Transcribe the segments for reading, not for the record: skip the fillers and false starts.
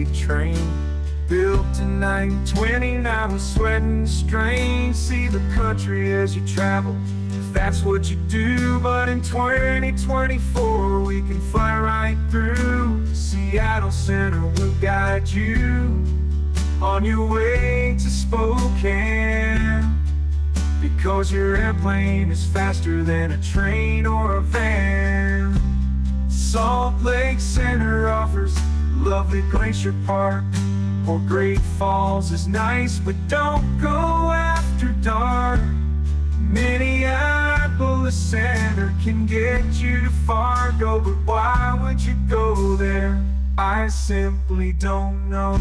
high-speed train built in 1929 with sweat and strain. See the country as you travel, if that's what you do. But in 2024 we can fly right through. Seattle Center will guide you on your way to Spokane, because your airplane is faster than a train or a van. Salt Lake Center offers lovely Glacier Park, or Great Falls is nice, but don't go after dark. Minneapolis Center can get you to Fargo, but why would you go there? I simply don't know.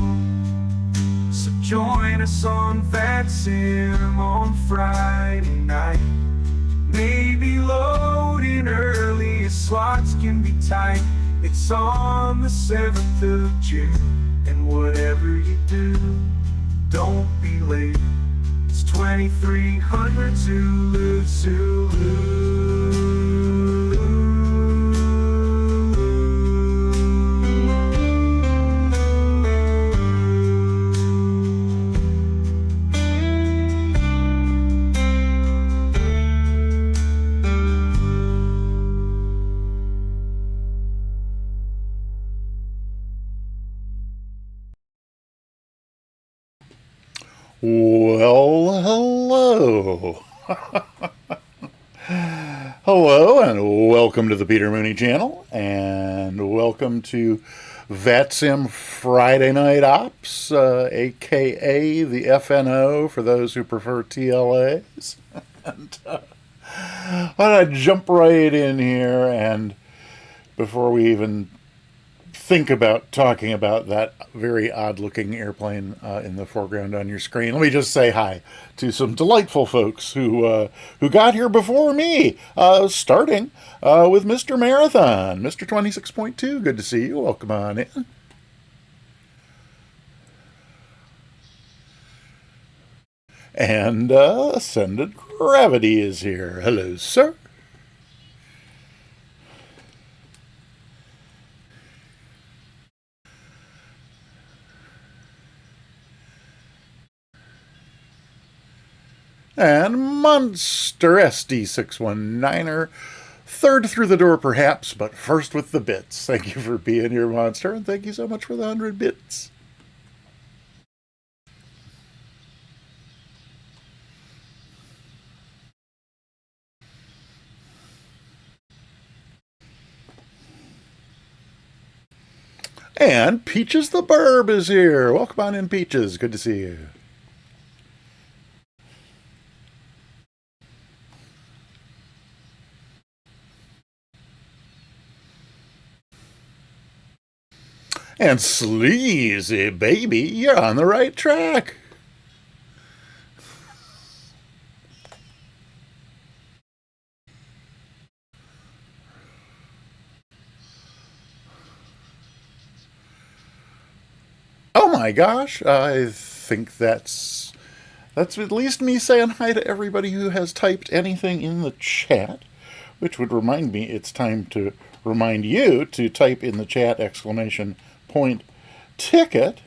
So join us on VATSIM on Friday night. Maybe load in early, as slots can be tight. It's on the 7th of June, and whatever you do, don't be late. It's 2300 Zulu Zulu. Well, hello. Hello, and welcome to the Peter Mooney channel, and welcome to VATSIM Friday Night Ops, aka the FNO for those who prefer TLAs. And I'm going to jump right in here, and before we even think about talking about that very odd-looking airplane in the foreground on your screen, let me just say hi to some delightful folks who got here before me, starting with Mr. Marathon, Mr. 26.2. Good to see you. Welcome on in. And Ascended Gravity is here. Hello, sir. And Monster SD619er, third through the door perhaps, but first with the bits. Thank you for being here, Monster, and thank you so much for the 100 bits. And Peaches the Burb is here. Welcome on in, Peaches. Good to see you. And Sleazy Baby, you're on the right track. Oh my gosh, I think that's at least me saying hi to everybody who has typed anything in the chat, which would remind me it's time to remind you to type in the chat !ticket.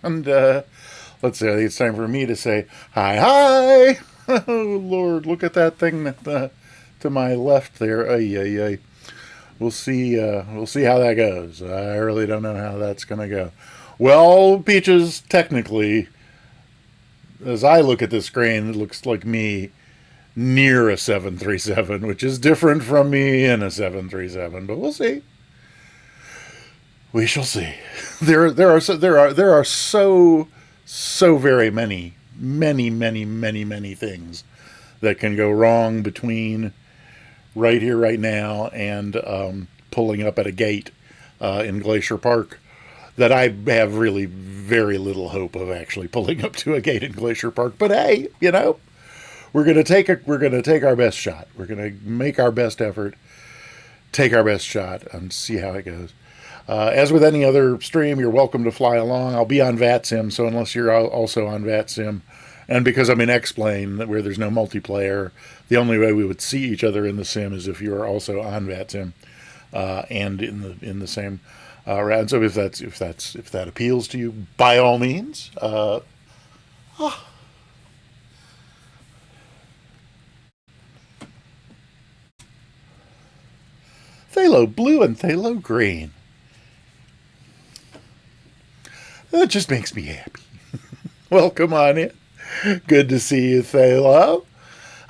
And let's see, I think it's time for me to say hi. Oh Lord, look at that thing to my left there. Ay, ay, ay. We'll see how that goes. I really don't know how that's gonna go. Well, Peaches, technically, as I look at the screen, it looks like me near a 737, which is different from me in a 737, but we'll see. We shall see. There are so very many things that can go wrong between right here, right now, and pulling up at a gate in Glacier Park that I have really very little hope of actually pulling up to a gate in Glacier Park. But hey, you know, we're gonna take our best shot. We're gonna make our best effort, take our best shot, and see how it goes. As with any other stream, you're welcome to fly along. I'll be on VATSIM, so unless you're also on VATSIM, and because I'm in X-Plane, where there's no multiplayer, the only way we would see each other in the sim is if you are also on VATSIM. and in the same round. So if that appeals to you, by all means. Phthalo blue and phthalo green. That just makes me happy. Welcome on in. Good to see you, Phthalo.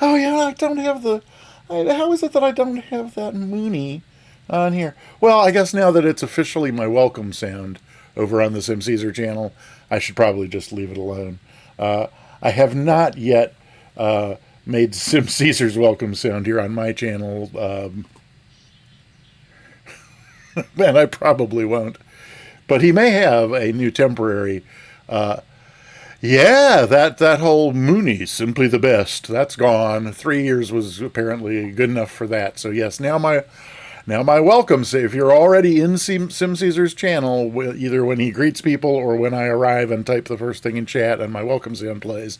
Oh yeah, I don't have the. How is it that I don't have that Mooney on here? Well, I guess now that it's officially my welcome sound over on the Sim Caesar channel, I should probably just leave it alone. I have not yet made Sim Caesar's welcome sound here on my channel, and I probably won't. But he may have a new temporary. Yeah, that whole Mooney, simply the best. That's gone. 3 years was apparently good enough for that. So yes, now my welcome. So if you're already in Sim Caesar's channel, either when he greets people or when I arrive and type the first thing in chat and my welcome sound plays,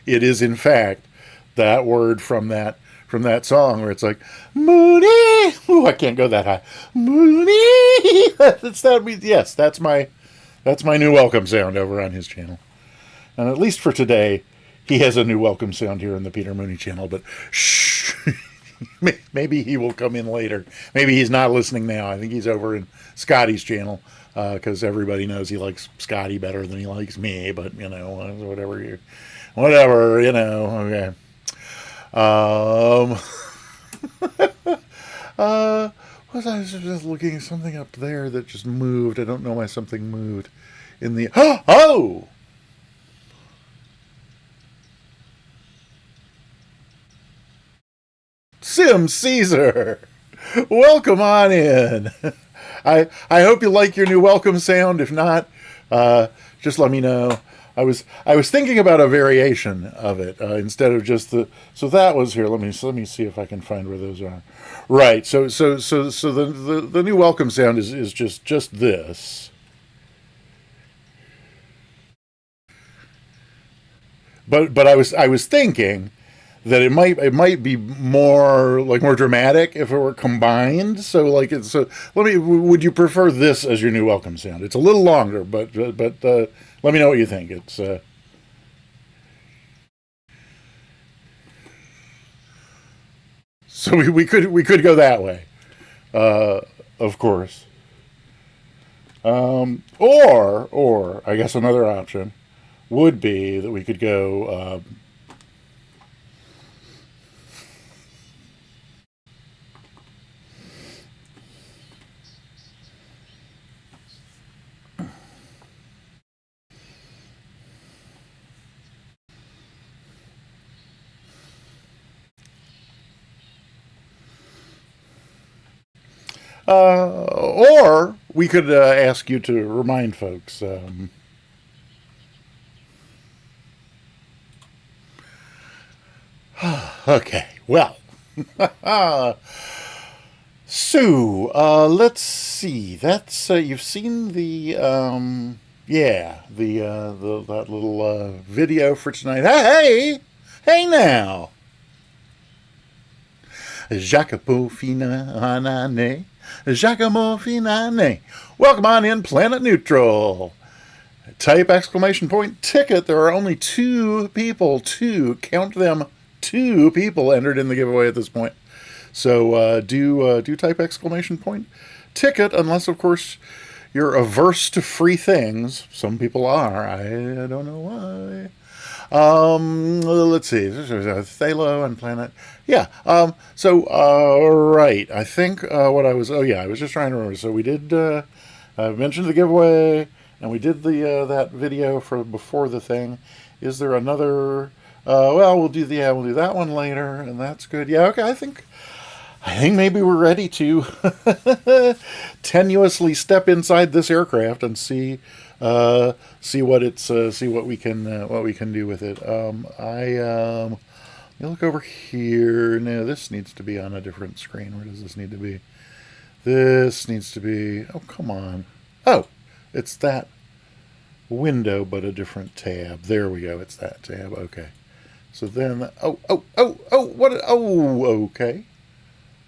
it is in fact that word from that song where it's like Mooney. Ooh, I can't go that high. Mooney. Yes, that's my new welcome sound over on his channel. And at least for today, he has a new welcome sound here in the Peter Mooney channel. But shh, maybe he will come in later. Maybe he's not listening now. I think he's over in Scotty's channel because everybody knows he likes Scotty better than he likes me. But whatever, okay. Was I just looking at something up there that just moved? I don't know why something moved in the. Oh! Sim Caesar! Welcome on in! I hope you like your new welcome sound. If not, just let me know. I was thinking about a variation of it instead of just the. So that was here. Let me see if I can find where those are. Right. So the new welcome sound is just this. But I was thinking that it might be more dramatic if it were combined. So would you prefer this as your new welcome sound? It's a little longer, but let me know what you think. It's so we could go that way, of course. Or I guess another option would be that we could go. Or we could ask you to remind folks. Okay, well. So, let's see. That's you've seen the that little video for tonight. Hey now. Jacopo Finane. Giacomo Finane. Welcome on in, Planet Neutral. Type exclamation point ticket. There are only two people, count them, 2 people entered in the giveaway at this point. So do type exclamation point ticket, unless of course you're averse to free things. Some people are. I don't know why. Let's see. Thalo and Planet. Yeah. Right. I think what I was. Oh yeah, I was just trying to remember. So we did. I mentioned the giveaway, and we did the that video for before the thing. Is there another? We'll do that one later, and that's good. Yeah. Okay. I think maybe we're ready to tenuously step inside this aircraft and see what we can do with it. You look over here. No, this needs to be on a different screen. Where does this need to be? This needs to be. Oh, come on. Oh, it's that window, but a different tab. There we go. It's that tab. Okay. So then. What? Oh, okay.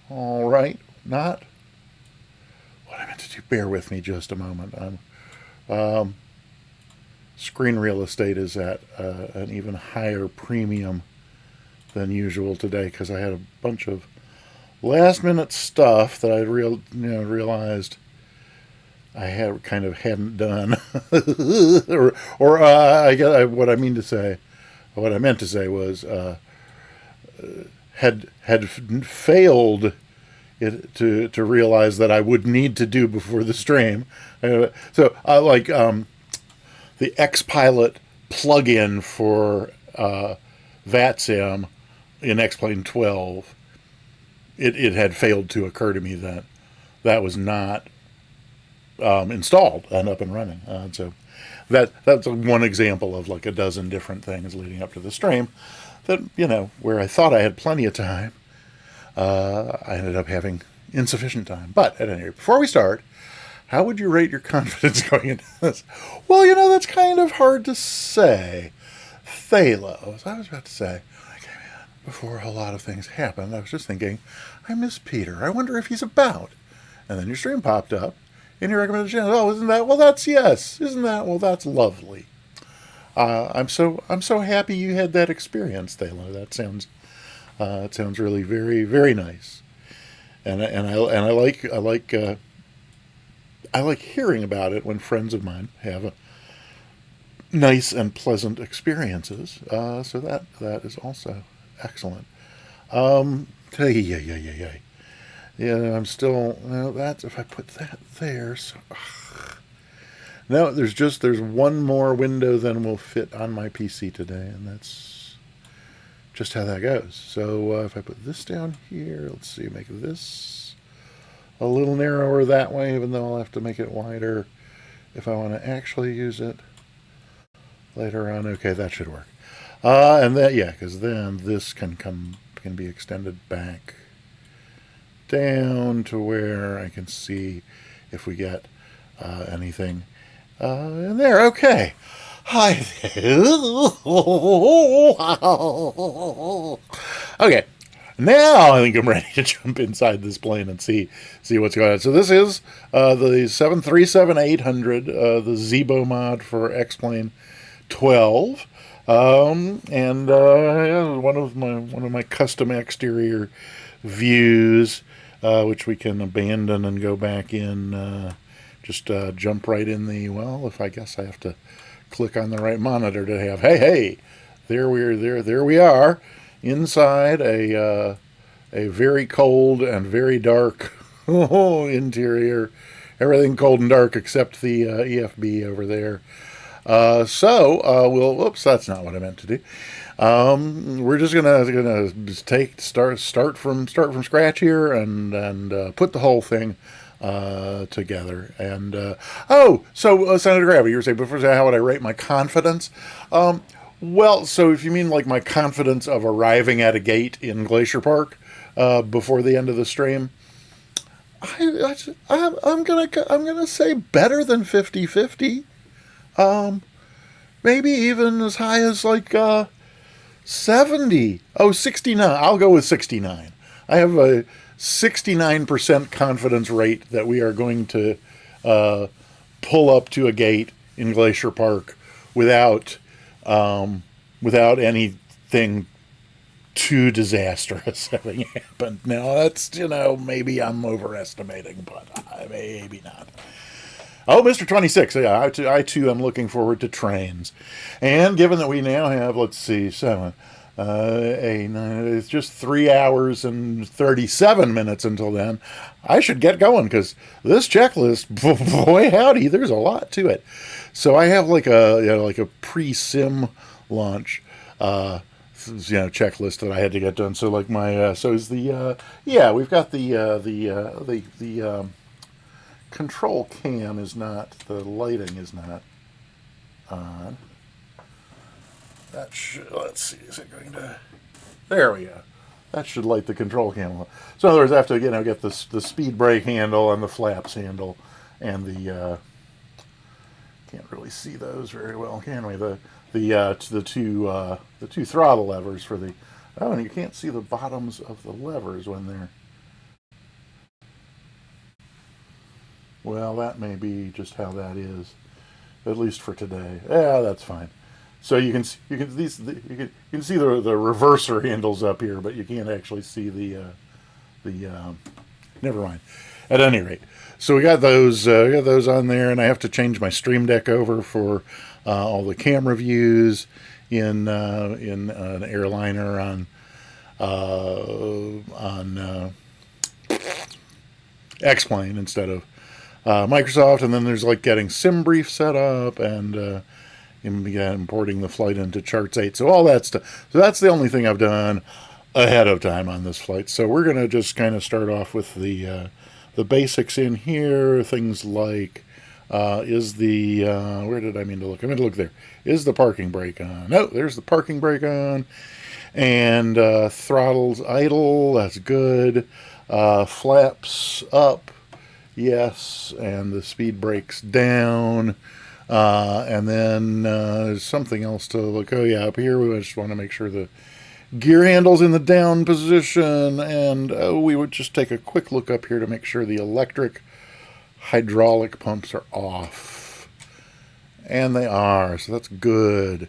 All right. Not what I meant to do. Bear with me just a moment. Screen real estate is at an even higher premium than usual today because I had a bunch of last minute stuff that I realized I hadn't done, I guess what I meant to say was had failed to realize that I would need to do before the stream. So like the XPilot plugin for VATSIM in X-Plane 12, it had failed to occur to me that that was not installed and up and running. So that's one example of like a dozen different things leading up to the stream that, where I thought I had plenty of time, I ended up having insufficient time. But at any rate, before we start, how would you rate your confidence going into this? Well, that's kind of hard to say. Thalos, I was about to say, before a lot of things happened, I was just thinking, I miss Peter. I wonder if he's about. And then your stream popped up, and you recommended the channel. Oh, isn't that? Well, that's yes. Isn't that? Well, that's lovely. I'm so happy you had that experience, Thalo. That sounds really very, very nice. And I like hearing about it when friends of mine have nice and pleasant experiences. So that is also excellent. Yeah, I'm still. No, that's if I put that there. So, no, there's one more window than will fit on my PC today, and that's just how that goes. So if I put this down here, let's see, make this a little narrower that way, even though I'll have to make it wider if I want to actually use it later on. Okay, that should work. And that, because then this can be extended back down to where I can see if we get anything in there. Okay. Hi there. Okay. Now I think I'm ready to jump inside this plane and see what's going on. So this is the 737-800, the Zibo mod for X-Plane 12. And one of my custom exterior views, which we can abandon and go back in. Just jump right in the. Well, if I guess I have to click on the right monitor to have. Hey, there we are inside a very cold and very dark interior. Everything cold and dark except the EFB over there. Whoops, that's not what I meant to do. We're just gonna start from scratch here and put the whole thing together. And Senator Gravity, you were saying before, how would I rate my confidence? Well, so if you mean like my confidence of arriving at a gate in Glacier Park before the end of the stream, I'm gonna say better than 50-50. Maybe even as high as like 70. 69. I'll go with 69. I have a 69% confidence rate that we are going to pull up to a gate in Glacier Park without anything too disastrous having happened. Now that's, maybe I'm overestimating, but maybe not. Oh, Mr. 26. Yeah, I too am looking forward to trains. And given that we now have, let's see, 7, 8, 9, it's just 3 hours and 37 minutes until then, I should get going because this checklist, boy howdy, there's a lot to it. So I have like a pre-sim launch checklist that I had to get done. So like my we've got the control cam is not, the lighting is not on. That should, let's see, is it going to, there we go. That should light the control cam on. So in other words, I have to, get the speed brake handle and the flaps handle and the, can't really see those very well, can we? The two throttle levers for the, and you can't see the bottoms of the levers when they're, Well, that may be just how that is, at least for today. Yeah, that's fine. So you can you can see the reverser handles up here, but you can't actually see the never mind. At any rate, so we got those on there, and I have to change my Stream Deck over for all the camera views in an airliner on X-Plane instead of Microsoft, and then there's like getting SimBrief set up and importing the flight into Charts 8. So all that stuff. So that's the only thing I've done ahead of time on this flight. So we're gonna just kind of start off with the basics in here. Things like is the where did I mean to look? I meant to look there. Is the parking brake on? No, there's the parking brake on, and throttles idle. That's good. Flaps up. Yes, and the speed brake's down. And then something else to look. Oh yeah, up here we just want to make sure the gear handle's in the down position, and we would just take a quick look up here to make sure the electric hydraulic pumps are off. And they are, so that's good.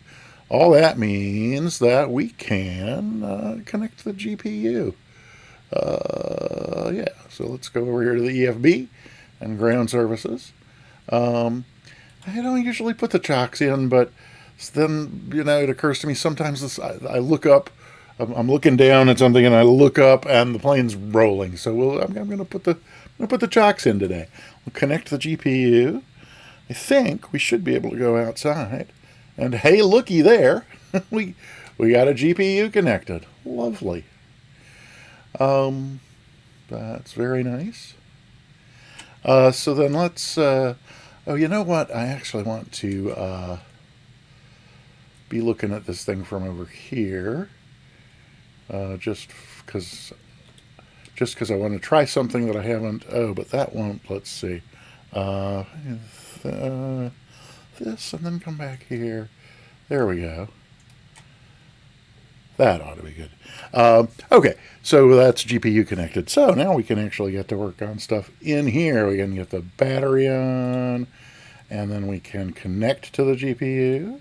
All that means that we can connect the GPU. Yeah, so let's go over here to the EFB and ground services. I don't usually put the chocks in, but then, it occurs to me sometimes I look up, I'm looking down at something and I look up and the plane's rolling. So I'm going to put the chocks in today. We'll connect the GPU. I think we should be able to go outside. And hey, looky there, we got a GPU connected. Lovely. That's very nice. So then let's. Oh, you know what? I actually want to be looking at this thing from over here, just because I want to try something that I haven't. Oh, but that won't. Let's see. This, and then come back here. There we go. That ought to be good. Okay, so that's GPU connected. So now we can actually get to work on stuff in here. We can get the battery on, and then we can connect to the GPU.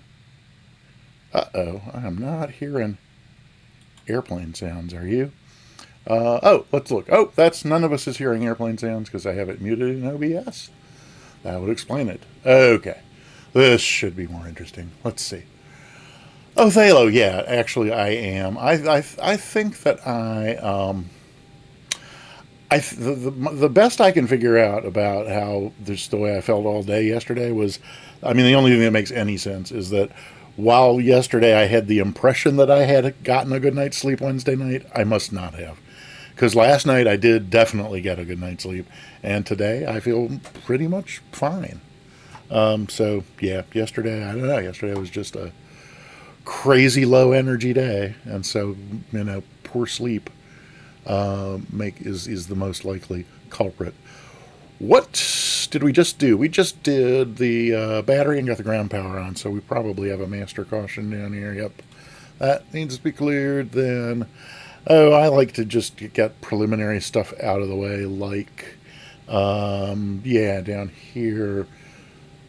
Uh-oh, I'm not hearing airplane sounds, are you? Oh, let's look. Oh, none of us is hearing airplane sounds because I have it muted in OBS. That would explain it. Okay, this should be more interesting. Let's see. Othello, yeah, actually I am. I think that the best I can figure out about how this the way I felt all day yesterday was, I mean, the only thing that makes any sense is that while yesterday I had the impression that I had gotten a good night's sleep Wednesday night, I must not have. Because last night I did definitely get a good night's sleep, and today I feel pretty much fine. So yeah, yesterday, I don't know, yesterday was just a crazy low energy day, and so poor sleep is the most likely culprit. What did we just do? We just did the battery and got the ground power on, so we probably have a master caution down here. Yep, that needs to be cleared. Then I like to just get preliminary stuff out of the way, like yeah, down here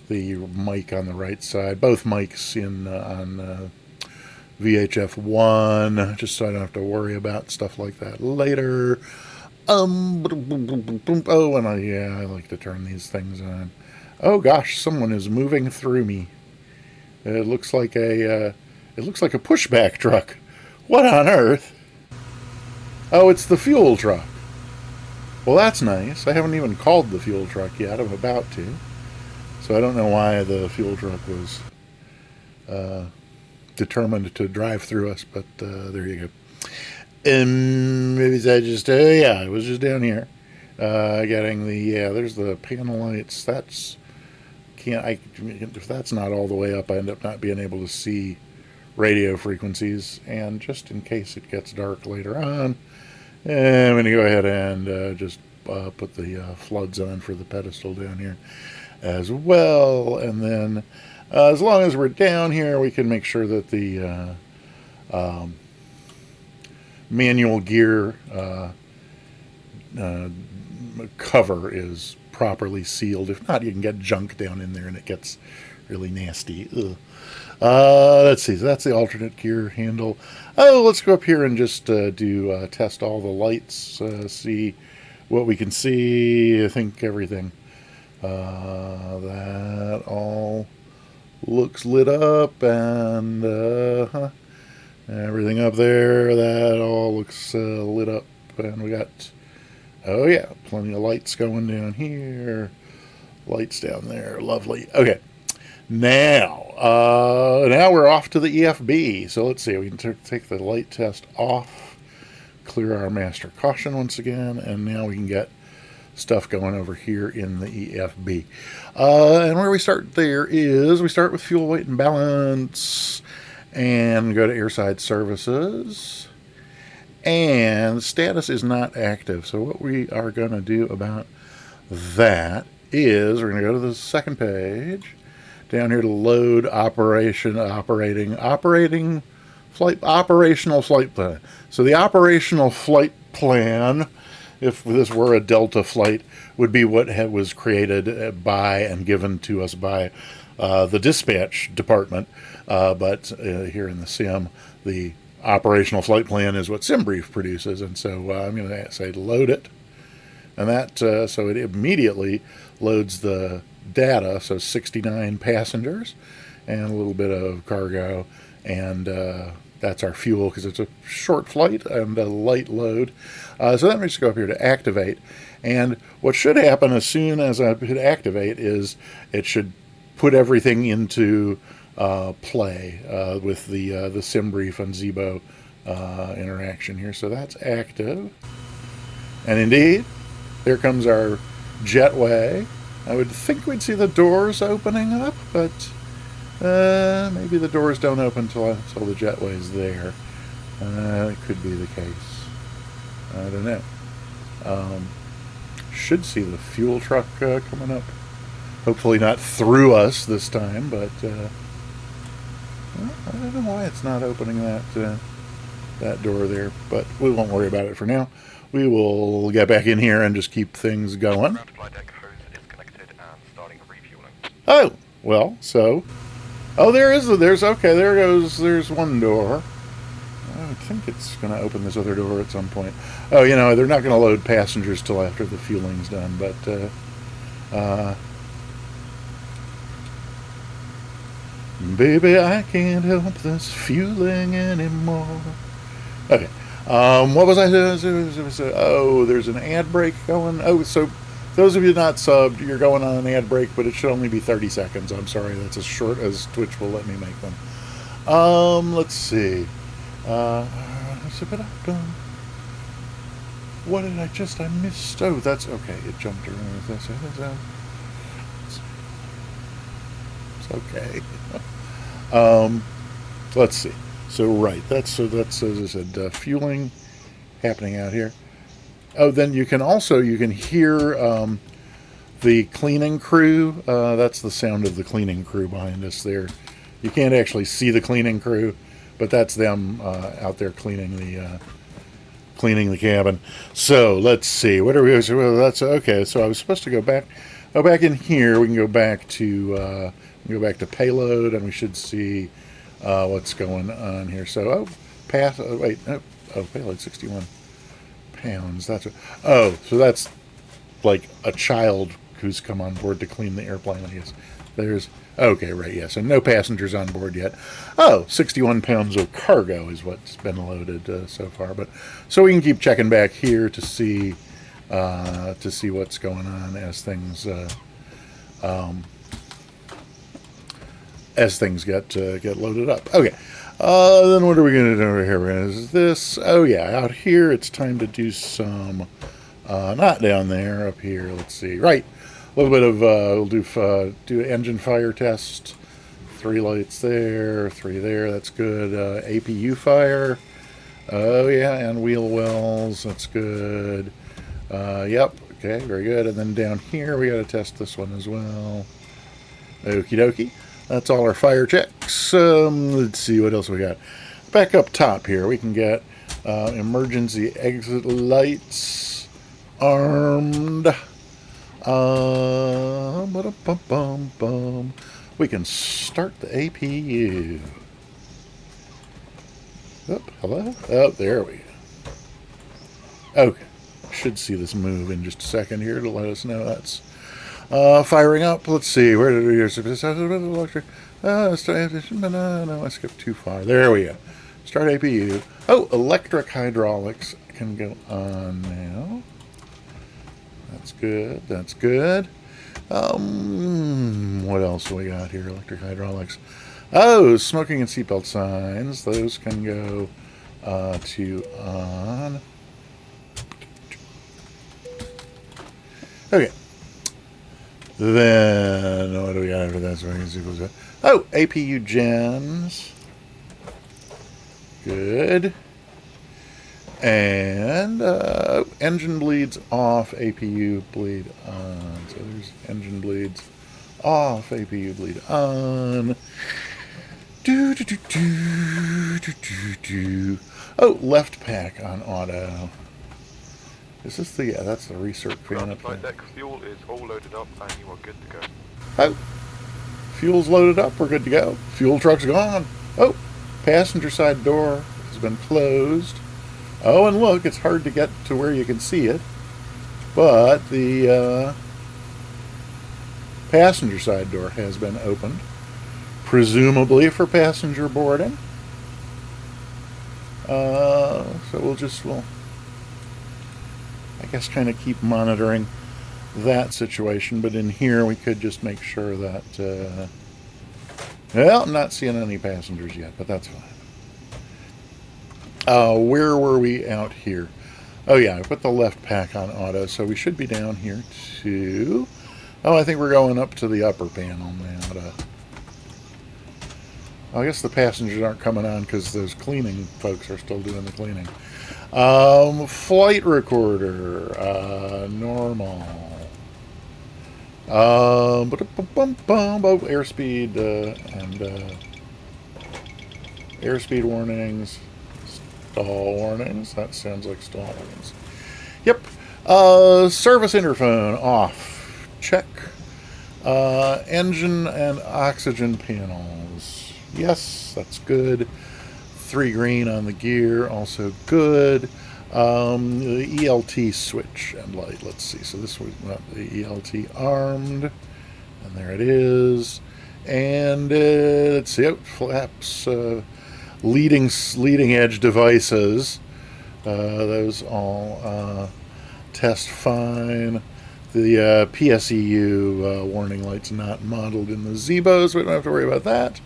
the mic on the right side, both mics on VHF 1, just so I don't have to worry about stuff like that later. Oh, and I like to turn these things on. Oh gosh, someone is moving through me. It looks like a pushback truck. What on earth? Oh, it's the fuel truck. Well, that's nice. I haven't even called the fuel truck yet. I'm about to. So I don't know why the fuel truck was determined to drive through us, but there you go. And maybe I just yeah, I was just down here getting there's the panel lights. If that's not all the way up, I end up not being able to see radio frequencies. And just in case it gets dark later on, I'm going to go ahead and just put the floods on for the pedestal down here as well. And then as long as we're down here, we can make sure that the manual gear cover is properly sealed. If not, you can get junk down in there and it gets really nasty. Ugh. Let's see, so that's the alternate gear handle. Oh, let's go up here and just do test all the lights, see what we can see. I think everything, that all looks lit up, and everything up there, that all looks lit up, and we got, oh yeah, plenty of lights going down here, lights down there, lovely. Okay. Now we're off to the EFB. So let's see, we can take the light test off, clear our master caution once again, and now we can get stuff going over here in the EFB. And where we start there is we start with fuel weight and balance, and go to airside services. And status is not active. So what we are going to do about that is we're going to go to the second page. Down here to load operational flight plan. So the operational flight plan, if this were a Delta flight, would be what was created by and given to us by the dispatch department. But here in the sim, the operational flight plan is what SimBrief produces. And so I'm going to say load it. And that, so it immediately loads the data, so 69 passengers and a little bit of cargo, and that's our fuel because it's a short flight and a light load. So then we just go up here to activate, and what should happen as soon as I hit activate is it should put everything into play with the SimBrief and Zebo interaction here. So that's active, and indeed there comes our jetway. I would think we'd see the doors opening up, but maybe the doors don't open until the jetway's there. It could be the case. I don't know. Should see the fuel truck coming up. Hopefully not through us this time, but well, I don't know why it's not opening that door there, but we won't worry about it for now. We will get back in here and just keep things going. Oh, well, so, oh, there's one door. I think it's going to open this other door at some point. Oh, you know, they're not going to load passengers till after the fueling's done, but, baby, I can't help this fueling anymore. Okay, what was I saying? Oh, there's an ad break going. Oh, so those of you not subbed, you're going on an ad break, but it should only be 30 seconds. I'm sorry, that's as short as Twitch will let me make them. Let's see. What did I missed? Oh, that's okay. It jumped around. It's okay. Let's see. So right, that's as I said, fueling happening out here. Oh, then you can hear the cleaning crew. That's the sound of the cleaning crew behind us there. You can't actually see the cleaning crew, but that's them out there cleaning the cabin. So let's see. What are we? Well, that's okay. So I was supposed to go back in here. We can go back to payload, and we should see what's going on here. So payload 61 pounds. That's so that's like a child who's come on board to clean the airplane, I guess. Okay, right, yeah, so no passengers on board yet. 61 pounds of cargo is what's been loaded so far. But so we can keep checking back here to see what's going on as things get loaded up. Okay. Then what are we going to do over here? Is this? Oh yeah, out here it's time to do some. Not down there, up here. Let's see. Right, a little bit of. We'll do engine fire test. 3 lights there, 3 there. That's good. APU fire. Oh yeah, and wheel wells. That's good. Yep. Okay, very good. And then down here we got to test this one as well. Okie dokie. That's all our fire checks. Let's see what else we got. Back up top here, we can get emergency exit lights. armed. Ba-dum-bum-bum-bum. We can start the APU. Oh, hello? Oh, there we go. Okay. Should see this move in just a second here to let us know that's firing up. Let's see. Where did we electric? No, I skipped too far. There we go. Start APU. Oh, electric hydraulics can go on now. That's good. That's good. What else do we got here? Electric hydraulics. Oh, smoking and seatbelt signs. Those can go to on. Okay. Then what do we got after that? Oh, APU gens. Good. And engine bleeds off, APU bleed on. So there's engine bleeds off, APU bleed on. Do do do do do do do. Oh, left pack on auto. Is this the? Yeah, that's the recirc fan up there. Deck fuel is all loaded up, and you are good to go. Oh, fuel's loaded up. We're good to go. Fuel truck's gone. Oh, passenger side door has been closed. Oh, and look, it's hard to get to where you can see it, but the passenger side door has been opened, presumably for passenger boarding. So we'll I guess, kind of keep monitoring that situation. But in here, we could just make sure that, well, I'm not seeing any passengers yet, but that's fine. Where were we out here? Oh, yeah, I put the left pack on auto, so we should be down here too. Oh, I think we're going up to the upper panel now. I guess the passengers aren't coming on because those cleaning folks are still doing the cleaning. Flight recorder, normal. Oh, airspeed, and airspeed warnings, stall warnings. That sounds like stall warnings. Yep. Service interphone off. Check. Engine and oxygen panels. Yes, that's good. 3 green on the gear, also good. The ELT switch and light. Let's see. So this was not the ELT armed, and there it is. And let's see. Oh, flaps, leading edge devices. Those all test fine. The PSEU warning light's not modeled in the Zebos. We don't have to worry about that.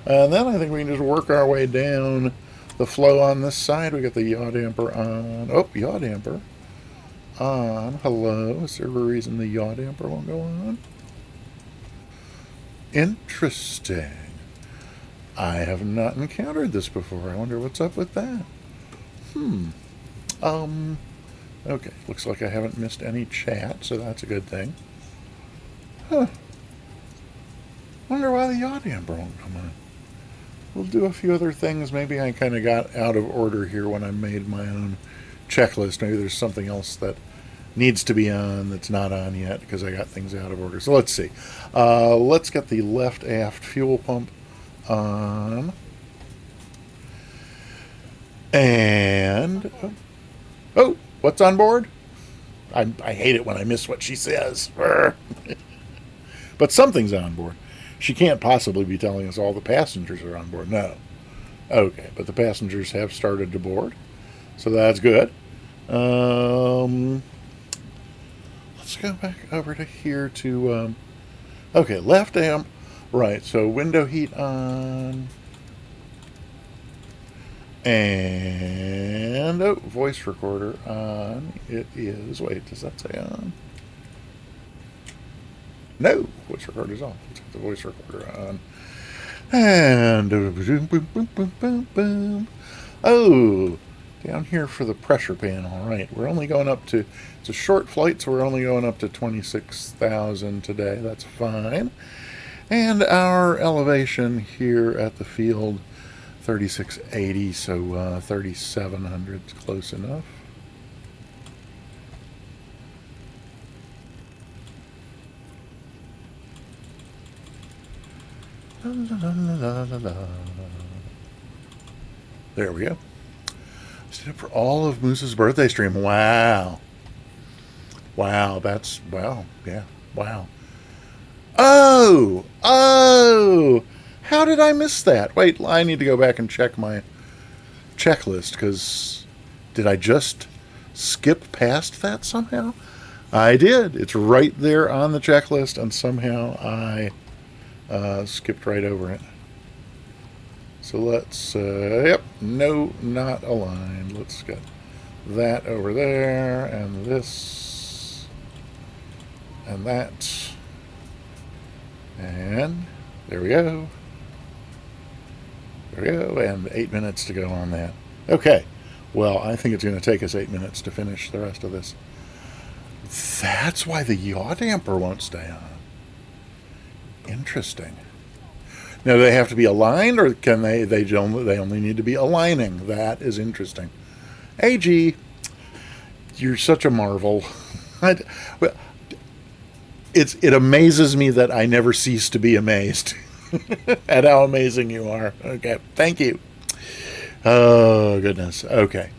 And then I think we can just work our way down the flow on this side. We got the yaw damper on. Oh, yaw damper on. Hello. Is there a reason the yaw damper won't go on? Interesting. I have not encountered this before. I wonder what's up with that. Okay. Looks like I haven't missed any chat, so that's a good thing. Huh. Wonder why the yaw damper won't come on. We'll do a few other things. Maybe I kind of got out of order here when I made my own checklist. Maybe there's something else that needs to be on that's not on yet because I got things out of order. So let's see. Let's get the left aft fuel pump on. And, oh, what's on board? I hate it when I miss what she says. But something's on board. She can't possibly be telling us all the passengers are on board. No. Okay, but the passengers have started to board. So that's good. Let's go back over to here to... okay, left amp. Right, so window heat on. And... oh, voice recorder on. It is... wait, does that say on? No, voice recorder's off. Let's get the voice recorder on. And boom, boom, boom, boom, boom, boom. Oh, down here for the pressure panel. Right, we're only going up to, it's a short flight, so we're only going up to 26,000 today. That's fine. And our elevation here at the field, 3680, so 3,700 is close enough. There we go. Stayed up for all of Moose's birthday stream. Wow. Wow, that's, wow, yeah, wow. Oh, how did I miss that? Wait, I need to go back and check my checklist, because did I just skip past that somehow? I did. It's right there on the checklist, and somehow I skipped right over it. So let's, yep, no, not aligned. Let's get that over there, and this, and that. And there we go. There we go. And 8 minutes to go on that. Okay. Well, I think it's going to take us 8 minutes to finish the rest of this. That's why the yaw damper won't stay on. Interesting. Now, do they have to be aligned, or can they only need to be aligning? That is interesting. AG, you're such a marvel. Well, it amazes me that I never cease to be amazed at how amazing you are. Okay, thank you. Oh, goodness. Okay.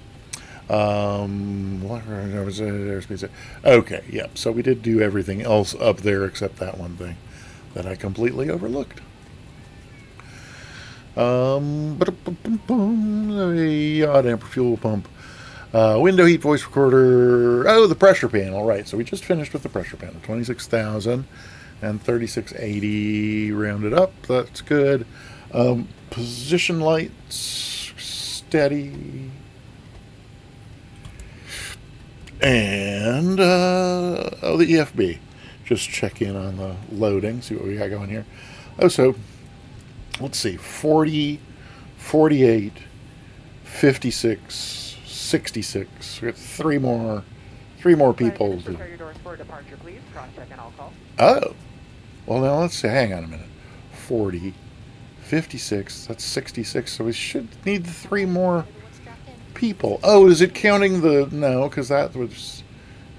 Okay, yep. So we did do everything else up there except that one thing that I completely overlooked. Yaw damper, fuel pump. Window heat, voice recorder. Oh, the pressure panel. Right. So we just finished with the pressure panel. 26,000 and 3680 rounded up. That's good. Position lights steady. And oh, the EFB. Just check in on the loading. See what we got going here. Oh, so let's see. 40, 48, 56. 66. We got three more people. Prepare your doors for departure, please. Cross-check and I'll call. Oh. Well, now let's see. Hang on a minute. 40, 56. That's 66. So we should need three more people. Oh, is it counting the... No, because that was...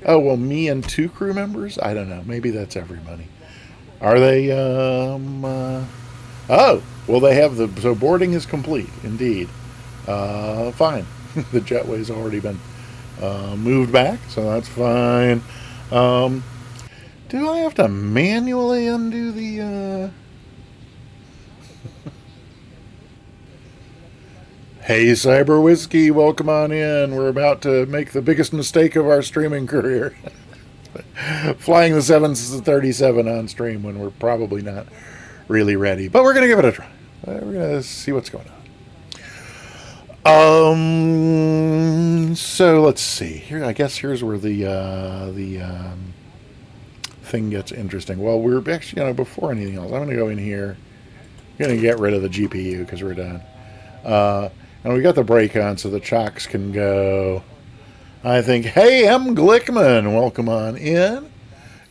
Oh, well, me and two crew members? I don't know. Maybe that's everybody. Are they... Oh. Well, they have the... So boarding is complete, indeed. Fine. The jetway's already been moved back, so that's fine. Do I have to manually undo the... Hey, Cyber Whiskey, welcome on in. We're about to make the biggest mistake of our streaming career. Flying the 737 on stream when we're probably not really ready. But we're going to give it a try. We're going to see what's going on. So let's see here. I guess here's where the thing gets interesting. Well, we're actually, before anything else, I'm going to go in here. I'm going to get rid of the GPU because we're done. And we got the brake on so the chocks can go. I think, hey, M. Glickman, welcome on in.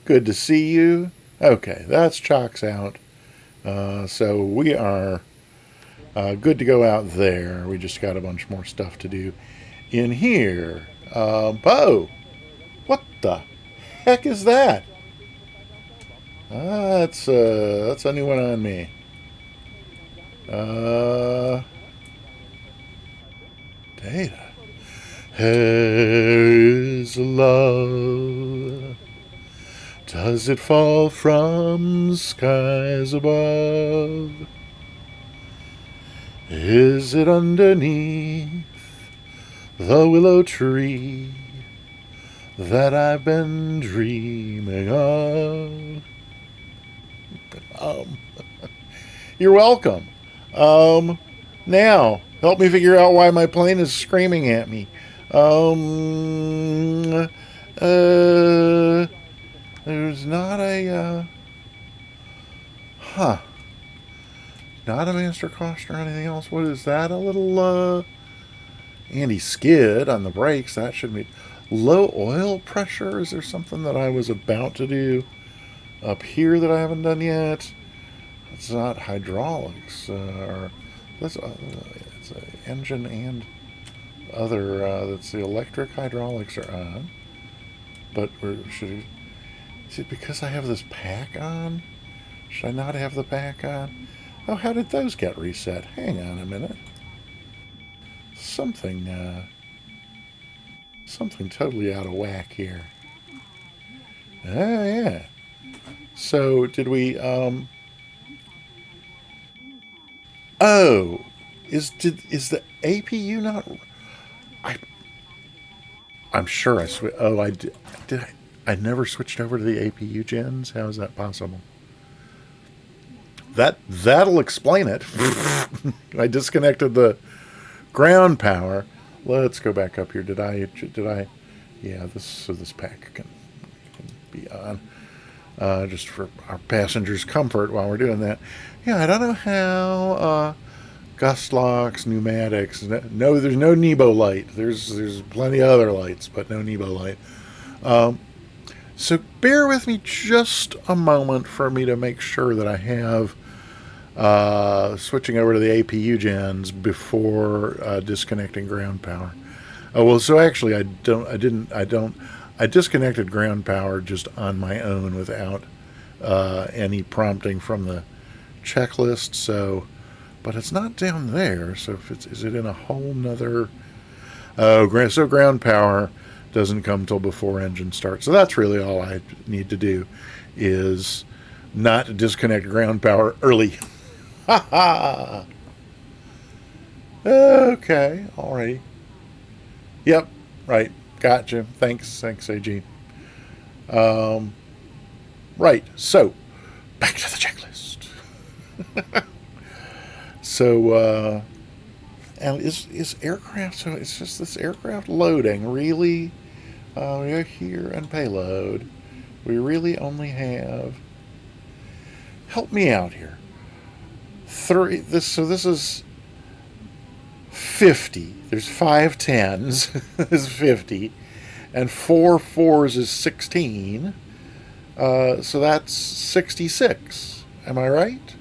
Good to see you. Okay, that's chocks out. So we are good to go out there. We just got a bunch more stuff to do in here. Oh, what the heck is that? That's a new one on me. Data. Is love? Does it fall from skies above? Is it underneath the willow tree that I've been dreaming of? You're welcome. Now, help me figure out why my plane is screaming at me. There's not a, not a master caution or anything else. What is that? A little, anti-skid on the brakes. That should be low oil pressure. Is there something that I was about to do up here that I haven't done yet? It's not hydraulics, or that's it's an engine and other. That's the electric hydraulics are on. But is it because I have this pack on? Should I not have the pack on? Oh, how did those get reset? Hang on a minute. Something totally out of whack here. Oh, yeah. So, did we, oh, is the APU not, I'm sure I never switched over to the APU gens? How is that possible? That'll explain it. I disconnected the ground power. Let's go back up here. Did I? Yeah, this pack can be on. Just for our passengers' comfort while we're doing that. Yeah, I don't know how gust locks, pneumatics. No, there's no Nebo light. There's plenty of other lights, but no Nebo light. So bear with me just a moment for me to make sure that I have switching over to the APU gens before disconnecting ground power. Oh well, so actually I disconnected ground power just on my own without any prompting from the checklist. So, but it's not down there. So is it in a whole nother? Oh, so ground power doesn't come till before engine starts. So that's really all I need to do, is not disconnect ground power early. Ha ha. Okay, alrighty. Yep, right. Gotcha. Thanks, AG. Right. So, back to the checklist. So, and is aircraft? So it's just this aircraft loading. Really, we're here and payload. We really only have. Help me out here. This is 50. There's 5 10s is 50, and 4 4s is 16. So that's 66. Am I right?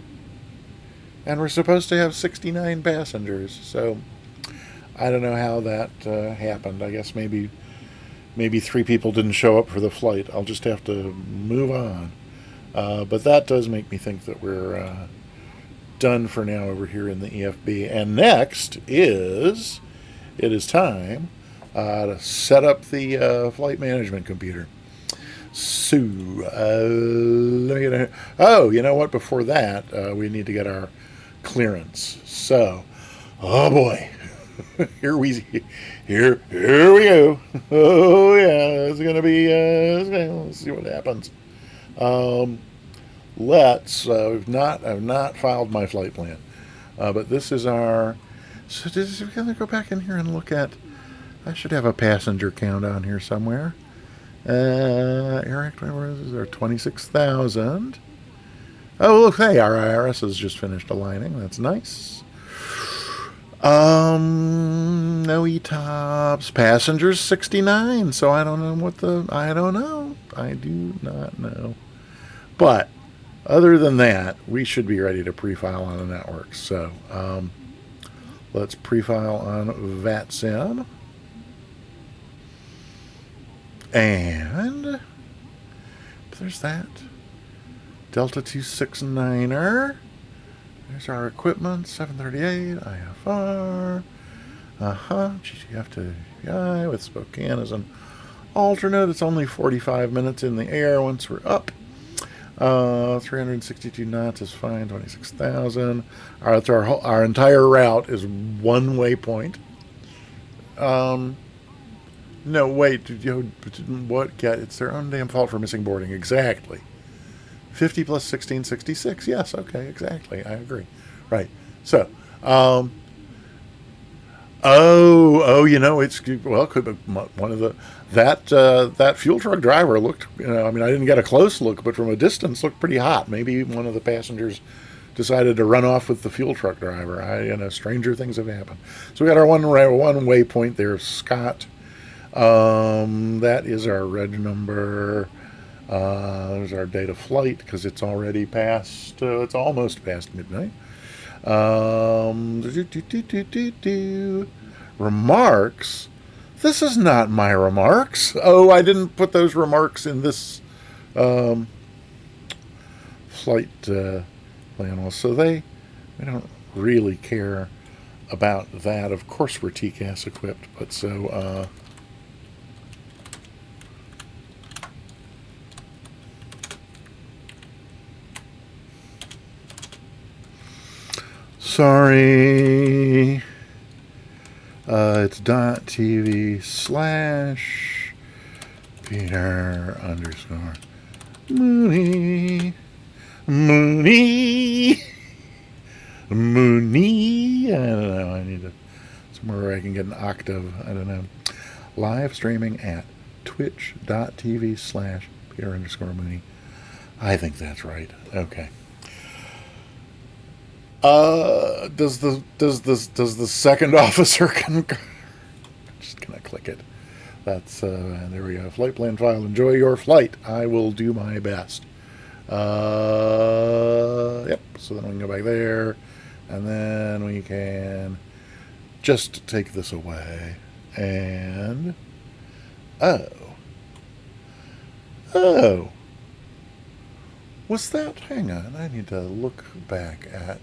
And we're supposed to have 69 passengers. So I don't know how that happened. I guess maybe 3 people didn't show up for the flight. I'll just have to move on. But that does make me think that we're done for now over here in the EFB. And next it is time to set up the flight management computer. So, let me get oh, you know what? Before that, we need to get our clearance. So, oh boy, here we go. Oh yeah, it's gonna be. Let's see what happens. I've not filed my flight plan, but this is our. So, we're gonna go back in here and look at. I should have a passenger count on here somewhere. Eric, where is there? 26,000. Oh, look, hey, our IRS has just finished aligning. That's nice. No ETOPS. Passengers 69. So I don't know I don't know. I do not know. But other than that, we should be ready to pre-file on the network. So let's pre-file on VATSIM. And there's that. Delta 269er. There's our equipment. 738 IFR. GTF to VI with Spokane as an alternate. It's only 45 minutes in the air once we're up. 362 knots is fine. 26,000. Our entire route is one waypoint. No, wait. What? It's their own damn fault for missing boarding. Exactly. 50 plus 16, 66. Yes, okay, exactly. I agree. Right. So, it's, well, could be one of the, that fuel truck driver looked, I didn't get a close look, but from a distance looked pretty hot. Maybe one of the passengers decided to run off with the fuel truck driver. Stranger things have happened. So we got our one waypoint there, Scott. That is our reg number. There's our date of flight, because it's already past, it's almost past midnight. Remarks. This is not my remarks. Oh, I didn't put those remarks in this flight plan. So We don't really care about that. Of course we're TCAS equipped, but so, sorry. It's .tv/Peter_Mooney. Mooney. Mooney. I don't know. I need to somewhere where I can get an octave. I don't know. Live streaming at twitch.tv/Peter_Mooney. I think that's right. Okay. Does the second officer concur? Just gonna click it. That's there we go. Flight plan file. Enjoy your flight. I will do my best. Yep. So then we can go back there, and then we can just take this away. And oh, was that? Hang on. I need to look back at.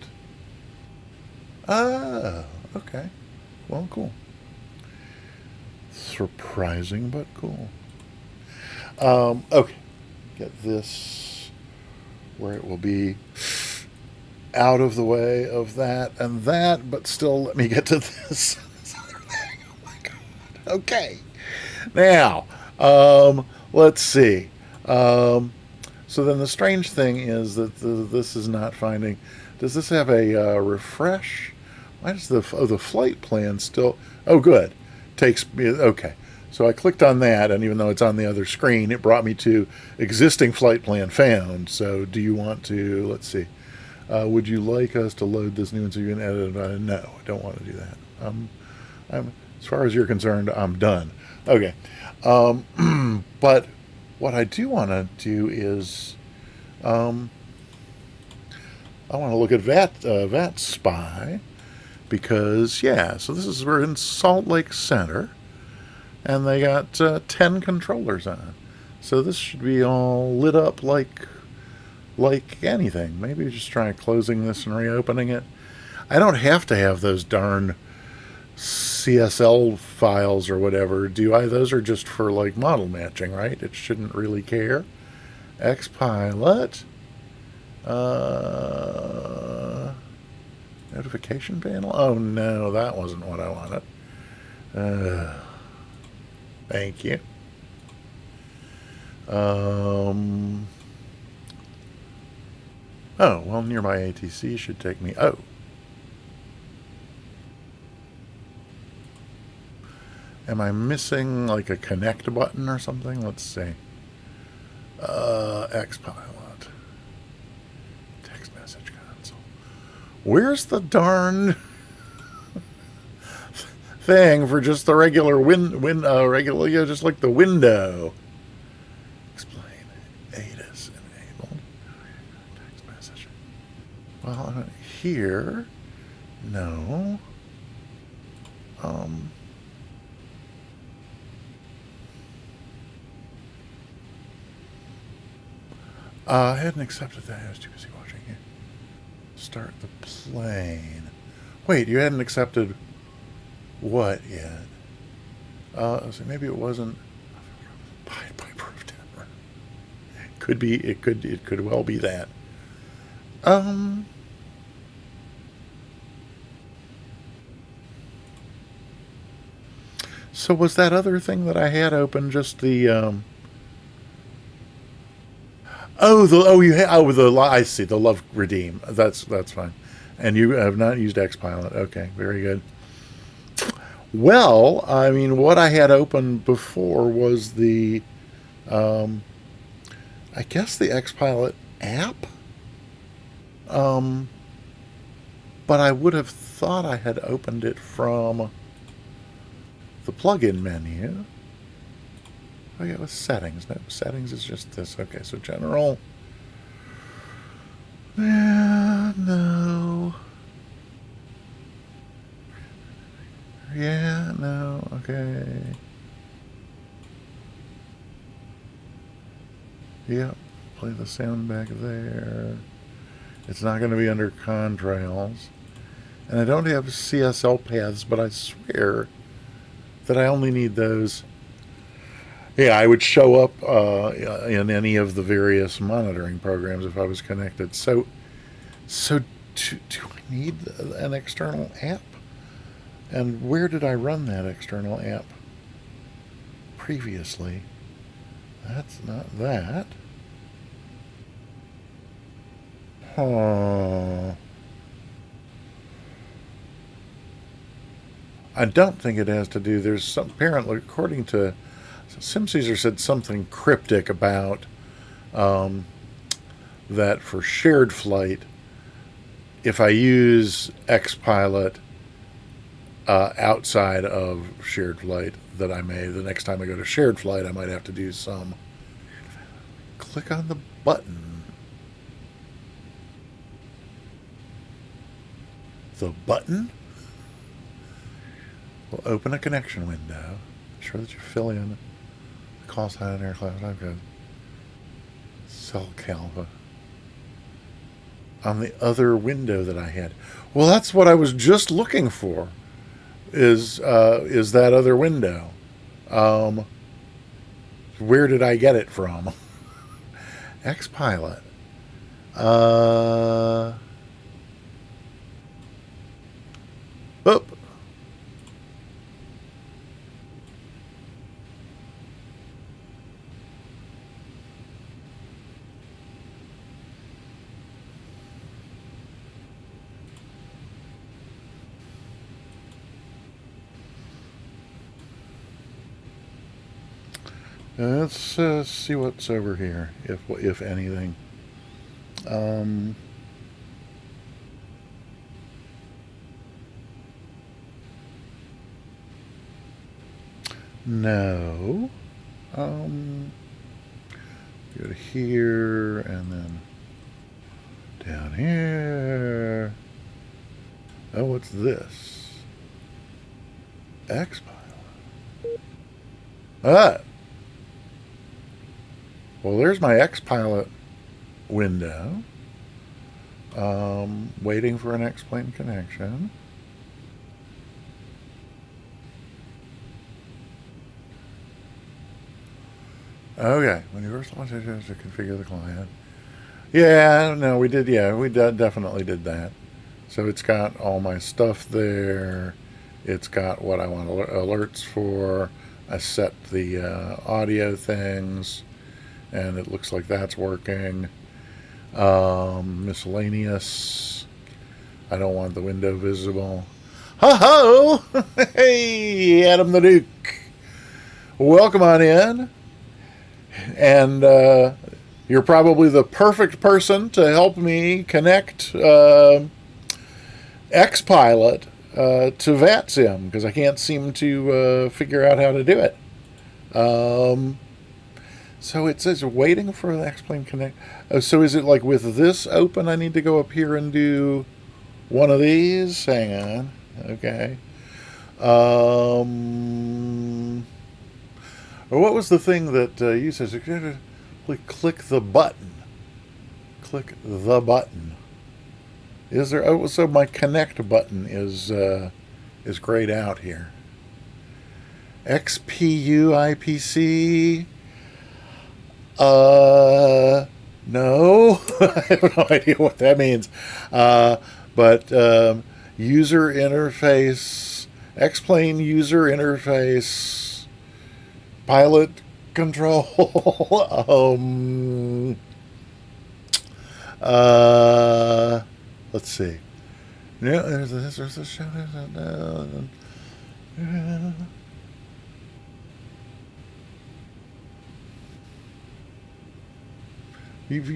Oh, okay. Well, cool. Surprising, but cool. Okay. Get this where it will be out of the way of that and that, but still let me get to this other thing. Oh my God. Okay. Now, let's see. So then the strange thing is that this is not finding. Does this have a refresh? Why does the flight plan still? Oh, good. Takes me. Okay. So I clicked on that, and even though it's on the other screen, it brought me to existing flight plan found. So do you want to? Let's see. Would you like us to load this new one so you can edit it? No, I don't want to do that. I'm as far as you're concerned, I'm done. Okay. But what I do want to do is, I want to look at VATSPI because, yeah, so we're in Salt Lake Center, and they got 10 controllers on. So this should be all lit up like anything. Maybe just try closing this and reopening it. I don't have to have those darn CSL files or whatever, do I? Those are just for like model matching, right? It shouldn't really care. Xpilot. Notification panel. Oh no, that wasn't what I wanted. Thank you. Oh, well, nearby ATC should take me. Oh. Am I missing like a connect button or something? Let's see. Xpilot. Text message console. Where's the darn thing for just the regular regular, yeah, just like the window? Explain. ATIS enabled. Text message. Well, here. No. I hadn't accepted that. I was too busy watching you. Start the plane. Wait, you hadn't accepted what yet? So maybe it wasn't. Piper of Denver. Could be. It could well be that. So was that other thing that I had open just the I see, the Love Redeem. That's fine. And you have not used Xpilot. Okay, very good. Well, I mean, what I had open before was the, I guess the Xpilot app. But I would have thought I had opened it from the plugin menu. Oh yeah, it was settings. No, settings is just this. Okay, so general. Yeah, no. Yeah, no. Okay. Yep. Play the sound back there. It's not going to be under contrails. And I don't have CSL paths, but I swear that I only need those. Yeah, I would show up in any of the various monitoring programs if I was connected. So do I need an external app? And where did I run that external app previously? That's not that. Huh. I don't think it has to do. There's some, apparently, according to SimCaesar, said something cryptic about that for shared flight, if I use XPilot outside of shared flight, that I may, the next time I go to shared flight, I might have to do some. Click on the button. The button will open a connection window. Ensure that you fill in the call sign and aircraft type code. Cell Calva. On the other window that I had. Well, that's what I was just looking for. Is that other window? Where did I get it from? XPilot. Oop. Let's see what's over here, if anything. No. Go to here and then down here. Oh, what's this? XPilot. Ah. Well, there's my XPilot window. Waiting for an X-plane connection. Okay, when you first launch it, to configure the client. Yeah, no, we did. Yeah, we definitely did that. So it's got all my stuff there. It's got what I want alerts for. I set the audio things, and it looks like that's working. Miscellaneous. I don't want the window visible. Ho ho! Hey, Adam the Duke. Welcome on in. And you're probably the perfect person to help me connect XPilot to VATSIM, because I can't seem to figure out how to do it. So it says waiting for the X-plane connect. Oh, so is it like with this open, I need to go up here and do one of these? Hang on. Okay. Or what was the thing that you said? Click the button. Click the button. Is there? Oh, so my connect button is grayed out here. XPU IPC. No, I have no idea what that means. But user interface, X-plane user interface, pilot control. Let's see. Yeah, there's a shout out.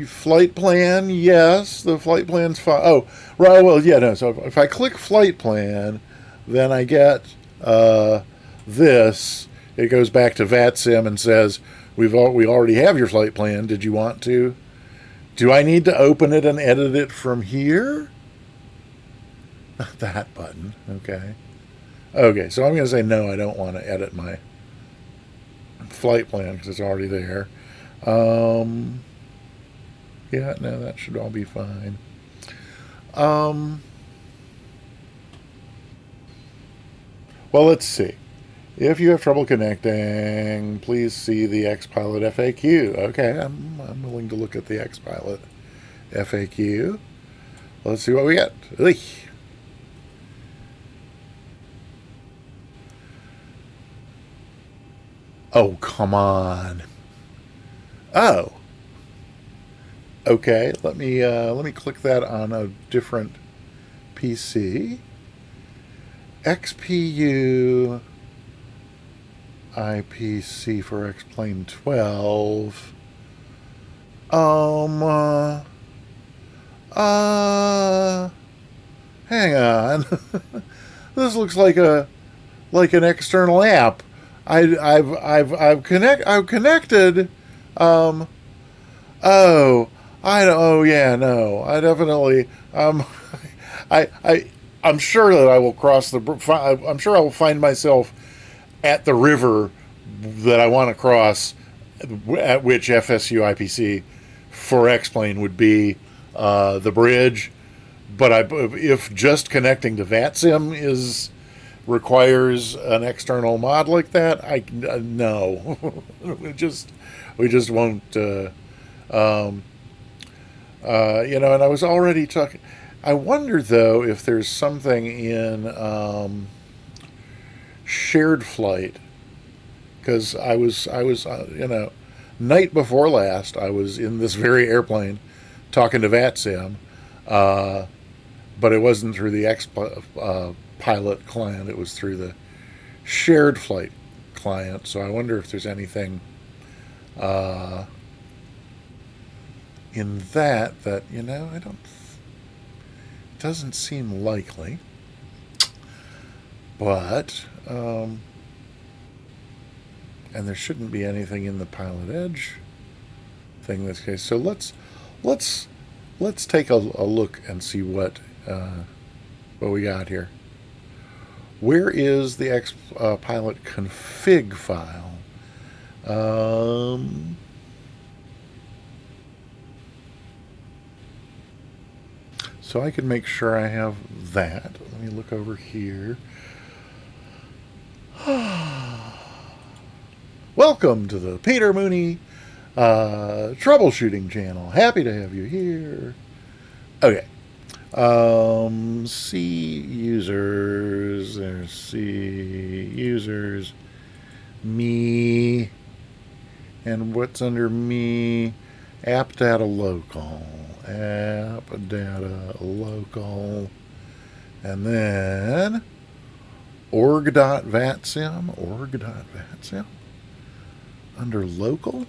Flight plan, yes, the flight plan's fine. Oh, right, well, yeah, no, so if I click flight plan, then I get this. It goes back to VATSIM and says, we already have your flight plan. Did you want to? Do I need to open it and edit it from here? Not that button, okay. Okay, so I'm going to say no, I don't want to edit my flight plan because it's already there. Yeah, no, that should all be fine. Well, let's see. If you have trouble connecting, please see the XPilot FAQ. Okay, I'm willing to look at the XPilot FAQ. Let's see what we get. Eek. Oh, come on. Oh. Okay, let me click that on a different PC. XPU IPC for X-Plane 12. Hang on. This looks like an external app. I've connected. Oh yeah, no. I definitely I'm sure that I will cross I'm sure I will find myself at the river that I want to cross, at which FSU IPC for X-Plane would be the bridge. But if just connecting to VATSIM requires an external mod like that, no, we just won't. And I was already talking. I wonder though if there's something in shared flight, because I was night before last I was in this very airplane talking to VATSIM, but it wasn't through the pilot client. It was through the shared flight client. So I wonder if there's anything in that I don't. It doesn't seem likely, but and there shouldn't be anything in the Pilot Edge thing in this case. So let's take a look and see what we got here. Where is the XPilot config file? So I can make sure I have that. Let me look over here. Welcome to the Peter Mooney troubleshooting channel. Happy to have you here. Okay. C users. There's C users. Me. And what's under me? App data local. App data local. And then org.vatsim. Under local.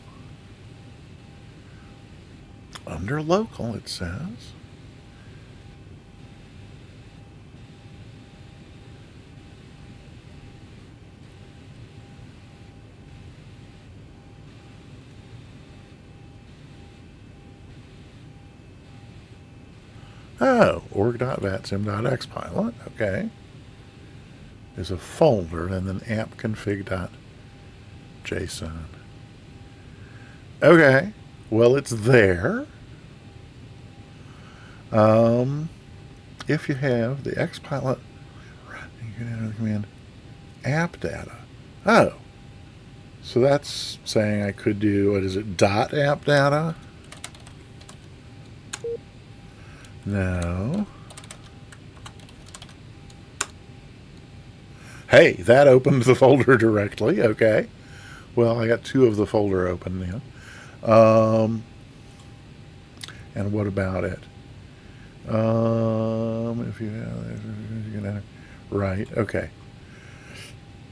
Under local, it says. Oh, org.vatsim.xpilot. Okay. There's a folder and then appconfig.json. Okay. Well, it's there. If you have the XPilot, you can enter the command app data. Oh. So that's saying I could do, what is it, dot app data? No. Hey, that opened the folder directly. Okay. Well, I got two of the folder open now. And what about it? If you have, right. Okay.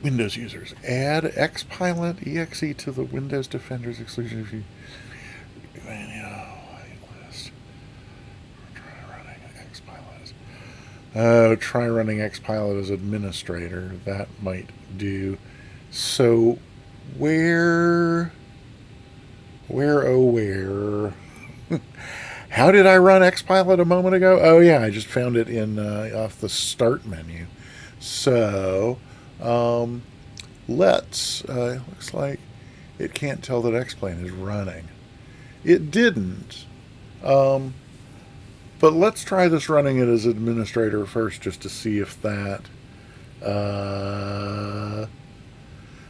Windows users. Add XPilot exe to the Windows Defender's exclusion if you. Try running XPilot as administrator. That might do. So, where? How did I run XPilot a moment ago? Oh yeah, I just found it in off the start menu. So, looks like it can't tell that X-Plane is running. It didn't. But let's try this running it as administrator first, just to see if that.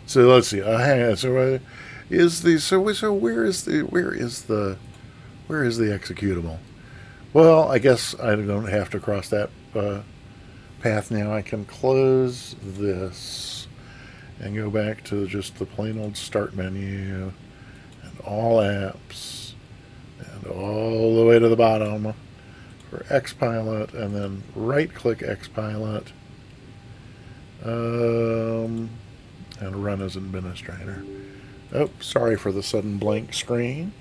So let's see. Hang on. So is the so where is the executable? Well, I guess I don't have to cross that path now. I can close this and go back to just the plain old start menu and all apps and all the way to the bottom for Xpilot, and then right click Xpilot and run as administrator. Oh, sorry for the sudden blank screen.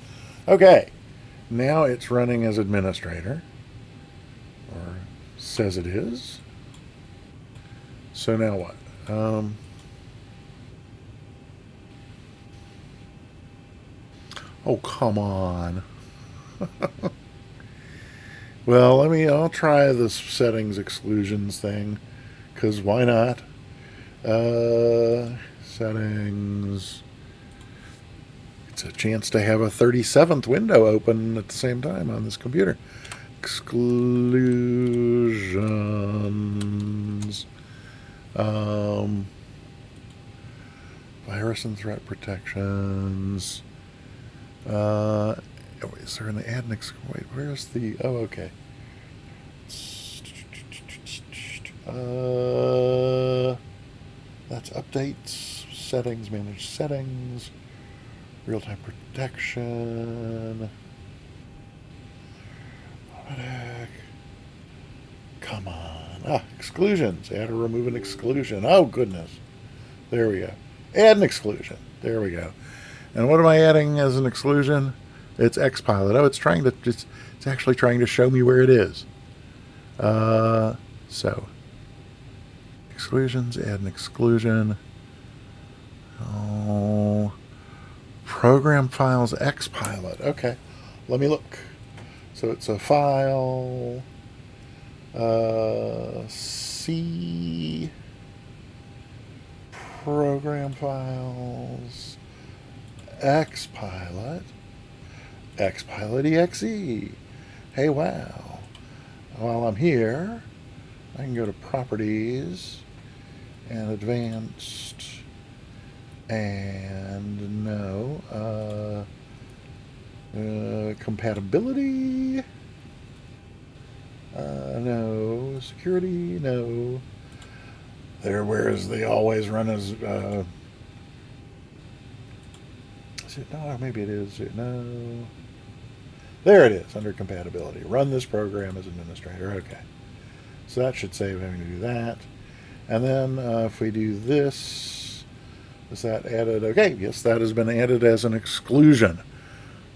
Okay, now it's running as administrator, or says it is. So now what? Oh, come on. Well, I'll try this settings exclusions thing, because why not? Settings. It's a chance to have a 37th window open at the same time on this computer. Exclusions. Virus and threat protections. Is there an add an wait, where's the, oh, okay. That's updates, settings, manage settings, real-time protection. Automatic. Come on. Exclusions. Add or remove an exclusion. Oh, goodness. There we go. Add an exclusion. There we go. And what am I adding as an exclusion? It's Xpilot. Oh, it's actually trying to show me where it is. So, exclusions, add an exclusion. Oh, program files Xpilot. Okay, let me look. So it's a file, C, program files, Xpilot, Xpilot exe. Hey, wow. While I'm here, I can go to Properties and Advanced and no, compatibility, no, security, no. Where's the always run as, is it, no, maybe it is, no. There it is, under compatibility. Run this program as administrator. Okay. So that should save having to do that. And then if we do this, is that added? Okay, yes, that has been added as an exclusion.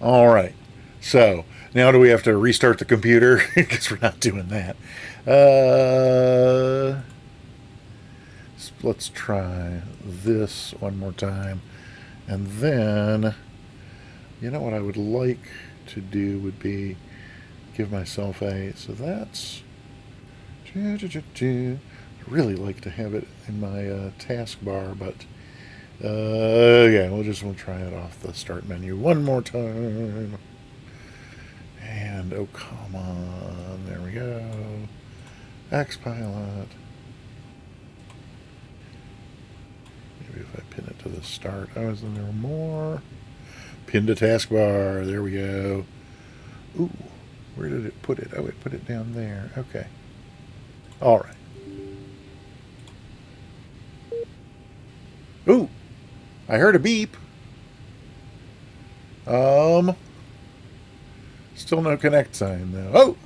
All right. So now do we have to restart the computer? Because we're not doing that. Let's try this one more time. And then, you know what I would like to do would be give myself so that's, I really like to have it in my taskbar, but yeah, we'll try it off the start menu one more time. And oh, come on, there we go. Xpilot. Maybe if I pin it to the start. Oh, isn't there more? Pin to taskbar. There we go. Ooh, where did it put it? Oh, it put it down there. Okay. All right. Ooh, I heard a beep. Still no connect sign though. Oh,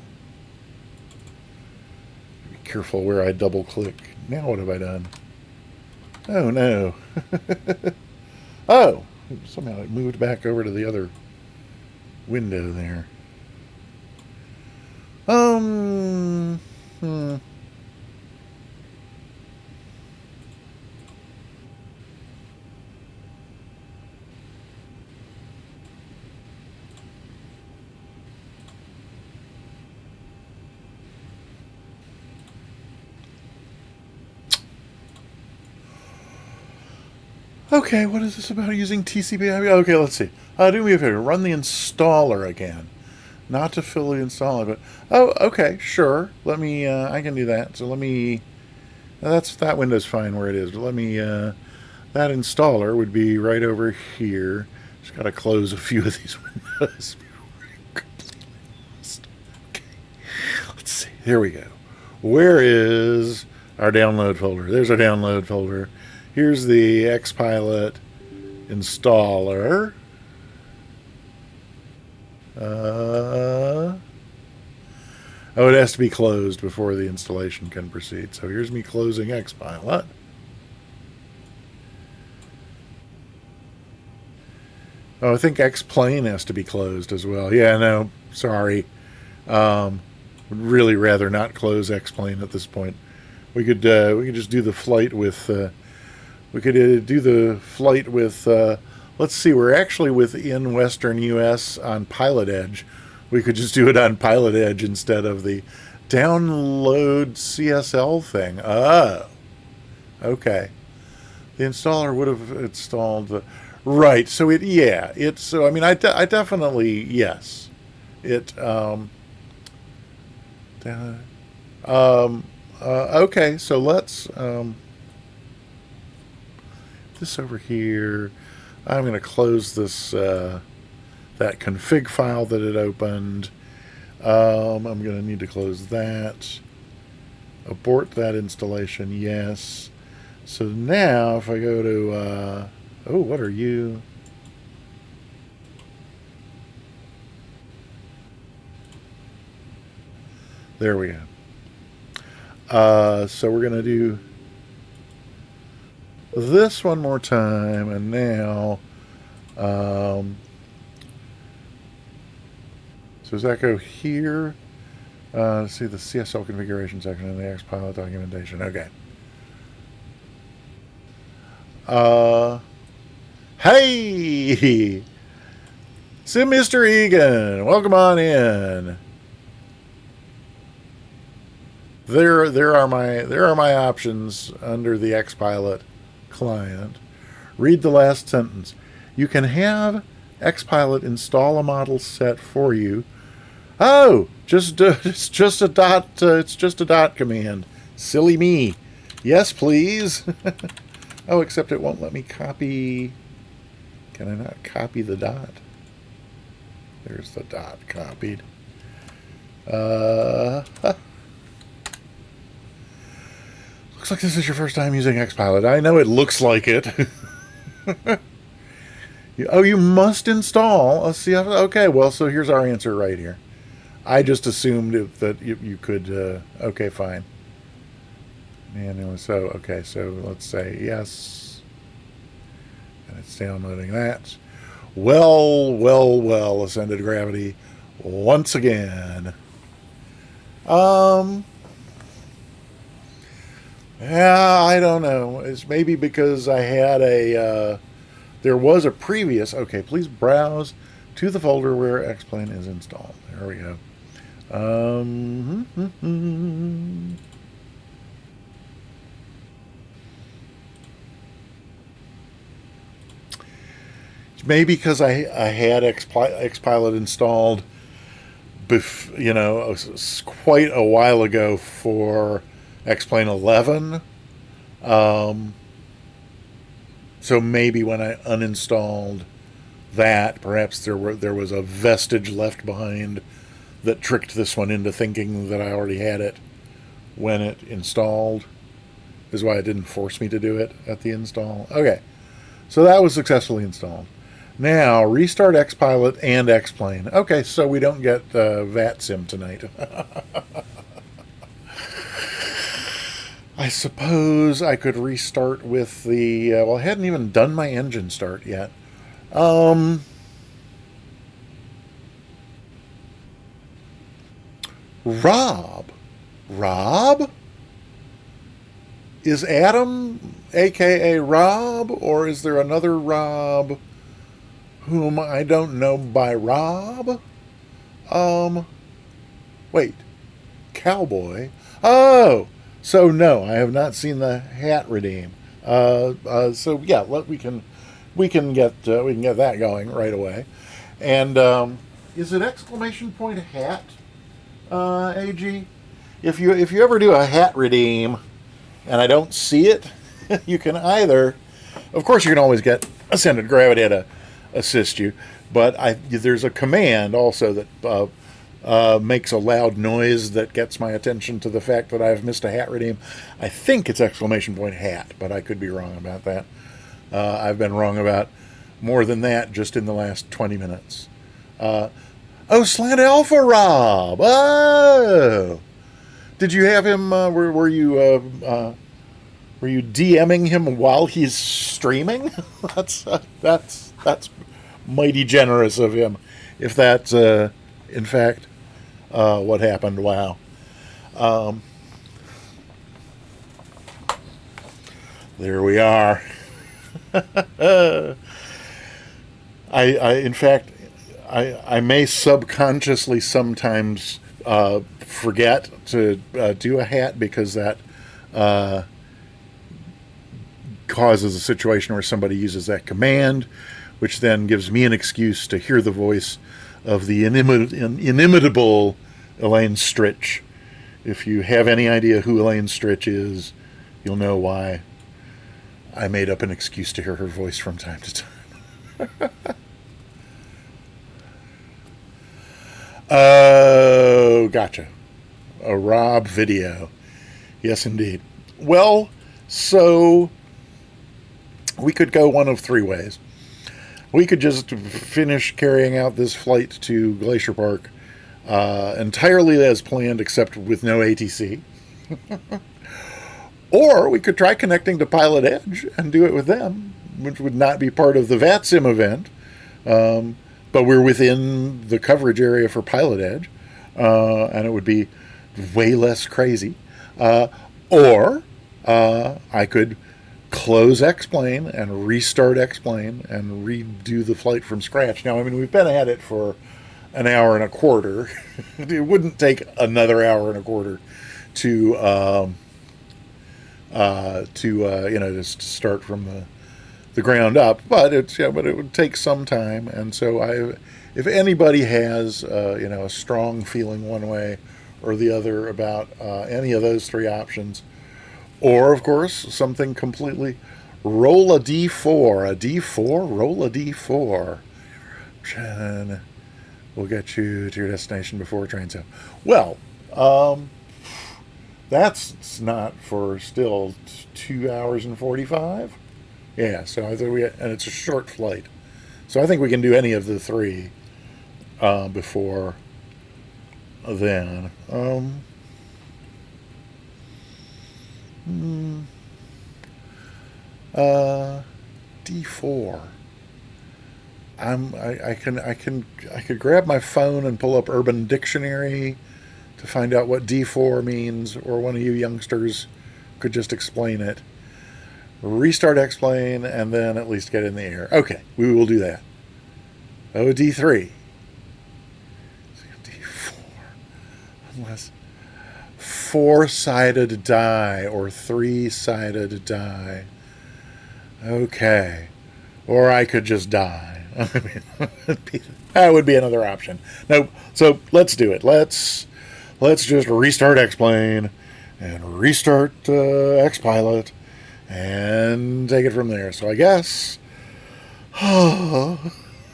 be careful where I double click. Now what have I done? Oh no. Oh, somehow it moved back over to the other window there. Okay, what is this about using TCP/IP? Okay, let's see. Do me a favor, run the installer again. Not to fully install it, but oh, okay, sure. Let me. I can do that. So let me. That window's fine where it is. But let me. That installer would be right over here. Just got to close a few of these windows. Okay. Let's see. Here we go. Where is our download folder? There's our download folder. Here's the XPilot installer. Oh, it has to be closed before the installation can proceed. So here's me closing XPilot. Oh, I think X-Plane has to be closed as well. Yeah, no, sorry. Would really rather not close X-Plane at this point. We could just do the flight with. We could do the flight with. Let's see. We're actually within Western U.S. on Pilot Edge. We could just do it on Pilot Edge instead of the download CSL thing. Oh, okay. The installer would have installed the. Right. So it. Yeah. It's. So I mean, I definitely yes. It. Okay. So let's. This over here. I'm going to close this. That config file that it opened. I'm going to need to close that. Abort that installation. Yes. So now if I go to. Oh, what are you? There we go. So we're going to do this one more time, and now, so does that go here? See the CSL configuration section in the XPilot documentation. Okay. Hey, Sim, Mr. Egan, welcome on in. There are my options under the XPilot client. Read the last sentence. You can have XPilot install a model set for you. Oh, it's just a dot. It's just a dot command. Silly me. Yes, please. Oh, except it won't let me copy. Can I not copy the dot? There's the dot copied. Looks like this is your first time using XPilot. I know it looks like it. Oh, you must install a CF. Okay, well, so here's our answer right here. I just assumed that you could. Okay, fine. Manually, so okay, so let's say yes, and it's downloading that. Well, ascended gravity once again. Yeah, I don't know. It's maybe because I had a. There was a previous. Okay, please browse to the folder where X-Plane is installed. There we go. Maybe because I had XPilot installed, quite a while ago for X-Plane 11. So maybe when I uninstalled that, perhaps there was a vestige left behind that tricked this one into thinking that I already had it when it installed. Is why it didn't force me to do it at the install. Okay, so that was successfully installed. Now, restart XPilot and X-Plane. Okay, so we don't get VATSIM tonight. I suppose I could restart with the... well, I hadn't even done my engine start yet. Rob? Is Adam, a.k.a. Rob, or is there another Rob whom I don't know by Rob? Wait. Cowboy? Oh! So no, I have not seen the hat redeem. So yeah, we can get that going right away. And is it exclamation point hat, AG? If you ever do a hat redeem and I don't see it, you can either, of course, you can always get Ascended Gravity to assist you, but there's a command also that makes a loud noise that gets my attention to the fact that I've missed a hat redeem. I think it's exclamation point hat, but I could be wrong about that. I've been wrong about more than that just in the last 20 minutes. Slant Alpha Rob. Oh, did you have him? Were you DMing him while he's streaming? that's mighty generous of him. If that's in fact what happened, wow. There we are. In fact, I may subconsciously sometimes forget to do a hat because that causes a situation where somebody uses that command, which then gives me an excuse to hear the voice of the inimitable Elaine Stritch. If you have any idea who Elaine Stritch is, you'll know why I made up an excuse to hear her voice from time to time. Oh, gotcha. A Rob video. Yes, indeed. Well, so we could go one of three ways. We could just finish carrying out this flight to Glacier Park entirely as planned, except with no ATC. Or we could try connecting to Pilot Edge and do it with them, which would not be part of the VATSIM event. But we're within the coverage area for Pilot Edge, and it would be way less crazy. Or I could close X-Plane and restart X-Plane and redo the flight from scratch. Now, I mean, we've been at it for an hour and a quarter. It wouldn't take another hour and a quarter to just start from the ground up, but it would take some time. And so if anybody has a strong feeling one way or the other about any of those three options, or of course something completely, roll a d4, roll a d4, and we'll get you to your destination before train sail. Well, that's not for still 2 hours and 45. Yeah, so I think and it's a short flight, so I think we can do any of the three before then. D4. I could grab my phone and pull up Urban Dictionary to find out what D4 means, or one of you youngsters could just explain it. Restart X-Plane and then at least get in the air. Okay, we will do that. Oh, D3. D4. Unless 4-sided die or 3-sided die. Okay. Or I could just die. That would be another option. No, so let's do it. Let's just restart X-Plane and restart X-Pilot and take it from there. So I guess I'm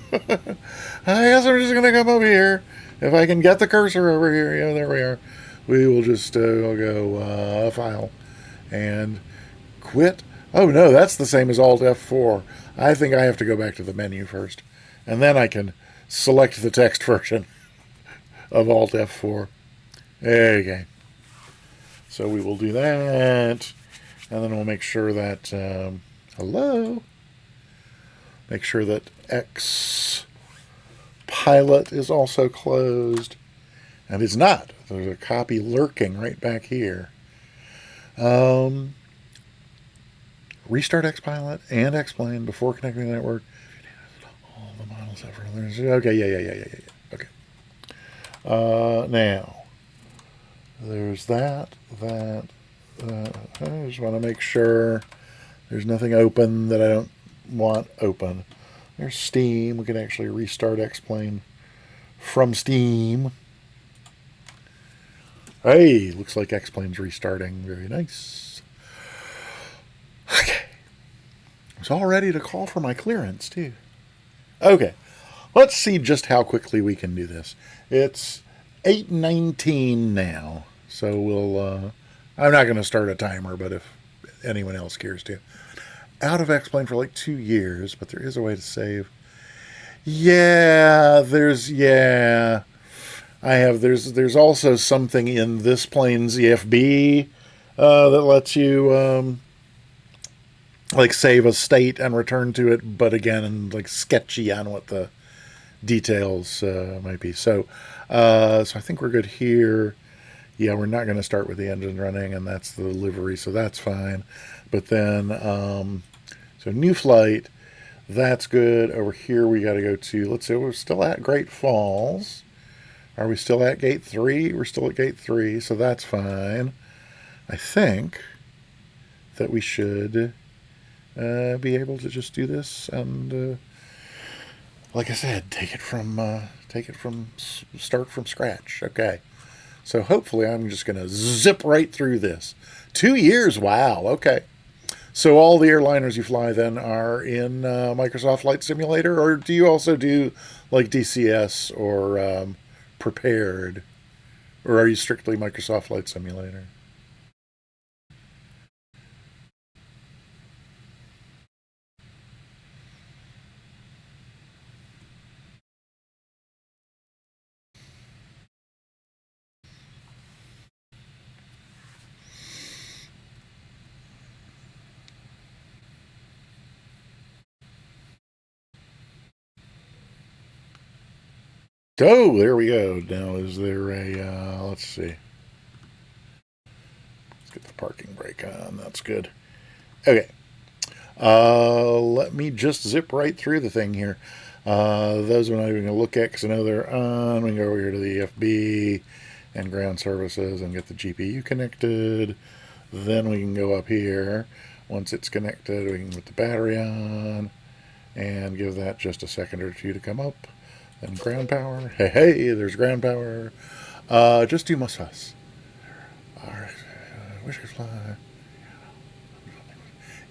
just going to come over here. If I can get the cursor over here, yeah, there we are. We will just we'll go file and quit. Oh no, that's the same as Alt F4. I think I have to go back to the menu first, and then I can select the text version of Alt F4. There you go. So we will do that, and then we'll make sure that make sure that X Pilot is also closed, and it's not. There's a copy lurking right back here. Restart X-Pilot and X-Plane before connecting to the network. All the models have others. Okay, yeah. Okay. Now, there's that. I just want to make sure there's nothing open that I don't want open. There's Steam. We can actually restart X-Plane from Steam. Hey, looks like X-Plane's restarting. Very nice. Okay. I was all ready to call for my clearance, too. Okay. Let's see just how quickly we can do this. It's 8:19 now, so we'll... I'm not going to start a timer, but if anyone else cares to. Out of X-Plane for like 2 years, but there is a way to save. Yeah, there's also something in this plane's EFB that lets you like save a state and return to it, but again, like sketchy on what the details might be. So I think we're good here. Yeah, we're not going to start with the engine running, and that's the livery, so that's fine. But then, so new flight, that's good. Over here, we got to go to, let's say we're still at Great Falls. Are we still at gate 3? We're still at gate 3, so that's fine. I think that we should be able to just do this and, like I said, start from scratch. Okay. So hopefully I'm just going to zip right through this. 2 years, wow, okay. So all the airliners you fly then are in Microsoft Flight Simulator, or do you also do like DCS or Prepared, or are you strictly Microsoft Flight Simulator? Oh, there we go. Now, is there a, let's see. Let's get the parking brake on. That's good. Okay. Let me just zip right through the thing here. Those we're not even going to look at because I know they're on. We can go over here to the EFB and ground services and get the GPU connected. Then we can go up here. Once it's connected, we can put the battery on and give that just a second or two to come up. And ground power. Hey, there's ground power. Just do must fuss. Alright. Wish could fly.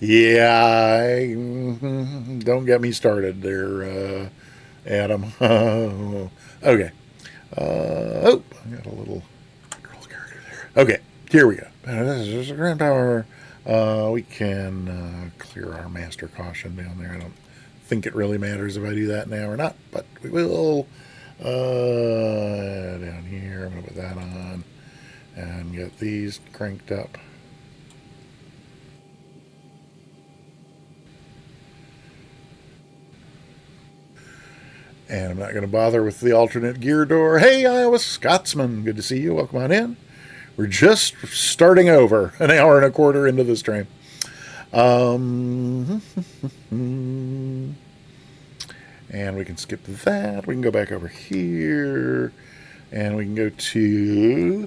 Yeah, don't get me started there, Adam. Okay. Oh, I got a little girl character there. Okay, here we go. This is a ground power. We can clear our master caution down there. I don't think it really matters if I do that now or not, but we will. Down here, I'm going to put that on and get these cranked up. And I'm not going to bother with the alternate gear door. Hey, Iowa Scotsman, good to see you. Welcome on in. We're just starting over an hour and a quarter into this train. And we can skip that. We can go back over here. And we can go to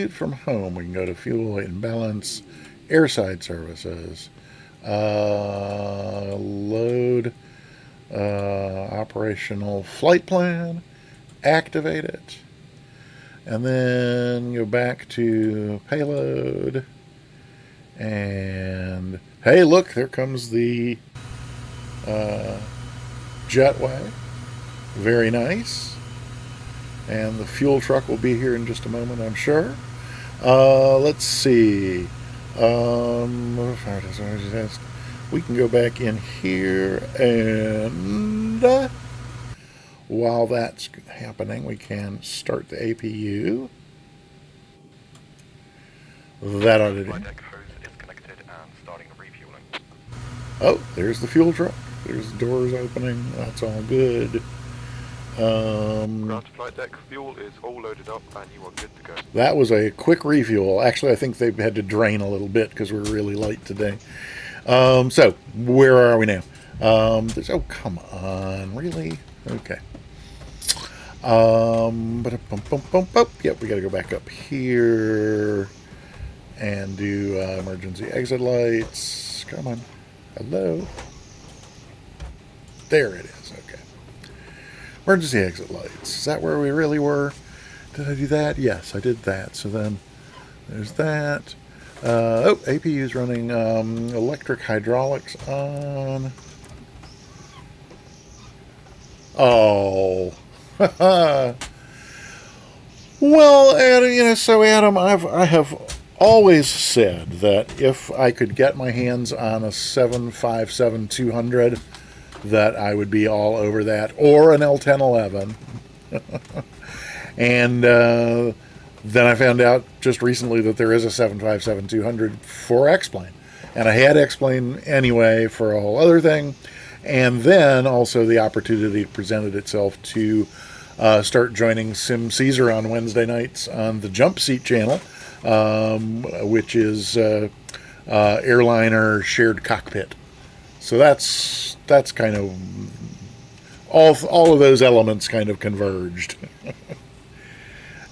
from home. We can go to fuel and balance, airside services, load operational flight plan, activate it, and then go back to payload. And hey, look, there comes the jetway. Very nice. And the fuel truck will be here in just a moment, I'm sure. Let's see. We can go back in here, and while that's happening, we can start the APU. That ought to do. Oh, there's the fuel truck. There's the doors opening. That's all good. Ground to flight deck, fuel is all loaded up and you are good to go. That was a quick refuel. Actually, I think they've had to drain a little bit because we're really light today. So, where are we now? Oh, come on. Really? Okay. Yep, we got to go back up here and do emergency exit lights. Come on. Hello. There it is. Okay. Emergency exit lights. Is that where we really were? Did I do that? Yes, I did that. So then there's that. APU is running electric hydraulics on. Oh. Well, Adam, so Adam, I have always said that if I could get my hands on a 757-200, that I would be all over that, or an L1011. And then I found out just recently that there is a 757-200 for X-Plane. And I had X-Plane anyway for a whole other thing. And then also the opportunity presented itself to start joining Sim Caesar on Wednesday nights on the Jump Seat channel, which is airliner shared cockpit. So that's kind of all of those elements kind of converged.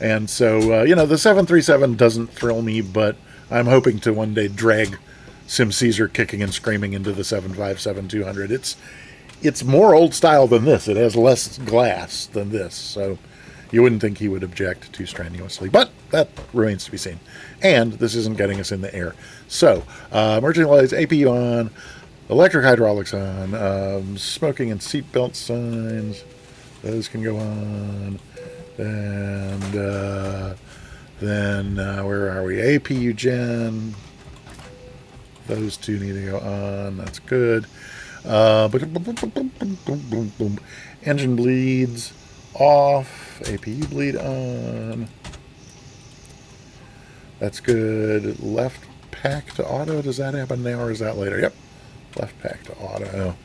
And so the 737 doesn't thrill me, but I'm hoping to one day drag Sim Caesar kicking and screaming into the 757-200. It's more old style than this. It has less glass than this, so you wouldn't think he would object too strenuously. But that remains to be seen. And this isn't getting us in the air. So, emergency lights, APU on, electric hydraulics on, smoking and seatbelt signs. Those can go on. And then where are we? APU gen. Those two need to go on. That's good. Engine bleeds off. APU bleed on. That's good. Left pack to auto. Does that happen now or is that later? Yep. Left pack to auto.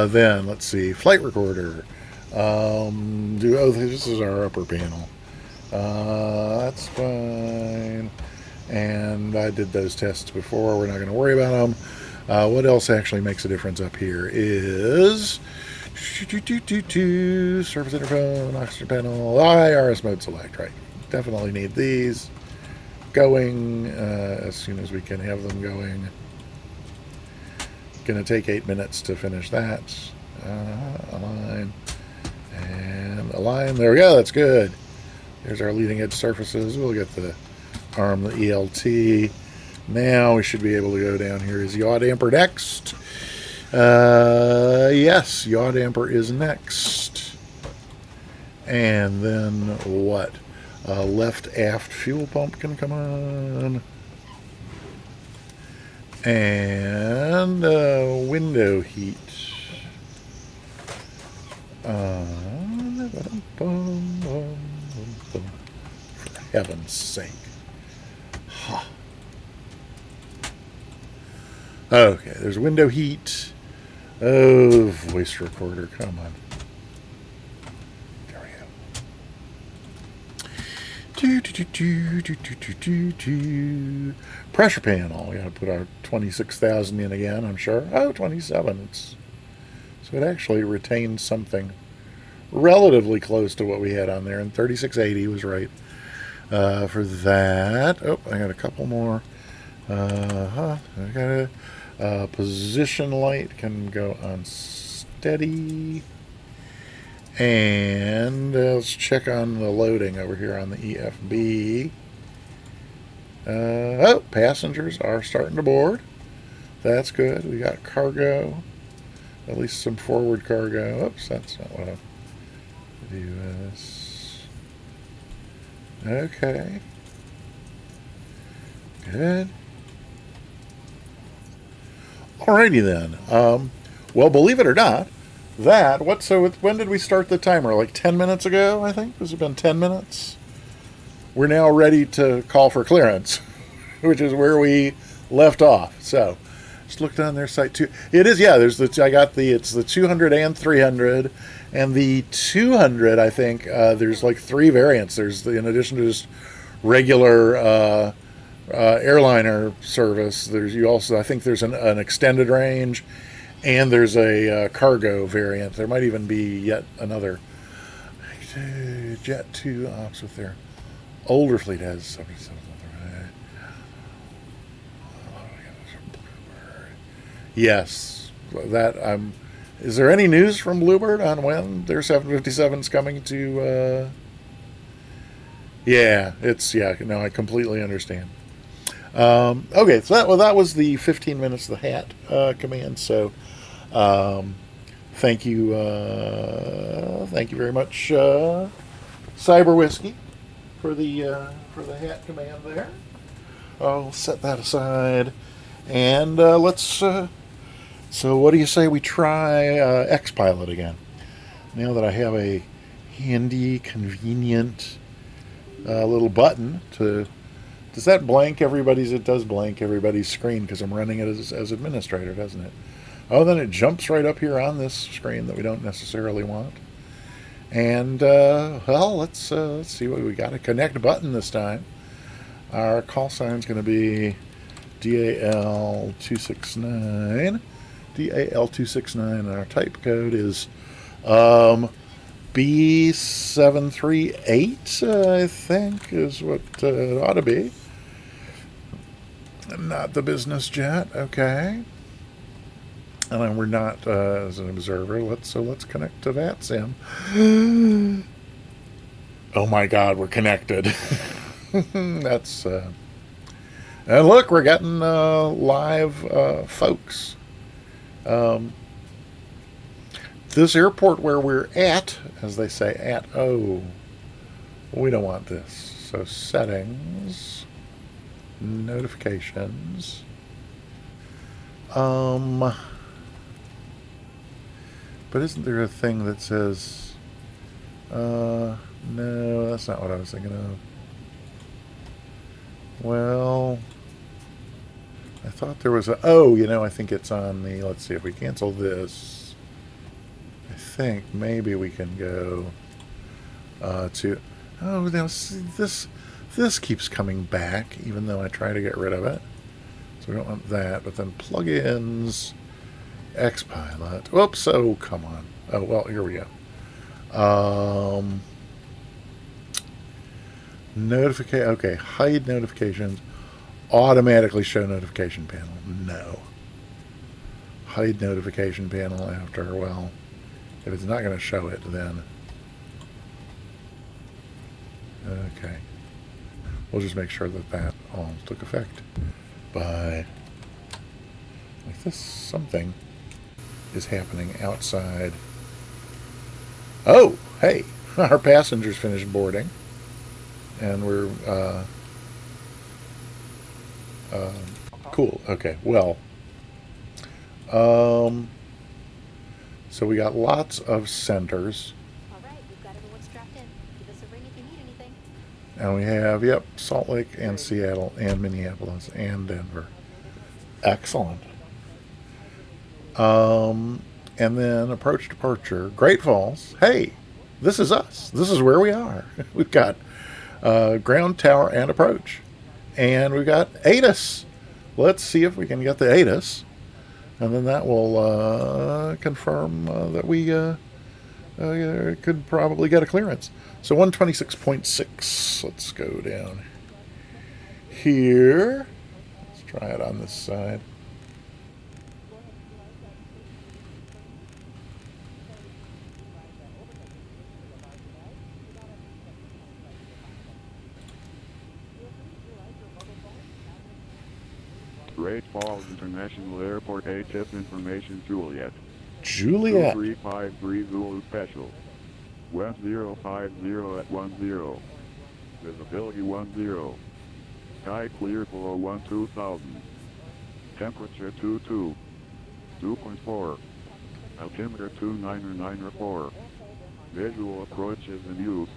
Then let's see. Flight recorder. This is our upper panel. That's fine. And I did those tests before. We're not going to worry about them. What else actually makes a difference up here is surface interphone, oxygen panel, IRS mode select. Right. Definitely need these going as soon as we can have them going. Going to take 8 minutes to finish that. Align. And align. There we go. That's good. There's our leading edge surfaces. We'll get the arm, the ELT. Now we should be able to go down here. Is yaw damper next? Yes, yaw damper is next. And then what? Left aft fuel pump can come on. And window heat. For heaven's sake. Huh. Okay, there's window heat. Oh, voice recorder, come on. There we go. Pressure panel. We got to put our 26,000 in again, I'm sure. Oh, 27. So it actually retained something relatively close to what we had on there, and 3680 was right for that. Oh, I got a couple more. I got a position light can go on steady. And let's check on the loading over here on the EFB. Passengers are starting to board. That's good. We got cargo. At least some forward cargo. Oops, that's not what I do. Okay. Good. Alrighty then. Well, believe it or not, when did we start the timer? Like 10 minutes ago, I think? Has it been 10 minutes? We're now ready to call for clearance, which is where we left off. So, just looked on their site too. It is, yeah, it's the 200 and 300. And the 200, I think, there's like 3 variants. There's, in addition to just regular airliner service, I think there's an extended range, and there's a cargo variant. There might even be yet another Jet 2 ops with their older fleet has 77. Yes, that Is there any news from Bluebird on when their 757's coming to? Yeah, no, I completely understand. Okay, so that was the 15 minutes of the hat command. So, thank you very much, Cyber Whiskey, for the hat command there. I'll set that aside, and let's. So, what do you say we try X-Pilot again? Now that I have a handy, convenient little button to. Does that blank everybody's? It does blank everybody's screen because I'm running it as administrator, doesn't it? Oh, then it jumps right up here on this screen that we don't necessarily want. And well, let's see what we got. A connect button this time. Our call sign is going to be DAL269. DAL269, and our type code is B738, I think, is what it ought to be. Not the business jet, okay. And we're not as an observer. Let's connect to VATSIM. Oh my God, we're connected. That's and look, we're getting live folks. This airport where we're at, as they say, we don't want this. So settings, notifications. But isn't there a thing that says, no, that's not what I was thinking of. Well, I thought there was I think it's on the, let's see if we cancel this. I think maybe we can go to, now see, this keeps coming back, even though I try to get rid of it. So we don't want that, but then plugins, X-Pilot. Whoops, oh, come on. Oh, well, here we go. Okay, hide notifications. Automatically show notification panel. No. Hide notification panel after, well, if it's not going to show it, then. Okay. We'll just make sure that all took effect. But like this, something is happening outside. Oh, hey, our passengers finished boarding. And we're, cool. Okay, well, so we got lots of centers. All right, we've got everyone strapped in. Give us a ring if you need anything. And we have, Salt Lake and Seattle and Minneapolis and Denver. Excellent. And then approach departure, Great Falls. Hey, this is us. This is where we are. We've got ground tower and approach. And we've got ATIS. Let's see if we can get the ATIS. And then that will confirm that we could probably get a clearance. So 126.6. Let's go down here. Let's try it on this side. Great Falls International Airport ATIS information Juliet. Juliet. 2353 Zulu Special. West 050 at 10. Visibility 10. Sky clear for 2000. Temperature 22. 2.4. Altimeter 299 Visual approaches in use.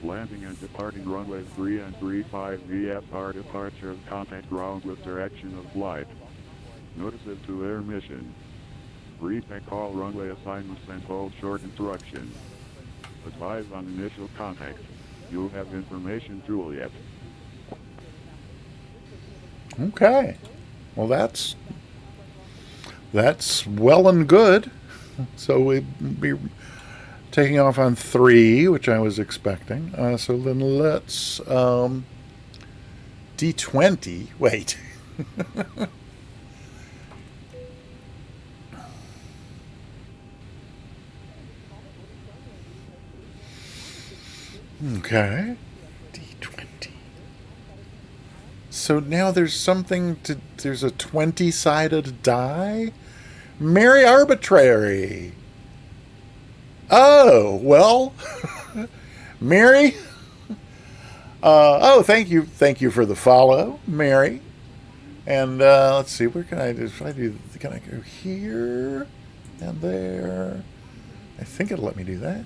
Landing and departing runways 3 and 35 VFR departures contact ground with direction of flight. Notices to air mission. Retake all runway assignments and hold short instructions. Advise on initial contact. You have information Juliet. Okay. Well, that's well and good. So we'll be taking off on 3, which I was expecting. So then let's D20. Wait. Okay. D20. So now there's something to... There's a 20-sided die? Merry Arbitrary. Oh, well. Mary? Thank you. Thank you for the follow, Mary. And let's see, where can I do? Can I go here and there? I think it'll let me do that.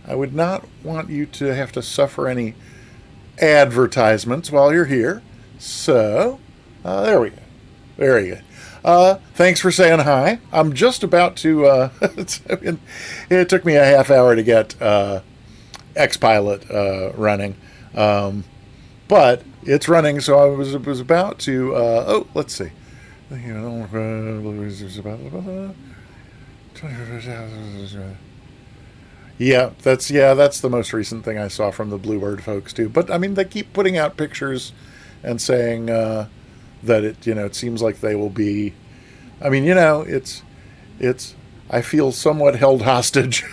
I would not want you to have to suffer any advertisements while you're here. So, there we go. Very good. Thanks for saying hi. I'm just about to, it took me a half hour to get Xpilot running. But it's running, so I was about to, let's see. Yeah, that's the most recent thing I saw from the Bluebird folks too. But I mean, they keep putting out pictures and saying that it seems like they will be. I mean, it's I feel somewhat held hostage,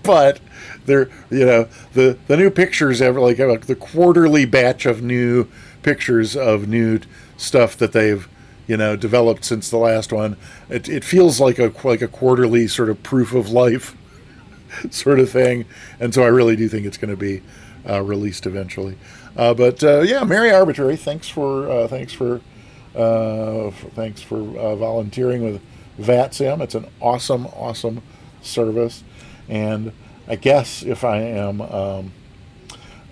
but they're the new pictures ever like the quarterly batch of new pictures of new stuff that they've developed since the last one. It feels like a quarterly sort of proof of life sort of thing, and so I really do think it's going to be released eventually. But Merry Arbitrary, thanks for volunteering with VATSIM. It's an awesome service, and I guess if I am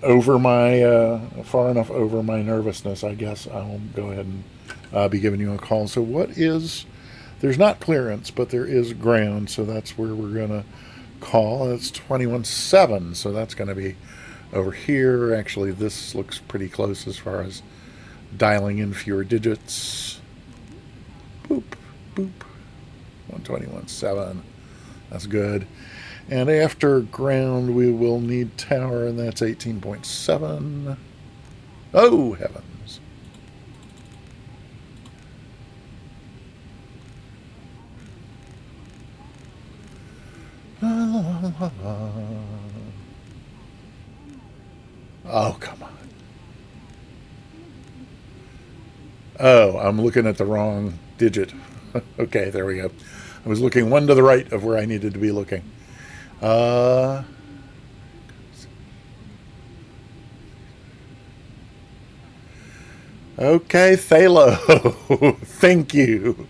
over my far enough over my nervousness, I guess I'll go ahead and be giving you a call. So there's not clearance, but there is ground, so that's where we're gonna call. It's 21.7, so that's going to be over here. Actually, this looks pretty close as far as dialing in fewer digits. Boop, boop. 121.7. That's good. And after ground, we will need tower, and that's 18.7. Oh, heavens. Oh, come on. Oh, I'm looking at the wrong digit. Okay, there we go. I was looking one to the right of where I needed to be looking. Okay, Thalo. Thank you.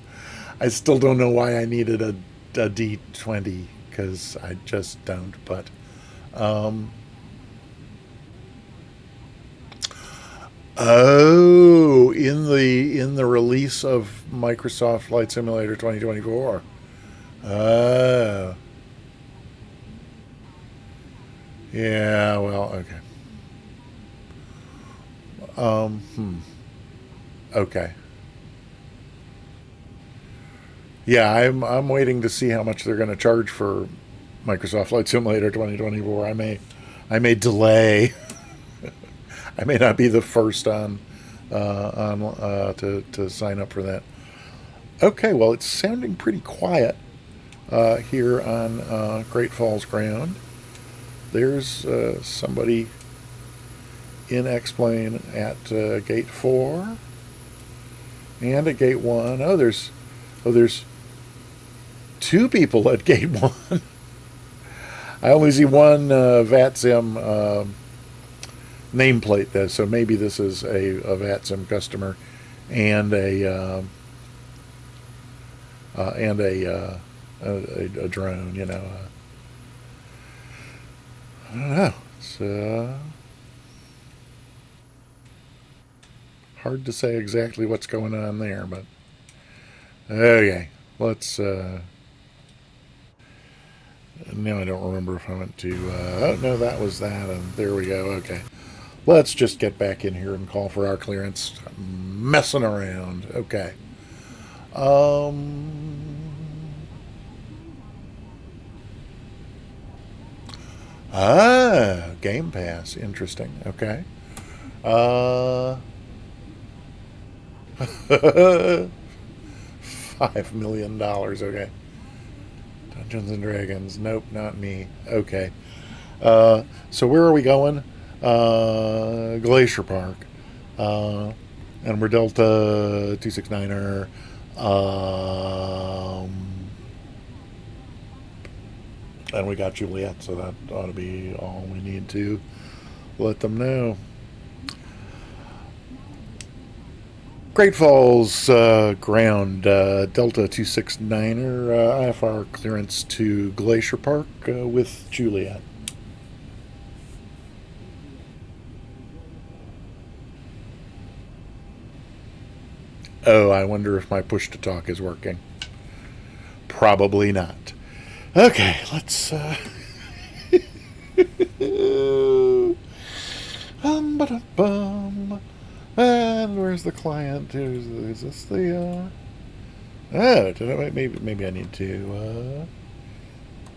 I still don't know why I needed a D20, because I just don't, but in the release of Microsoft Flight Simulator 2024. Oh. Yeah, well, okay. Okay. Yeah, I'm waiting to see how much they're going to charge for Microsoft Flight Simulator 2024. I may delay. I may not be the first to sign up for that. Okay, well, it's sounding pretty quiet here on Great Falls ground. There's somebody in X-plane at gate 4 and at gate 1. Oh, there's two people at gate 1. I only see one VATSIM nameplate there, so maybe this is a VATSIM customer and a drone. I don't know. It's hard to say exactly what's going on there, but okay. Let's. Now I don't remember if I went to. Oh no, that was that, and there we go. Okay, let's just get back in here and call for our clearance. I'm messing around. Okay. Game Pass. Interesting. Okay. $5 million. Okay. Dungeons and Dragons. Nope, not me. Okay. So where are we going? Glacier Park. And we're Delta 269er. And we got Juliet, so that ought to be all we need to let them know. Great Falls ground, Delta 269er, IFR clearance to Glacier Park with Juliet. Oh, I wonder if my push to talk is working. Probably not. Okay, let's and where's the client? Is this the oh, did I, maybe I need to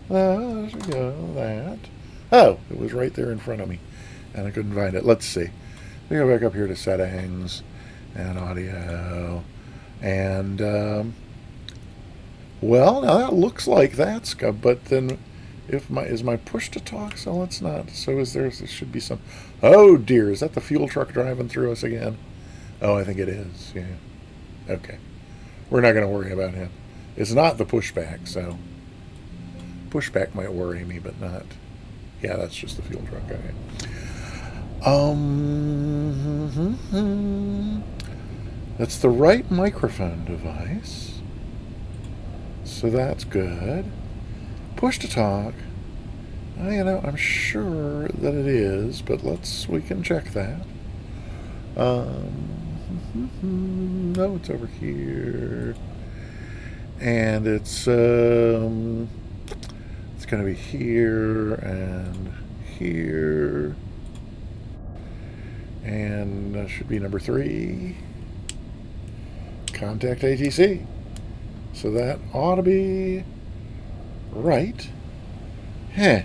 there we go, that. Oh, it was right there in front of me and I couldn't find it. Let's see. We go back up here to settings and audio, and well, now that looks like that's good, but then if is my push to talk? So it's not. So there should be some. Oh dear, is that the fuel truck driving through us again? Oh, I think it is. Yeah. Okay, we're not going to worry about him. It's not the pushback, so pushback might worry me, but not. Yeah, that's just the fuel truck. Okay. That's the right microphone device. So that's good. Push to talk. You know, I'm sure that it is, but we can check that. No, it's over here. And it's going to be here and here. And that should be number 3. Contact ATC. So that ought to be right. Heh.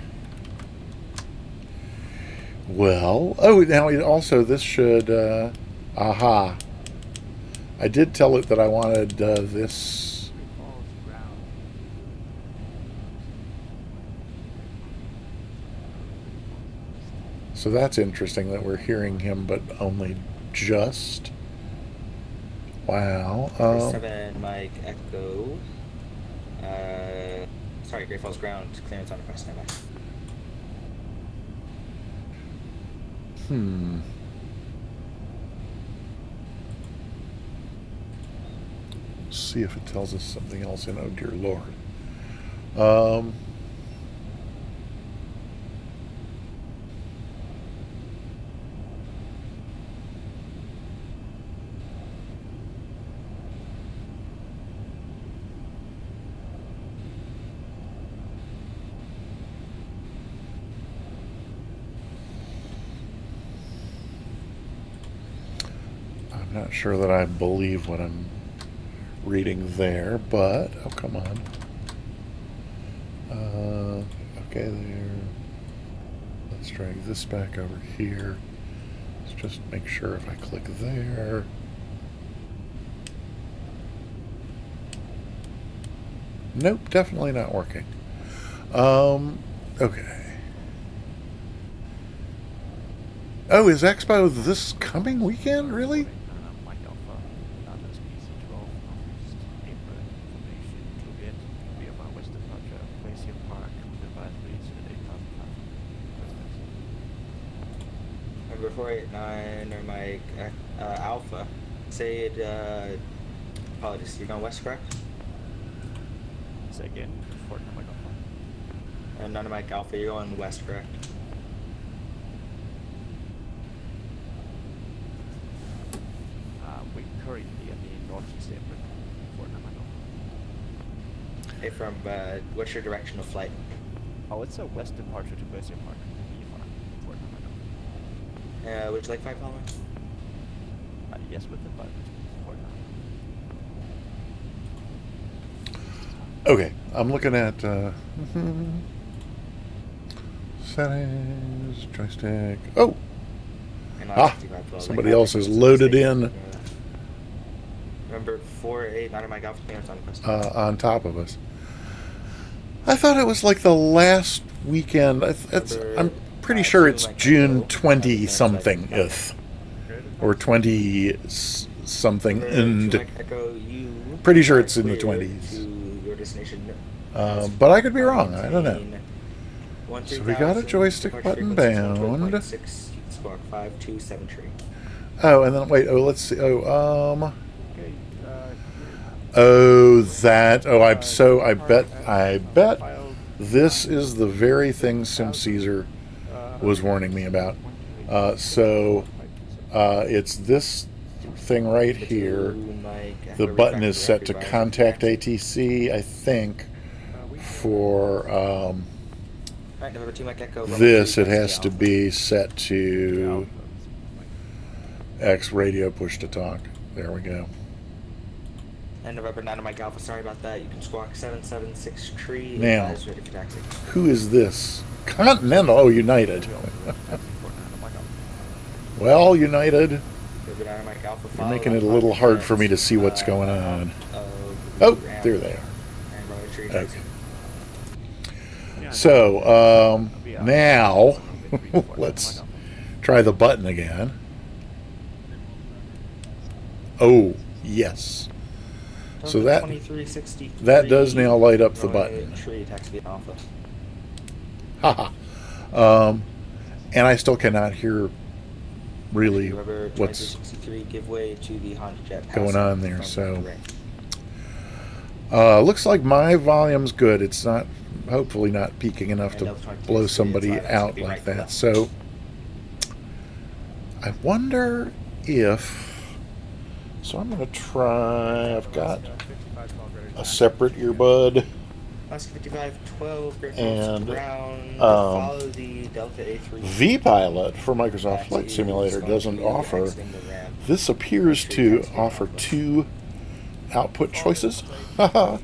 Well, oh, now also this should, aha. I did tell it that I wanted this. So that's interesting that we're hearing him, but only just. Wow. 7 Mike Echo. Sorry, Great Falls ground clearance on request standby. Let's see if it tells us something else in, oh dear Lord. I'm not sure that I believe what I'm reading there, but oh, come on. Okay, there. Let's drag this back over here. Let's just make sure if I click there. Nope, definitely not working. Okay. Oh, is Expo this coming weekend? Really? Number 489 or Mike Alpha. Say it. Apologies. You're going west, correct? Say again. 489 Mike Alpha. And none of Mike Alpha. You're going west, correct? We currently at the northeast apron. 489 Mike Alpha. Hey, from what's your direction of flight? Oh, it's a west departure to Glacier Park. 489 Mike Alpha. Would you like 5 following? Yes, with the 5. 489. Okay, I'm looking at settings, joystick. Oh, somebody else has loaded in Number 489 Mike Alpha clearance on request. on top of us. I thought it was like the last weekend. I'm pretty sure it's June 20 something th or 20 something, and pretty sure it's in the 20s. But I could be wrong. I don't know. So we got a joystick button bound. Oh, and then wait. Oh, let's see. Oh, Okay, Oh, that. Oh, I bet this is the very thing Sim Caesar was warning me about. It's this thing right here. The button is set to contact ATC, I think. For this, it has to be set to X radio push to talk. There we go. And November 9 Mike Alpha, sorry about that. You can squawk 776 tree. Now, Ready for taxi. who is this? Continental. Oh, United. Well, United, November 9 Mike Alpha, you're making it a little hard for me to see what's going on. Oh, there they are. Okay. So, now, let's try the button again. Oh, yes. So that does now light up the button. Haha. And I still cannot hear really what's going on there. So looks like my volume's good. It's not, hopefully not peaking enough to blow somebody out like that. So I wonder if, so I'm going to try, I've got a separate earbud and vPilot for Microsoft Flight Simulator doesn't offer. This appears to offer two output choices. And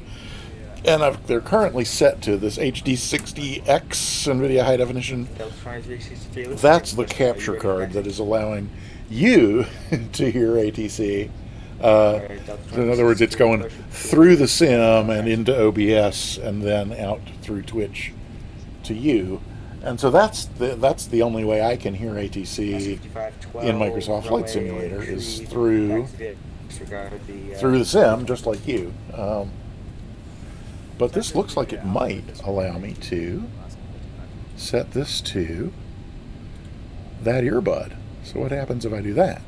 they're currently set to this HD60X NVIDIA high definition. That's the capture card that is allowing you to hear ATC. In other words, it's going through the sim and into OBS and then out through Twitch to you. And so that's the only way I can hear ATC in Microsoft Flight Simulator is through the sim, just like you. But this looks like it might allow me to set this to that earbud. So what happens if I do that?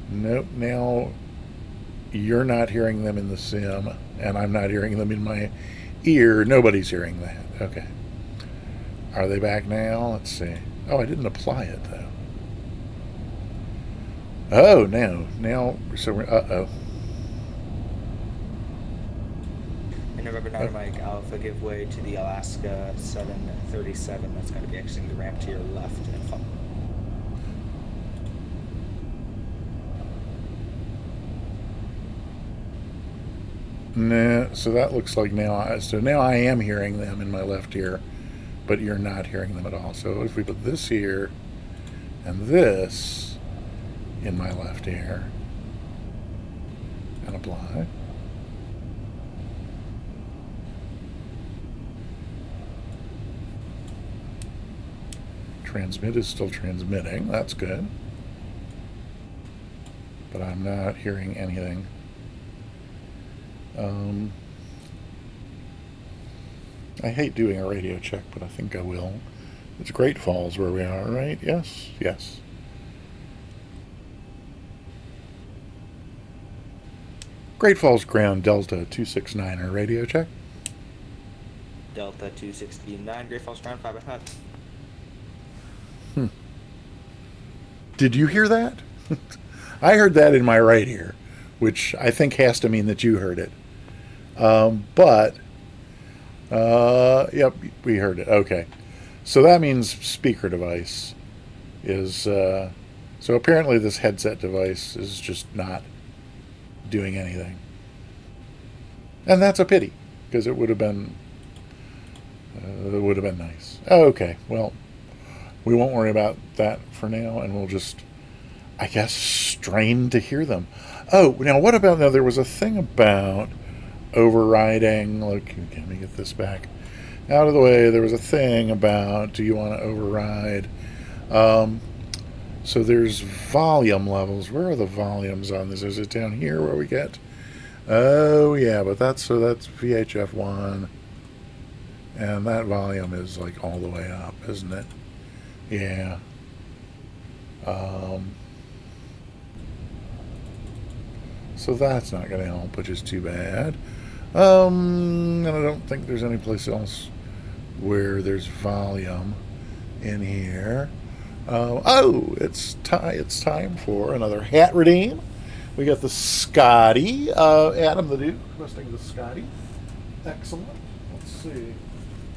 Nope, now you're not hearing them in the sim, and I'm not hearing them in my ear. Nobody's hearing that. Okay. Are they back now? Let's see. Oh, I didn't apply it, though. Oh, no. Now, so we're, uh-oh. November 9 Mike Alpha, give way to the Alaska 737. That's going to be exiting the ramp to your left and follow. No, so that looks like now I am hearing them in my left ear, but you're not hearing them at all. So if we put this here and this in my left ear and apply. Transmit is still transmitting. That's good. But I'm not hearing anything. I hate doing a radio check, but I think I will. It's Great Falls where we are, right? Yes, yes. Great Falls Ground Delta 269, our radio check. Delta 269, Great Falls Ground 5 Did you hear that? I heard that in my right ear, which I think has to mean that you heard it. Yep, we heard it. Okay. So that means speaker device is, so apparently this headset device is just not doing anything. And that's a pity, because it would have been nice. Okay, well, we won't worry about that for now, and we'll just, I guess, strain to hear them. Oh, now what about, now there was a thing about, overriding. Look, let me get this back out of the way. There was a thing about, do you want to override? So there's volume levels. Where are the volumes on this? Is it down here where we get? Oh yeah, but that's VHF1, and that volume is like all the way up, isn't it? Yeah. So that's not going to help, which is too bad. And I don't think there's any place else where there's volume in here. Oh, it's time for another hat redeem. We got the Scotty, Adam the Duke, requesting the Scotty. Excellent. Let's see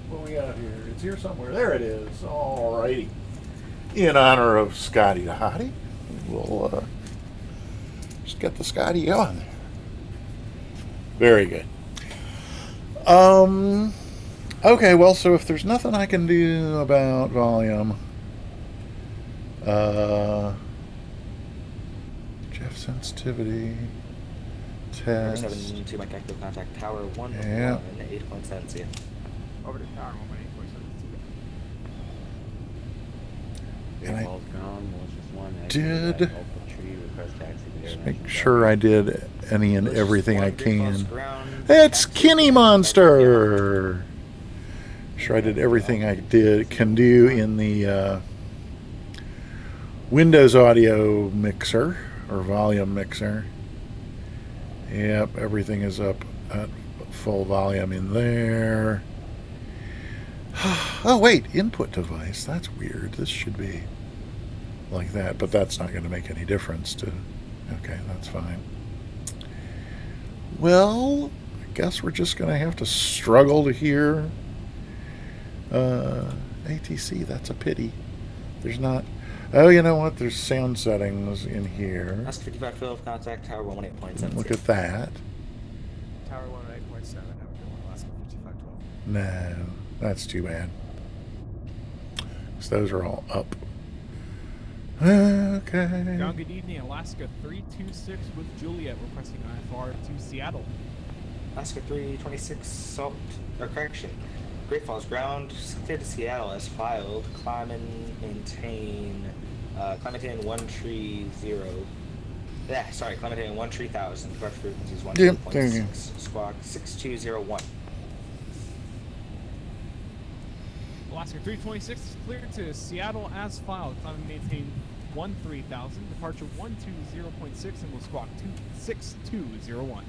what we got here. It's here somewhere. There it is. All righty. In honor of Scotty the Hottie, we'll just get the Scotty on there. Very good. Okay, well, so if there's nothing I can do about volume, Jeff sensitivity test. 7 Mike active contact tower 1 Yeah. 8.7 CF. Over to tower 118.7. And I Calls ground, Malicious 1, did Alpha Tree, request taxi to just Air make sure I did any and Malicious everything 1, I Great Falls can. ground, It's taxi Kenny to Monster. Sure, I did everything I can do in the Windows audio mixer or volume mixer. Yep, everything is up at full volume in there. Oh wait, input device. That's weird. This should be like that, but that's not going to make any difference to. Okay, that's fine. Well, I guess we're just going to have to struggle to hear ATC. That's a pity. There's not. Oh, you know what? There's sound settings in here. Ask 55 Phil contact tower 118.7. Look at that. Tower 118.7. Have a good one. Alaska 5512. No, that's too bad. So those are all up. Okay. John, good evening. Alaska 326 with Juliet requesting IFR to Seattle. Alaska 326 salt or correction. Great Falls ground cleared to Seattle as filed. Climb and maintain 130. Yeah, sorry, climb and maintain 13000. Departure frequencies Yep, there you go. 1.6. Squawk 6201. Alaska 326 is cleared to Seattle as filed. Climb and maintain 13,000. Departure 120.6 and will squawk 6201.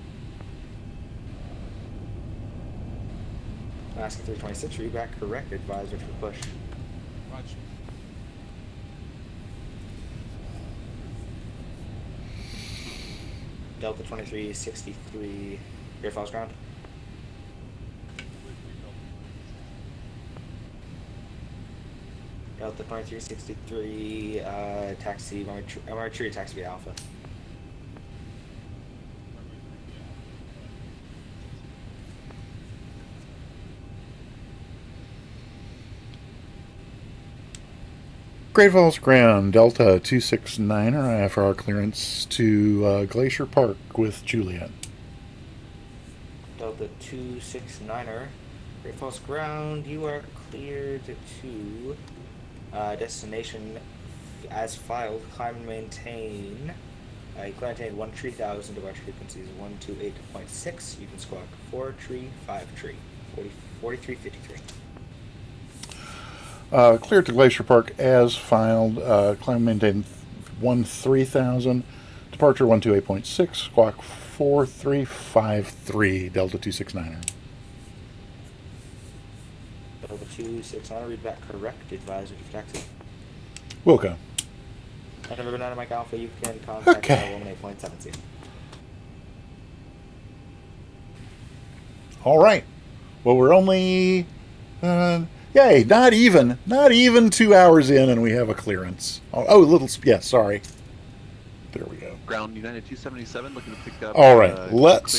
Alaska 326, read back correct. Advisor for push. Roger. Delta 2363, Great Falls ground. Delta 2363, taxi, Marchuria taxi via Alpha. Great Falls ground, Delta 269er, IFR clearance to Glacier Park with Juliet. Delta 269er, Great Falls ground, you are cleared to destination as filed. Climb and maintain. You climb and maintain 13000. Departure frequencies 128.6. You can squawk 4 tree 5 tree 4353. Cleared to Glacier Park as filed. Climb and maintain 13000. Departure 128.6. Squawk 4353. Delta 269er. Delta 269, read back correct. Advisor for taxi. Wilco. And November 9 Mike Alpha, you can contact Okay. 18.7. All right. Well, we're only, yay, not even 2 hours in, and we have a clearance. Oh, a little, yeah, sorry. There we go. Ground United 277 looking to pick up. All right, clearance to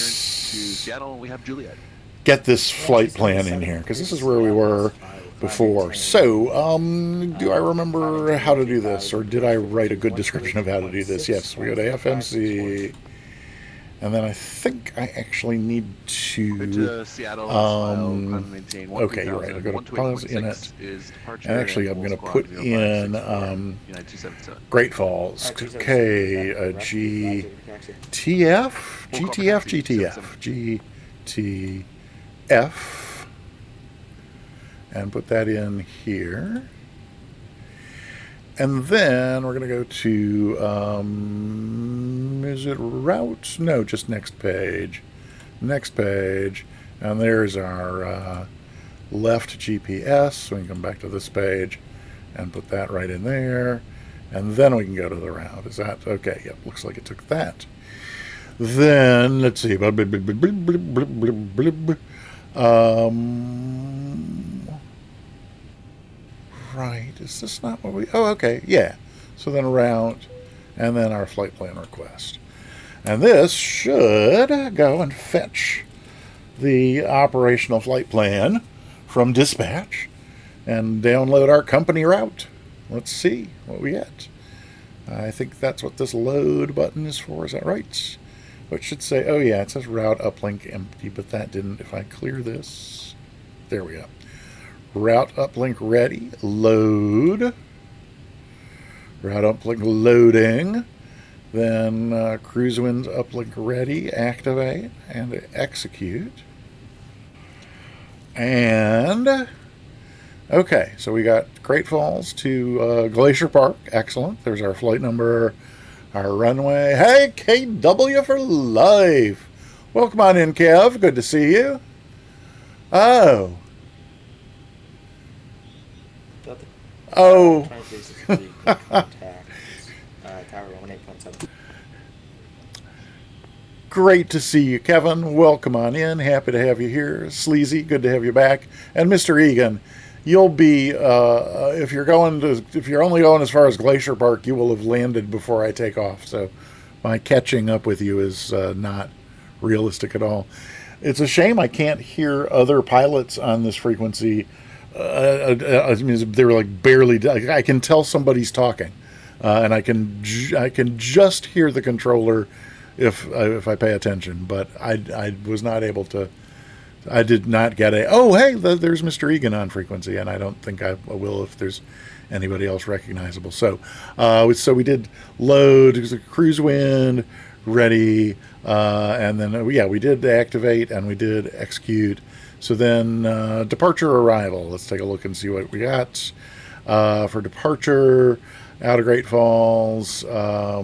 Seattle. We have Juliet. Get this flight plan in here, because this is where we were before. So, do I remember how to do this, or did I write a good description of how to do this? Yes, we go to FNC, And then I think I actually need Go to. to Seattle, file, climb and maintain. Okay, you're right. I'll go to pause in it. Is departure, And actually, I'm full going to squad put 0564, in United 277. Great Falls. Okay, GTF? GTF? GTF. And put that in here. And then we're going to go to, is it route? No, just next page. Next page. And there's our left GPS. So we can come back to this page and put that right in there. And then we can go to the route. Is that okay? Yep, looks like it took that. Then, let's see. Right, is this not what we... Oh, okay, yeah. So then route, and then our flight plan request. And this should go and fetch the operational flight plan from dispatch and download our company route. Let's see what we get. I think that's what this load button is for. Is that right? What should say... Oh, yeah, it says route uplink empty, but that didn't... If I clear this... There we go. Route uplink ready. Load. Route uplink loading. Then cruise winds uplink ready. Activate and execute. And okay, so we got Great Falls to Glacier Park. Excellent. There's our flight number, our runway. Hey, KW for life. Welcome on in, Kev. Good to see you. Oh. Oh. Great to see you, Kevin. Welcome on in. Happy to have you here. Sleazy, good to have you back. And Mr. Egan, you'll be if you're only going as far as Glacier Park, you will have landed before I take off. So my catching up with you is not realistic at all. It's a shame I can't hear other pilots on this frequency. I mean, they're like barely. I can tell somebody's talking, and I can just hear the controller if I pay attention. But I was not able to. I did not get a. Oh, hey, there's Mr. Egan on frequency, and I don't think I will if there's anybody else recognizable. So we did load. It was a cruise wind ready, and then we did activate and we did execute. So then departure arrival. Let's take a look and see what we got for departure out of Great Falls. Oh,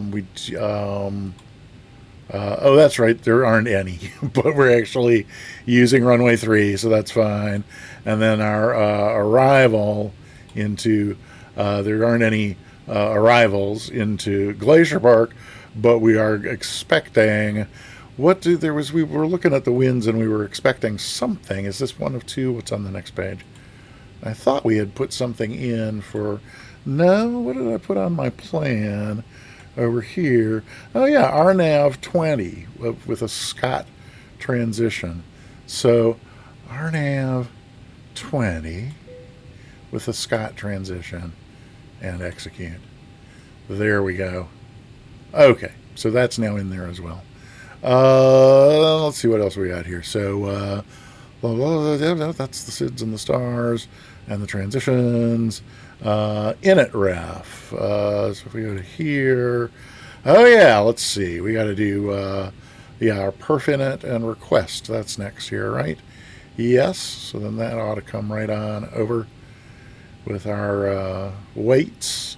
that's right. There aren't any, but we're actually using runway 3, so that's fine. And then our arrival into there aren't any arrivals into Glacier Park, but we are expecting. We were looking at the winds and we were expecting something. Is this one of two? What's on the next page? I thought we had put something in for, no, what did I put on my plan over here? Oh yeah, RNAV 20 with a Scott transition. So RNAV 20 with a Scott transition and execute. There we go. Okay, so that's now in there as well. Let's see what else we got here. So, that's the SIDS and the stars and the transitions. Init ref. So if we go to here, oh yeah, let's see. We got to do, our perf init and request. That's next here, right? Yes. So then that ought to come right on over with our weights.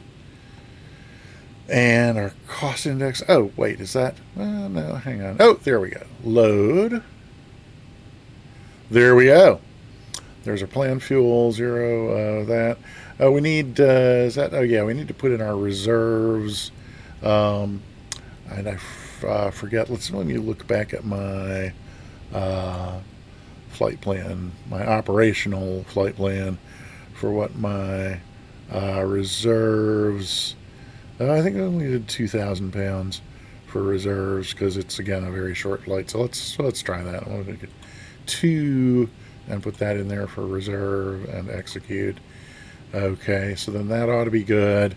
And our cost index. Oh, wait, is that? No, hang on. Oh, there we go. Load. There we go. There's our planned fuel, 0, that. We need, is that? Oh, yeah, we need to put in our reserves. And I forget. Let me look back at my flight plan, my operational flight plan for what my reserves. I think I only did 2,000 pounds for reserves because it's, again, a very short flight. So let's try that. I want to get 2 and put that in there for reserve and execute. Okay, so then that ought to be good.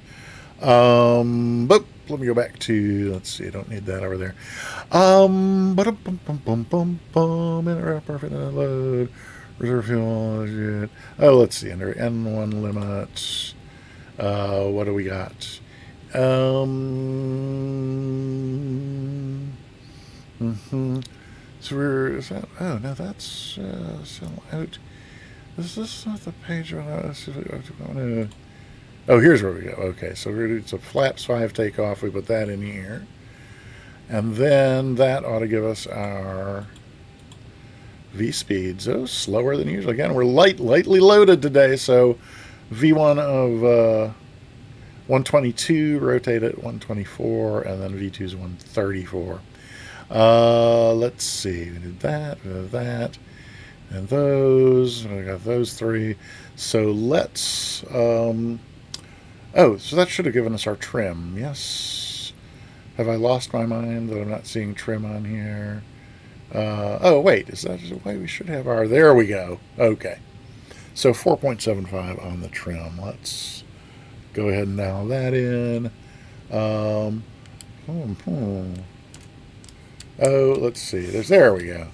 But let me go back to, let's see, I don't need that over there. Interrupt, perfect load, reserve fuel. Oh, let's see, under N1 limits. What do we got? So is that, oh, no, that's, sell out. Is this not the page on us? Oh, here's where we go. Okay, so it's a flaps 5 takeoff. We put that in here. And then that ought to give us our V speeds. Oh, slower than usual. Again, we're lightly loaded today, so V1 of 122, rotate at 124, and then V2 is 134. Let's see. We did that, and those. We got those 3. So let's... oh, so that should have given us our trim. Yes. Have I lost my mind that I'm not seeing trim on here? Oh, wait. Is that the way we should have our... There we go. Okay. So 4.75 on the trim. Let's go ahead and dial that in. Oh, let's see. There we go.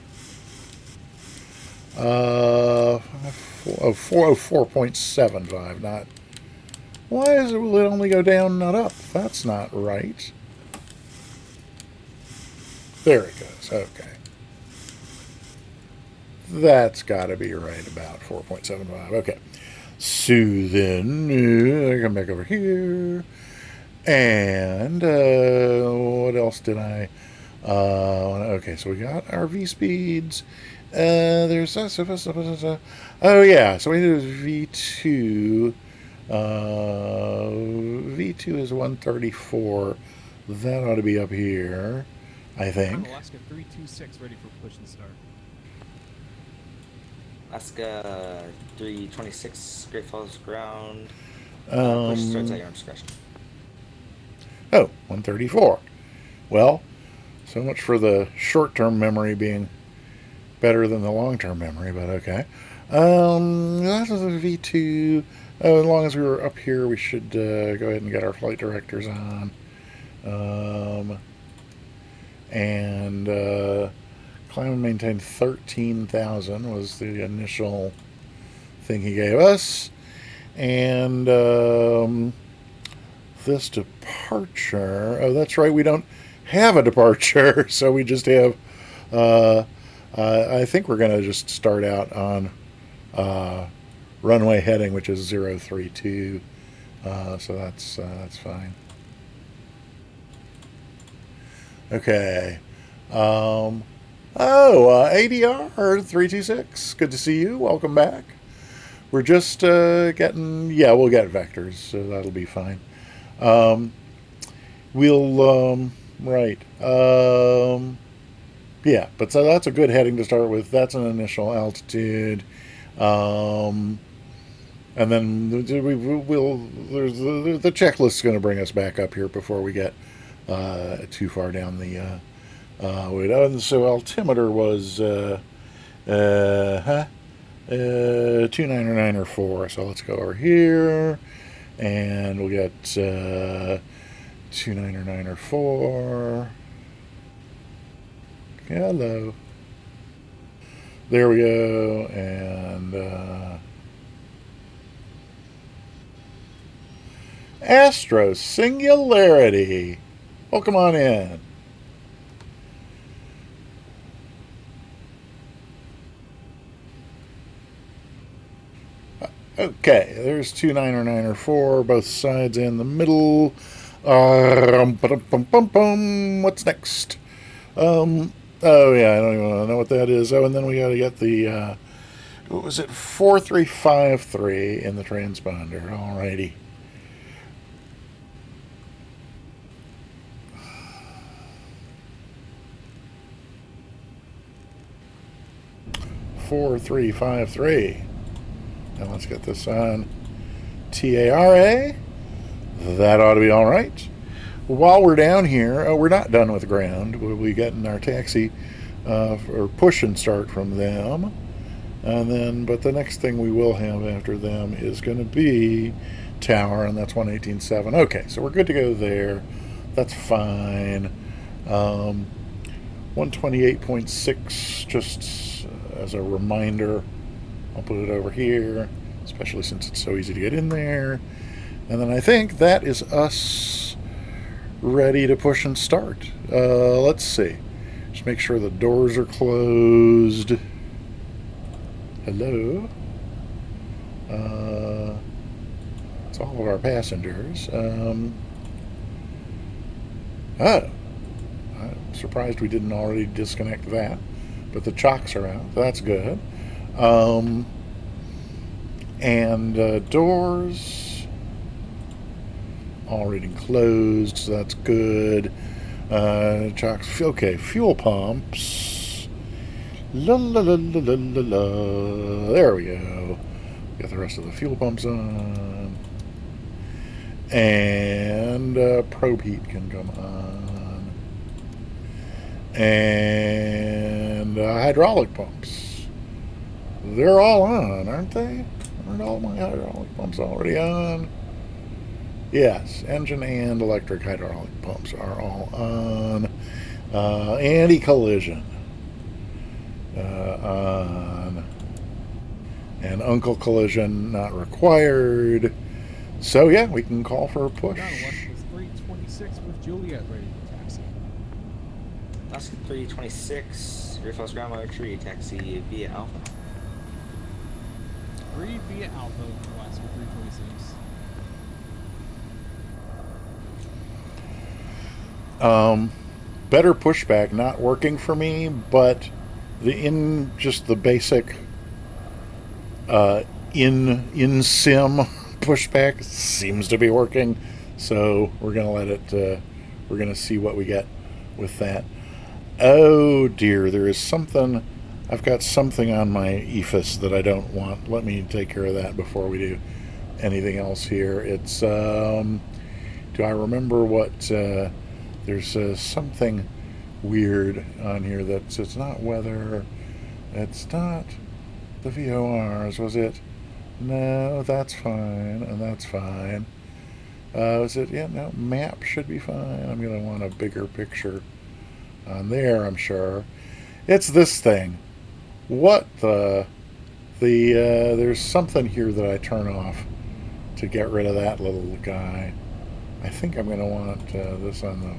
4.75, not... Why will it only go down, not up? That's not right. There it goes. Okay. That's got to be right about 4.75. Okay. So then, I come back over here. And what else did I... okay, so we got our V speeds. There's... oh, yeah. So we do V2... V2 is 134. That ought to be up here, I think. Alaska 326 ready for push and start. Alaska 326, Great Falls ground. Push starts at your own discretion. Oh, 134. Well, so much for the short-term memory being better than the long-term memory, but okay. That was a V2. Oh, as long as we were up here, we should go ahead and get our flight directors on. And climb and maintain 13,000 was the initial thing he gave us. And this departure, oh, that's right, we don't have a departure, so we just have, I think we're going to just start out on runway heading, which is 032, so that's fine. Okay. ADR 326, good to see you. Welcome back. We're just getting, yeah, we'll get vectors, so that'll be fine. Right. Yeah, but so that's a good heading to start with. That's an initial altitude. And then the checklist is going to bring us back up here before we get too far down the way. So altimeter was 29904. So let's go over here, and we'll get 29904. Hello. There we go, and Astro Singularity. Welcome on in. Okay, there's 29904, both sides and the middle. What's next? Oh yeah, I don't even know what that is. Oh, and then we got to get the what was it? 4353 in the transponder. Alrighty. Four, 3, 5, 3. Now let's get this on TARA. That ought to be all right. While we're down here, we're not done with ground. We'll be getting our taxi or push and start from them. And then, but the next thing we will have after them is going to be tower, and that's 118.7. Okay, so we're good to go there. That's fine. 128.6, just as a reminder, I'll put it over here, especially since it's so easy to get in there. And then I think that is us ready to push and start. Let's see. Just make sure the doors are closed. Hello. It's all of our passengers. I'm surprised we didn't already disconnect that, but the chocks are out. So that's good. And doors already closed, so that's good. Chocks. Okay, fuel pumps. La la la la la la la. There we go. Got the rest of the fuel pumps on. And probe heat can come on. And hydraulic pumps. They're all on, aren't they? Aren't all my hydraulic pumps already on? Yes, engine and electric hydraulic pumps are all on. Anti-collision on. And uncle collision not required. So yeah, we can call for a push. Alaska 326 with Juliet ready for taxi. Alaska 326, Air Force Ground Motor Tree, taxi via Alpha. 3 via Alpha, Alaska 326. Better pushback not working for me, but just the basic in sim pushback seems to be working, so we're gonna let it. We're gonna see what we get with that. Oh dear, there is something. I've got something on my EFIS that I don't want. Let me take care of that before we do anything else here. It's do I remember what? There's something weird on here that's it's not weather. It's not the VORs, was it? No, that's fine, and that's fine. Was it? Yeah, no, map should be fine. I'm going to want a bigger picture on there, I'm sure. It's this thing. What there's something here that I turn off to get rid of that little guy. I think I'm going to want this on the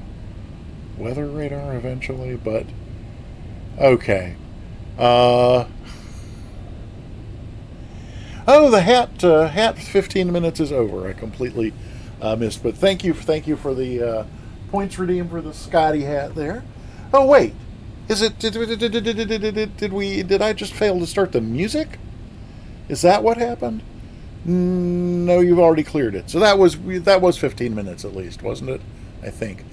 weather radar eventually, but okay. Oh, the hat 15 minutes is over. I completely missed, but thank you for the points redeemed for the Scotty hat there. Oh wait, is it? Did I just fail to start the music? Is that what happened? No, you've already cleared it. So that was 15 minutes at least, wasn't it? I think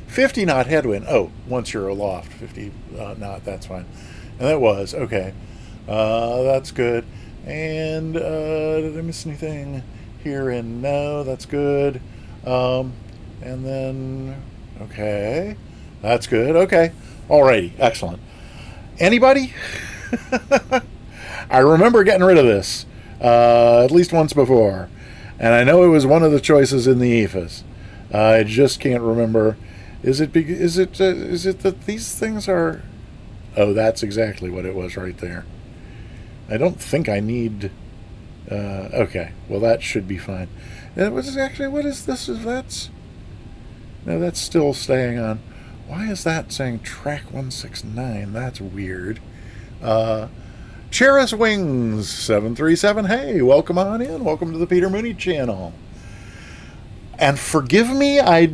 50 knot headwind. Oh, once you're aloft, 50 knot. That's fine. And that was okay. That's good. And did I miss anything here? And no, that's good. And then okay, that's good. Okay, alrighty, excellent. Anybody? I remember getting rid of this at least once before, and I know it was one of the choices in the EFIS. I just can't remember. Is it that these things are? Oh, that's exactly what it was right there. I don't think I need. Okay, well that should be fine. And what is this? That's still staying on. Why is that saying track 169? That's weird. Cheris Wings 737. Hey, welcome on in. Welcome to the Peter Mooney channel. And forgive me, I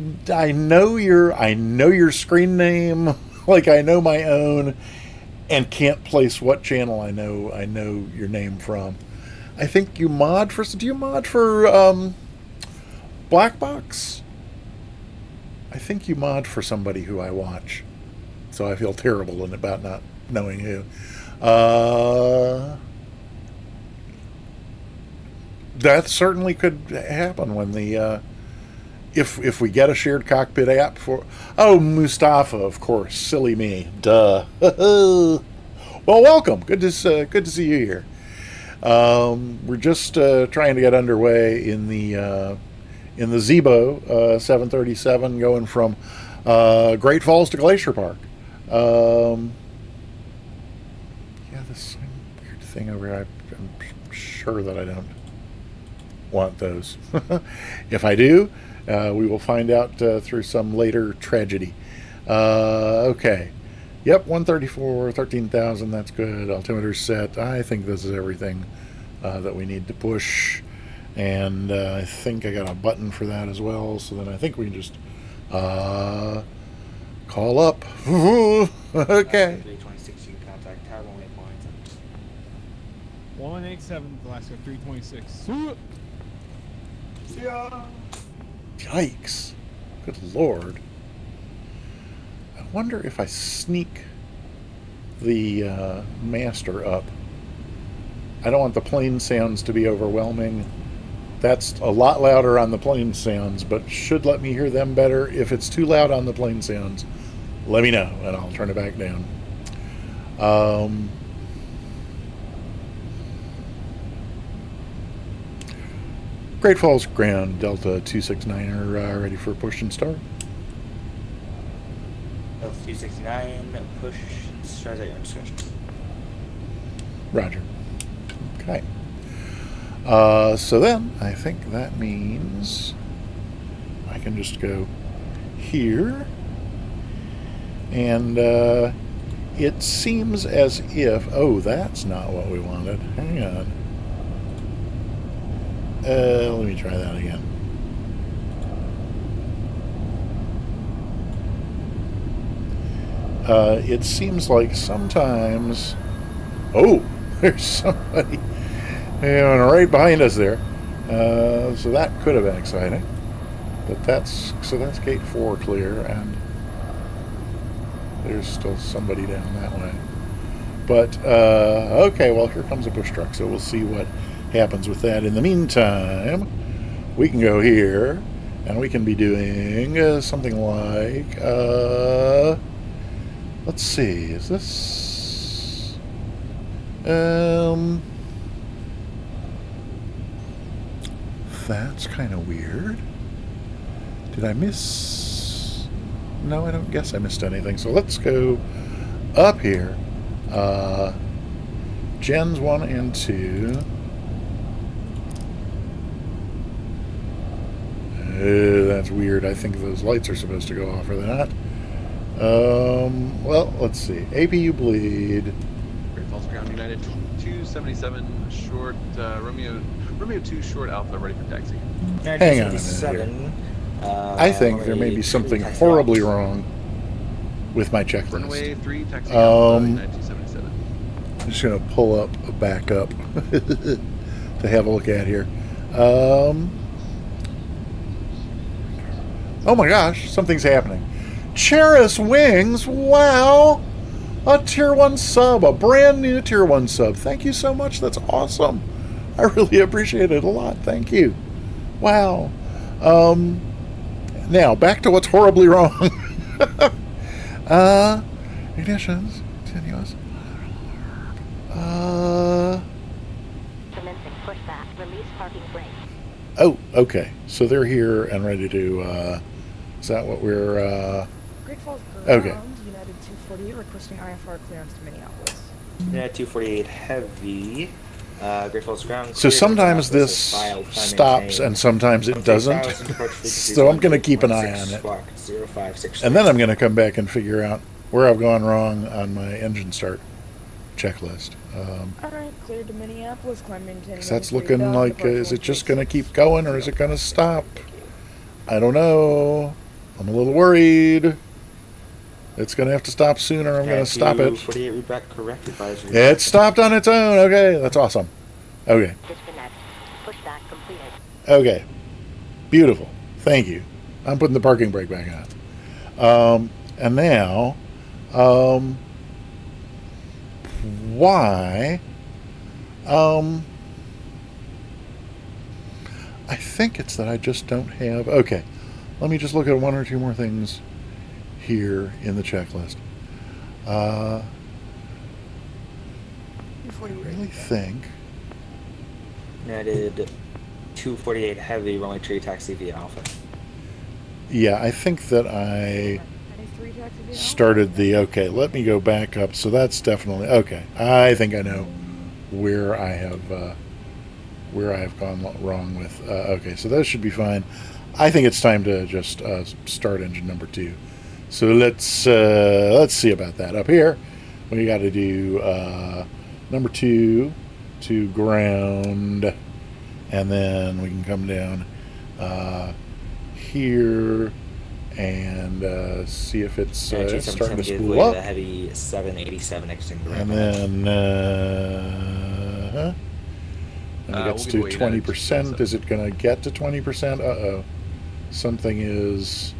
know your screen name like I know my own, and can't place what channel I know your name from. I think you mod for. Do you mod for Black Box? I think you mod for somebody who I watch, so I feel terrible about not knowing who. That certainly could happen when the if we get a shared cockpit app for. Oh, Mustafa, of course, silly me, duh. Well, welcome. Good to see you here. We're just trying to get underway in the Zebo 737 going from Great Falls to Glacier Park. Yeah, this weird thing over here, I'm sure that I don't want those. If I do, we will find out through some later tragedy. Okay. Yep, 134, 13,000, that's good. Altimeter set. I think this is everything that we need to push. And I think I got a button for that as well. So then I think we can just call up. Okay. 326, you can contact Tower 1 waypoint. 187, Alaska 326. Yikes. Good Lord. I wonder if I sneak the master up. I don't want the plane sounds to be overwhelming. That's a lot louder on the plane sounds, but should let me hear them better. If it's too loud on the plane sounds, let me know, and I'll turn it back down. Great Falls Ground, Delta 269er, ready for push and start. Delta 269, push, start at your discretion. Roger. Okay. So then, I think that means I can just go here. And it seems as if... Oh, that's not what we wanted. Hang on. Let me try that again. It seems like sometimes... Oh, there's somebody right behind us there. So that could have been exciting. But that's gate 4 clear, and there's still somebody down that way. But okay, well, here comes a push truck, so we'll see what happens with that. In the meantime, we can go here, and we can be doing something like let's see, is this that's kind of weird. Did I miss? No, I don't guess I missed anything. So let's go up here. Gens 1 and 2. That's weird. I think those lights are supposed to go off, or they're not. Well, let's see. APU bleed. Great Falls Ground United 277 short, Romeo 2 short Alpha ready for taxi. Hang on a minute here. I think there may be something horribly wrong with my checklist. Runway 3 taxi Alpha 277. I'm just going to pull up a backup to have a look at here. Oh my gosh, something's happening. Cheris Wings, wow! A Tier 1 sub, a brand new Tier 1 sub. Thank you so much, that's awesome. I really appreciate it a lot, thank you. Wow. Now, back to what's horribly wrong. Ignitions, continuous. Commencing pushback. Release parking brake. Oh, okay. So they're here and ready to, is that what we're, Great Falls Ground, okay. United 248, requesting IFR clearance to Minneapolis. United 248 heavy. Great Falls Ground. So sometimes this stops and sometimes it doesn't. So I'm going to keep an eye on it. And then I'm going to come back and figure out where I've gone wrong on my engine start checklist. Alright, cleared to Minneapolis, climb maintaining. That's looking like, is it just going to keep going or is it going to stop? I don't know. I'm a little worried. It's going to have to stop sooner. I'm going to stop it. 48 route back correct advisory. It stopped on its own. Okay, that's awesome. Okay. Disconnect. Pushback completed. Okay. Beautiful. Thank you. I'm putting the parking brake back on. And now, why? I think it's that I just don't have... Okay. Let me just look at one or two more things here in the checklist. I really think United 248 Heavy, runway 3 taxi via Alpha. Yeah, I think that I 93 taxi via started the, okay, let me go back up. So that's definitely, okay. I think I know where I have gone wrong with, okay, so that should be fine. I think it's time to just start engine number 2. So let's see about that. Up here, we got to do number 2 to ground, and then we can come down here and see if it's starting to spool up. The heavy 787 exiting the And ramp. then it gets to 20%. Is it going to get to 20%? Uh-oh. Something is...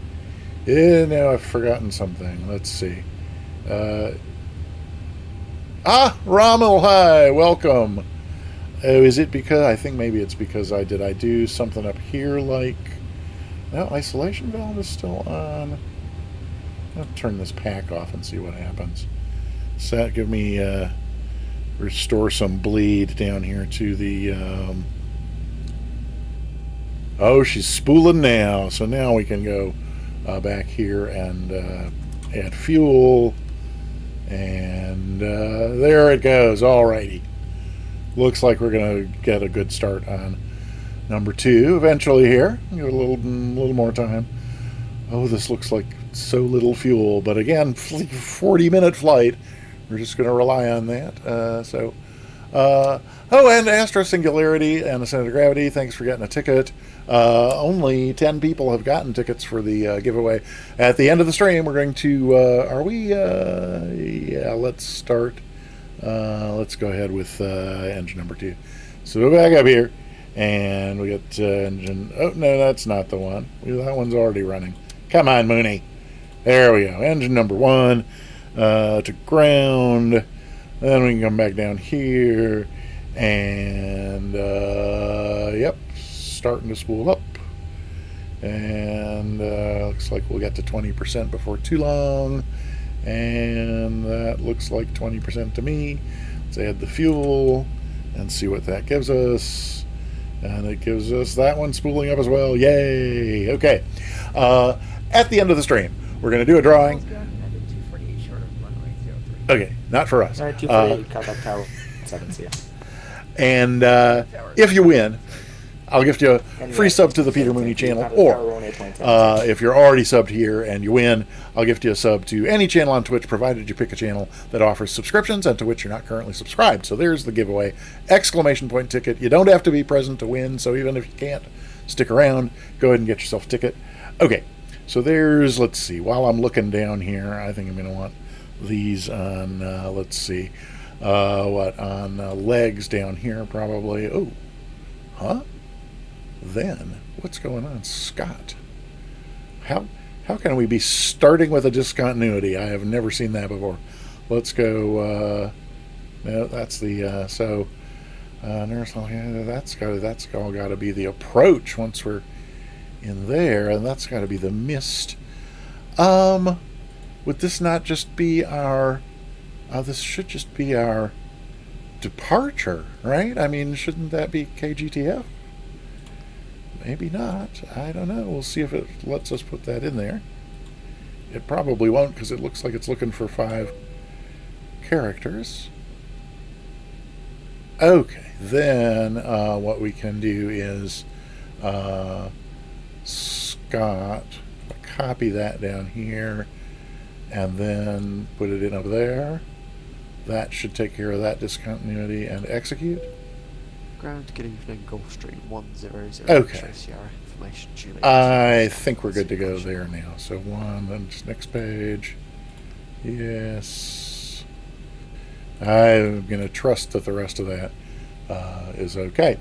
now I've forgotten something. Let's see. Rommel, hi! Welcome! Oh, is it because... I think maybe it's because I do something up here like... No, isolation valve is still on. I'll turn this pack off and see what happens. Does that give me... restore some bleed down here to the... Oh, she's spooling now. So now we can go back here and add fuel. And there it goes. Alrighty. Looks like we're going to get a good start on number 2 eventually here. Give it a little more time. Oh, this looks like so little fuel. But again, 40-minute flight. We're just going to rely on that. Oh, and Astro Singularity and the Center of Gravity, thanks for getting a ticket. Only 10 people have gotten tickets for the giveaway. At the end of the stream, we're going to, yeah, let's start. Let's go ahead with engine number 2. So we're back up here, and we got engine, oh, no, that's not the one. That one's already running. Come on, Mooney. There we go. Engine number 1 to ground. Then we can come back down here, and yep, starting to spool up. And looks like we'll get to 20% before too long. And that looks like 20% to me. Let's add the fuel and see what that gives us. And it gives us that one spooling up as well. Yay! Okay. At the end of the stream, we're going to do a drawing. Okay, not for us. 248 Caltech Tower 7, see ya. And if you win, I'll gift you a free sub to the Peter Mooney channel. Or if you're already subbed here and you win, I'll gift you a sub to any channel on Twitch, provided you pick a channel that offers subscriptions and to which you're not currently subscribed. So there's the giveaway. Exclamation point ticket. You don't have to be present to win, so even if you can't stick around, go ahead and get yourself a ticket. Okay, so there's, let's see, while I'm looking down here, I think I'm going to want these on, let's see, on legs down here probably. Oh, huh? Then, what's going on, Scott? How can we be starting with a discontinuity? I have never seen that before. Let's go, no, that's the, so, nurse, that's all got to be the approach once we're in there, and that's got to be the mist. Would this not just be our, this should just be our departure, right? I mean, shouldn't that be KGTF? Maybe not. I don't know. We'll see if it lets us put that in there. It probably won't, because it looks like it's looking for 5 characters. Okay, then what we can do is Scott, copy that down here, and then put it in over there. That should take care of that discontinuity and execute. Ground, good evening, Gulfstream 100. Okay. Sierra information, Juliet. I think we're good to go there now. So then next page. Yes. I'm going to trust that the rest of that is okay.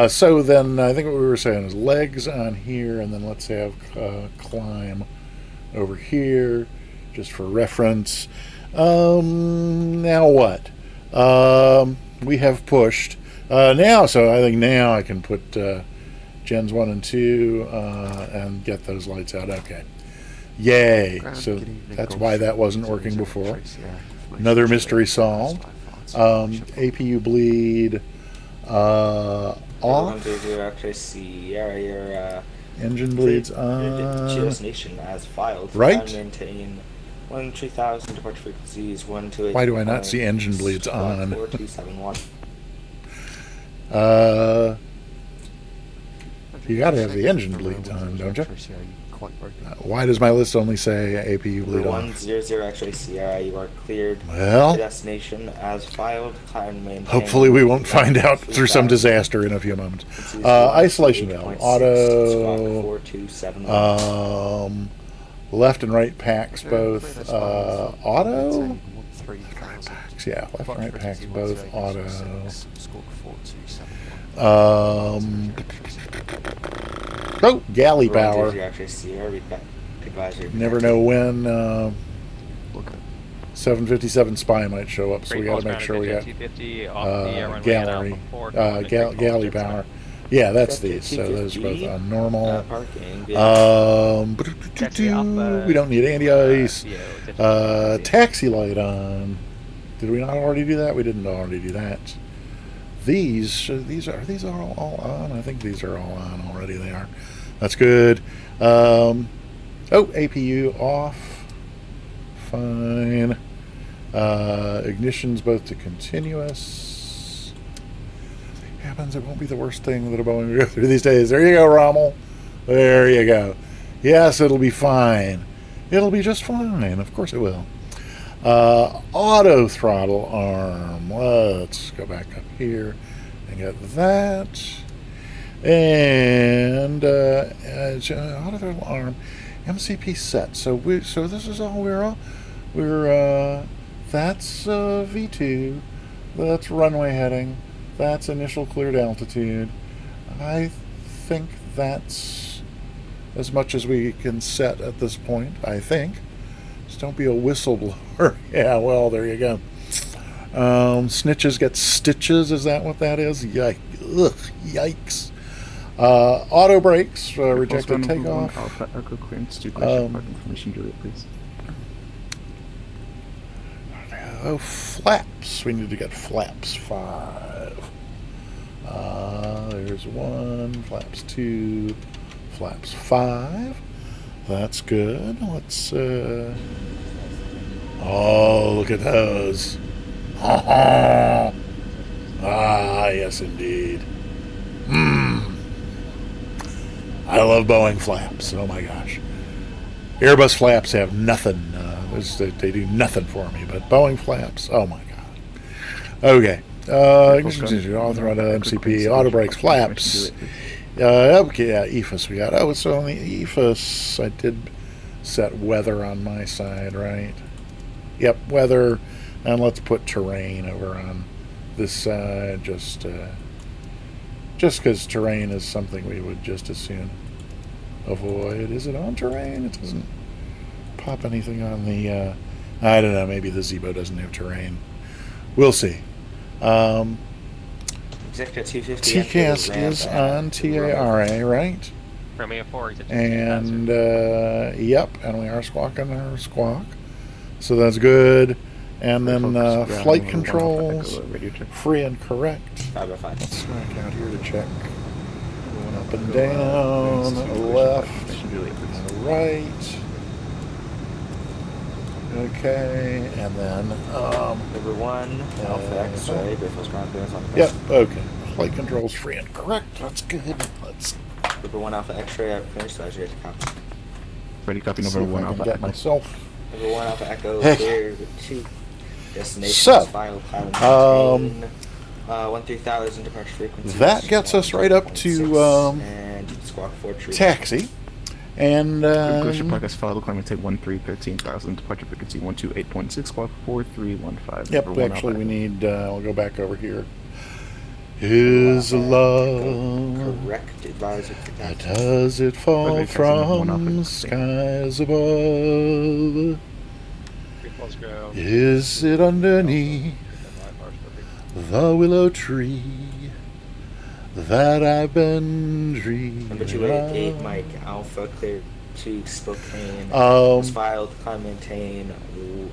So then I think what we were saying is legs on here, and then let's have climb over here, just for reference. Now what? We have pushed. Now, so I think now I can put gens 1 and 2 and get those lights out. Okay. Yay. So that's why that wasn't working before. Another mystery solved. APU bleed off. 100 actually Sierra, your Engine bleeds cleared on. to destination as filed. Right. And maintain 13,000 departure frequencies 128. Why do I not see engine bleeds on? 4271. You got to have the engine bleeds on, don't you? Why does my list only say APU bleed on? 100 actually Sierra, you are cleared Well, to destination as filed. Climb and maintain. hopefully we won't find out through some disaster in a few moments. Isolation valve, auto, 4271. left and right packs both, auto? Yeah, left and right packs both auto. Oh, galley power. Never know when 757 spy might show up, so we got to make sure we got galley power. Yeah, that's these. So those are both on normal. We don't need anti-ice. Taxi light on. Did we not already do that? We didn't already do that. These are all on. I think these are all on already. They are. That's good. APU off. Fine. Ignitions both to continuous. Happens. It won't be the worst thing that a Boeing will go through these days. There you go, Rommel. There you go. Yes, it'll be fine. It'll be just fine. Of course it will. Auto throttle arm. Let's go back up here and get that. And auto throttle arm, MCP set. So this is all we're that's V2. That's runway heading. That's initial cleared altitude. I think that's as much as we can set at this point. I think. Just don't be a whistleblower. Yeah, well, there you go. Snitches get stitches. Is that what that is? Yikes. Auto brakes. Rejected takeoff. Alpha Echo clearance to Glacier parking information, Juliet, please. Oh, flaps. We need to get flaps 5. There's 1. Flaps 2. Flaps 5. That's good. Let's, oh, look at those. Ah, yes, indeed. I love Boeing flaps. Oh, my gosh. Airbus flaps have nothing. They do nothing for me, but Boeing flaps, oh, my God. Okay. MCP, auto brakes, flaps. Okay, yeah, EFIS we got. Oh, so on the EFIS, I did set weather on my side, right? Yep, weather, and let's put terrain over on this side, just because terrain is something we would just as soon avoid. Is it on terrain? It doesn't pop anything on the, I don't know, maybe the Zebo doesn't have terrain. We'll see. TCAS is on TARA, right? Romeo 4 is and yep, and we are squawking our squawk, so that's good. And then flight controls, free and correct. Let's smack out here to check. Up and down, left, and right. Okay, and then Number 1, Alpha X-ray, Griffith's ground clearance on the yep, okay. Flight controls free and correct. That's good. Let's. Number 1 Alpha X-ray, I've finished, so I should copy. Ready, copy. Number 1 Alpha. Get myself. Number 1 Alpha Echo, clear to destination. So, file, 13,000 departure frequencies. That gets us right up to and squawk 4 tree. taxi. And Glacier Park has filed climate take 13,000 departure frequency 128.6 squawk 4315. Yep, actually we need I'll go back over here. Is love Correct advisor. does it fall from skies above? Is it underneath the willow tree that I've been dreaming? Number 288, Mike Alpha, clear to Spokane. Was filed, climb, maintain,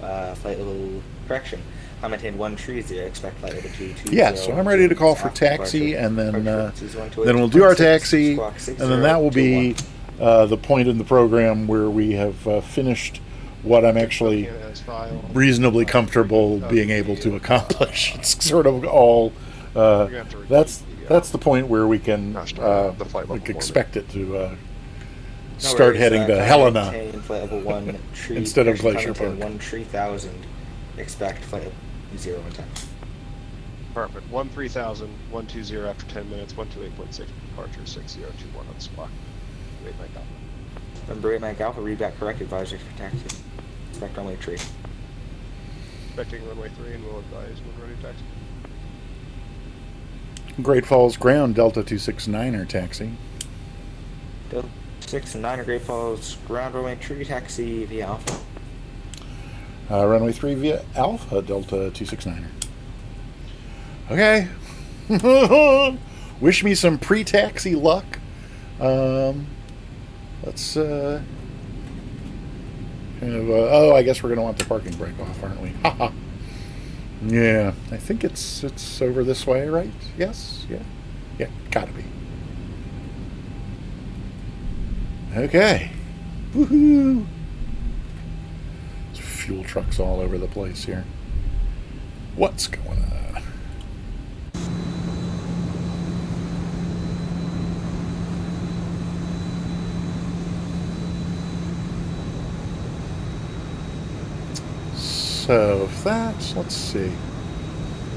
flight level Correction. I maintain 130. Expect flight level 220. Yeah, so I'm ready to call for After taxi, departure. and then Approach then we'll do our 128.6, taxi, squawk 60 and then that will be the point in the program where we have finished what I'm actually reasonably comfortable being able to accomplish. It's sort of all that's the point where we can expect it to start heading to Helena flight level 1 tree, instead of Glacier Park. 13000. Expect flight level 0 and 10. Perfect. 13000, 120 after 10 minutes, 128.6 departure, 6021 on the spot. Wait, Mike Alpha. Number 8 Mike Alpha, read back correct, advisory for taxi. Expect runway 3. Expecting runway 3 and will advise when ready to taxi. Great Falls Ground, Delta 269er taxi. Delta 269er, Great Falls Ground, runway 3 taxi via Alpha. Runway 3 via Alpha, Delta 269er. Okay. Wish me some pre-taxi luck. Let's oh, I guess we're going to want the parking brake off, aren't we? Haha. Yeah, I think it's over this way, right? Yes? Yeah, gotta be. Okay. Woohoo! There's fuel trucks all over the place here. What's going on? So if that's, let's see.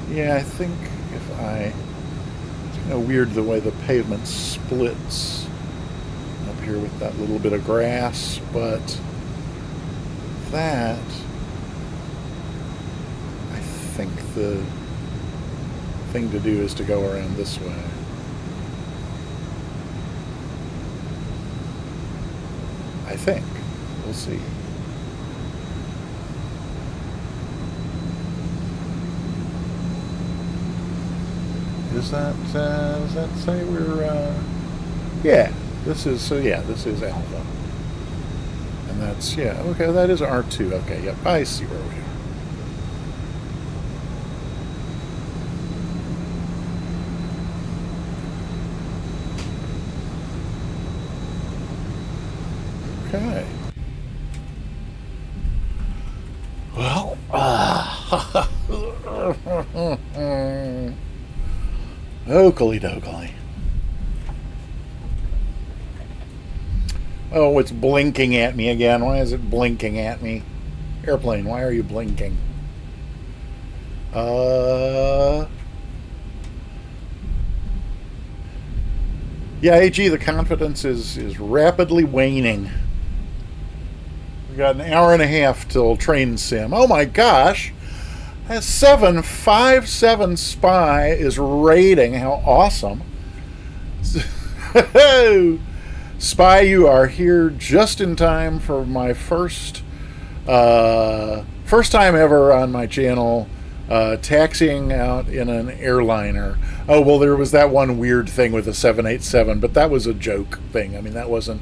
Yeah, I think if it's kind of weird the way the pavement splits up here with that little bit of grass, but that, I think the thing to do is to go around this way. I think. We'll see. Does that say we're, yeah, this is Alpha. And that's, yeah, okay, that is R2. Okay, yep, I see where we are. Okay. Well, oakley dokley. Oh, it's blinking at me again. Why is it blinking at me? Airplane, why are you blinking? Yeah, AG, the confidence is rapidly waning. We got an hour and a half till train sim. Oh my gosh! A 757 Spy is raiding. How awesome. Spy, you are here just in time for my first time ever on my channel taxiing out in an airliner. Oh, well, there was that one weird thing with the 787, but that was a joke thing. I mean, that wasn't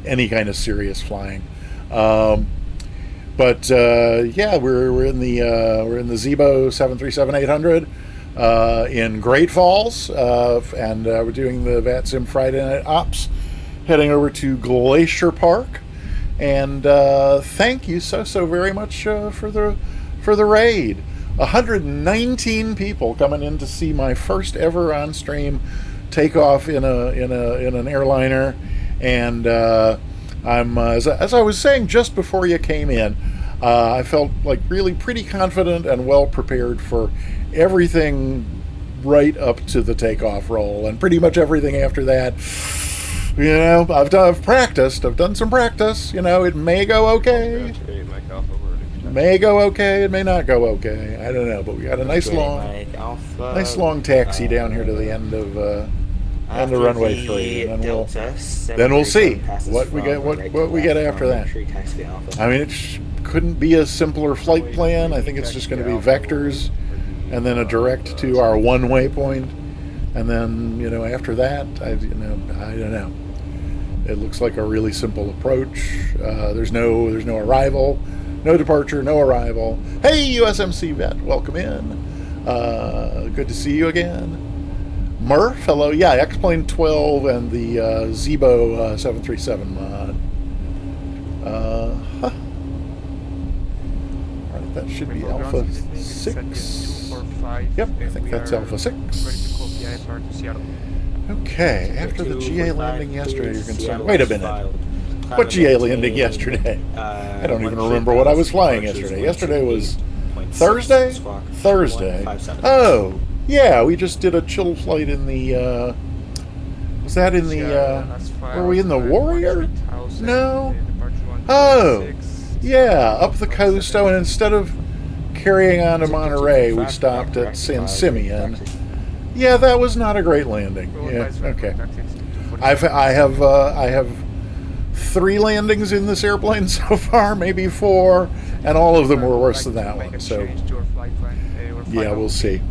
any kind of serious flying. But yeah, we're in the Zebo 737-800 in Great Falls, and we're doing the VATSIM Friday Night Ops, heading over to Glacier Park. And thank you so very much for the raid. 119 people coming in to see my first ever on stream takeoff in an airliner, and I'm as I was saying just before you came in, I felt like really pretty confident and well prepared for everything right up to the takeoff roll, and pretty much everything after that. You know, I've practiced. I've done some practice. You know, it may go okay. May go okay. It may not go okay. I don't know. But we got a nice long taxi down here to the end of runway 3, and then we'll see what we get. What we get after that. I mean, it couldn't be a simpler flight plan. I think it's just going to be vectors, and then a direct to our one waypoint, and then after that, I don't know. It looks like a really simple approach. There's no arrival, No departure, no arrival. Hey, USMC vet, welcome in. Good to see you again. Murph, hello. Yeah, X-Plane 12 and the Zebo 737 mod. Huh. Alright, that should be Alpha 6. Yep, I think that's Alpha 6. Okay, after the GA landing yesterday, you're concerned. Wait a minute. What GA landing yesterday? I don't even remember what I was flying yesterday. Yesterday was Thursday? Thursday. Oh, yeah, we just did a chill flight in the, was that in the, were we in the Warrior? No? Oh, yeah, up the coast. Oh, and instead of carrying on to Monterey, we stopped at San Simeon. Yeah, that was not a great landing. Yeah, okay. I have 3 landings in this airplane so far, maybe 4, and all of them were worse than that one. So, yeah, we'll see.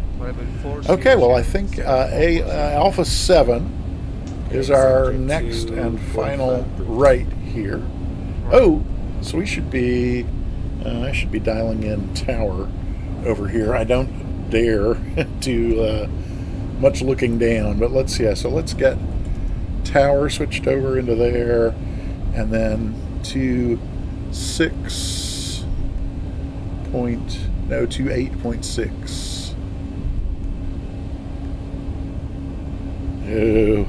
Okay, well, I think Alpha 7 is our next and final right here. Oh, so we should be, I should be dialing in tower over here. I don't dare to much looking down, but let's, yeah, so let's get tower switched over into there, and then to 8.6. Oh,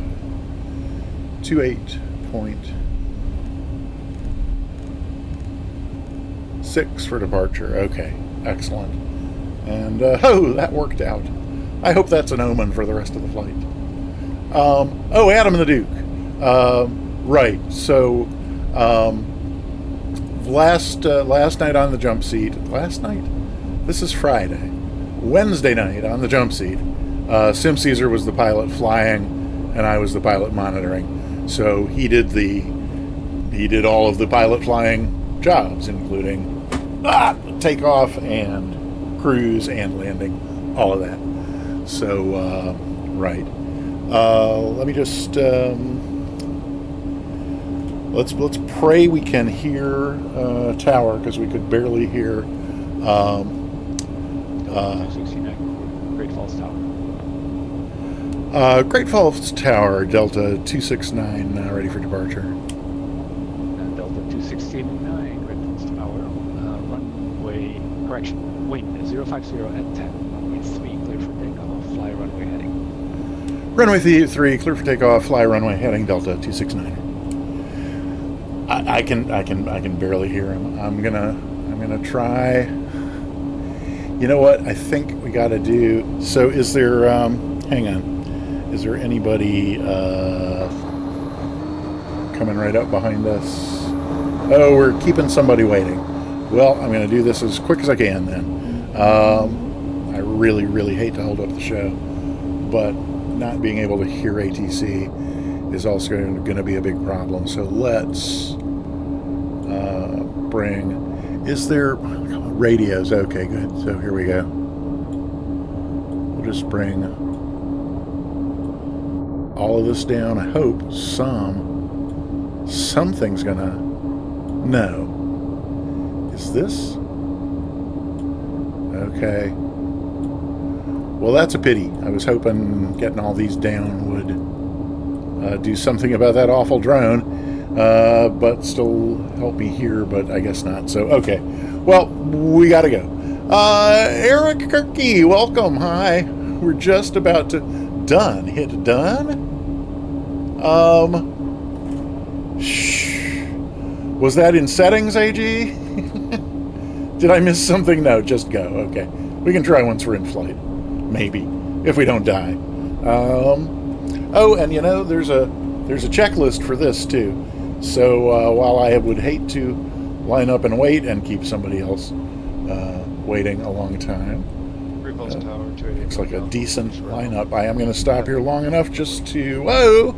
to 8.6 for departure. Okay, excellent. And oh, that worked out. I hope that's an omen for the rest of the flight. Oh, Adam and the Duke. Right. So last night on the jump seat. Last night? This is Friday. Wednesday night on the jump seat. Sim Caesar was the pilot flying, and I was the pilot monitoring. So he did all of the pilot flying jobs, including takeoff and cruise and landing, all of that. So right. Let me just let's pray we can hear tower, because we could barely hear. Great Falls Tower. Great Falls Tower, Delta 269, ready for departure. Delta 269, Great Falls Tower. Runway, correction, wind 050 at 10. Runway 3, clear for takeoff, fly runway heading. Runway 3, clear for takeoff, fly runway heading, Delta 269. I can barely hear him. I'm gonna try. You know what? I think we got to do. So, is there? Hang on. Is there anybody coming right up behind us? Oh, we're keeping somebody waiting. Well, I'm going to do this as quick as I can then. I really hate to hold up the show, but not being able to hear ATC is also going to be a big problem. So let's bring. Is there radios? Okay, good. So here we go. We'll just bring all of this down. I hope something's gonna. No. Is this? Okay. Well, that's a pity. I was hoping getting all these down would do something about that awful drone, but still help me here, but I guess not. So, okay. Well, we gotta go. Eric Kirky, welcome. Hi. We're just about to... Done. Hit done? Was that in settings, AG? Did I miss something? No, just go. Okay. We can try once we're in flight. Maybe. If we don't die. Oh, and you know, there's a checklist for this too. So while I would hate to line up and wait and keep somebody else waiting a long time, looks like a decent lineup. I am going to stop here long enough just to oh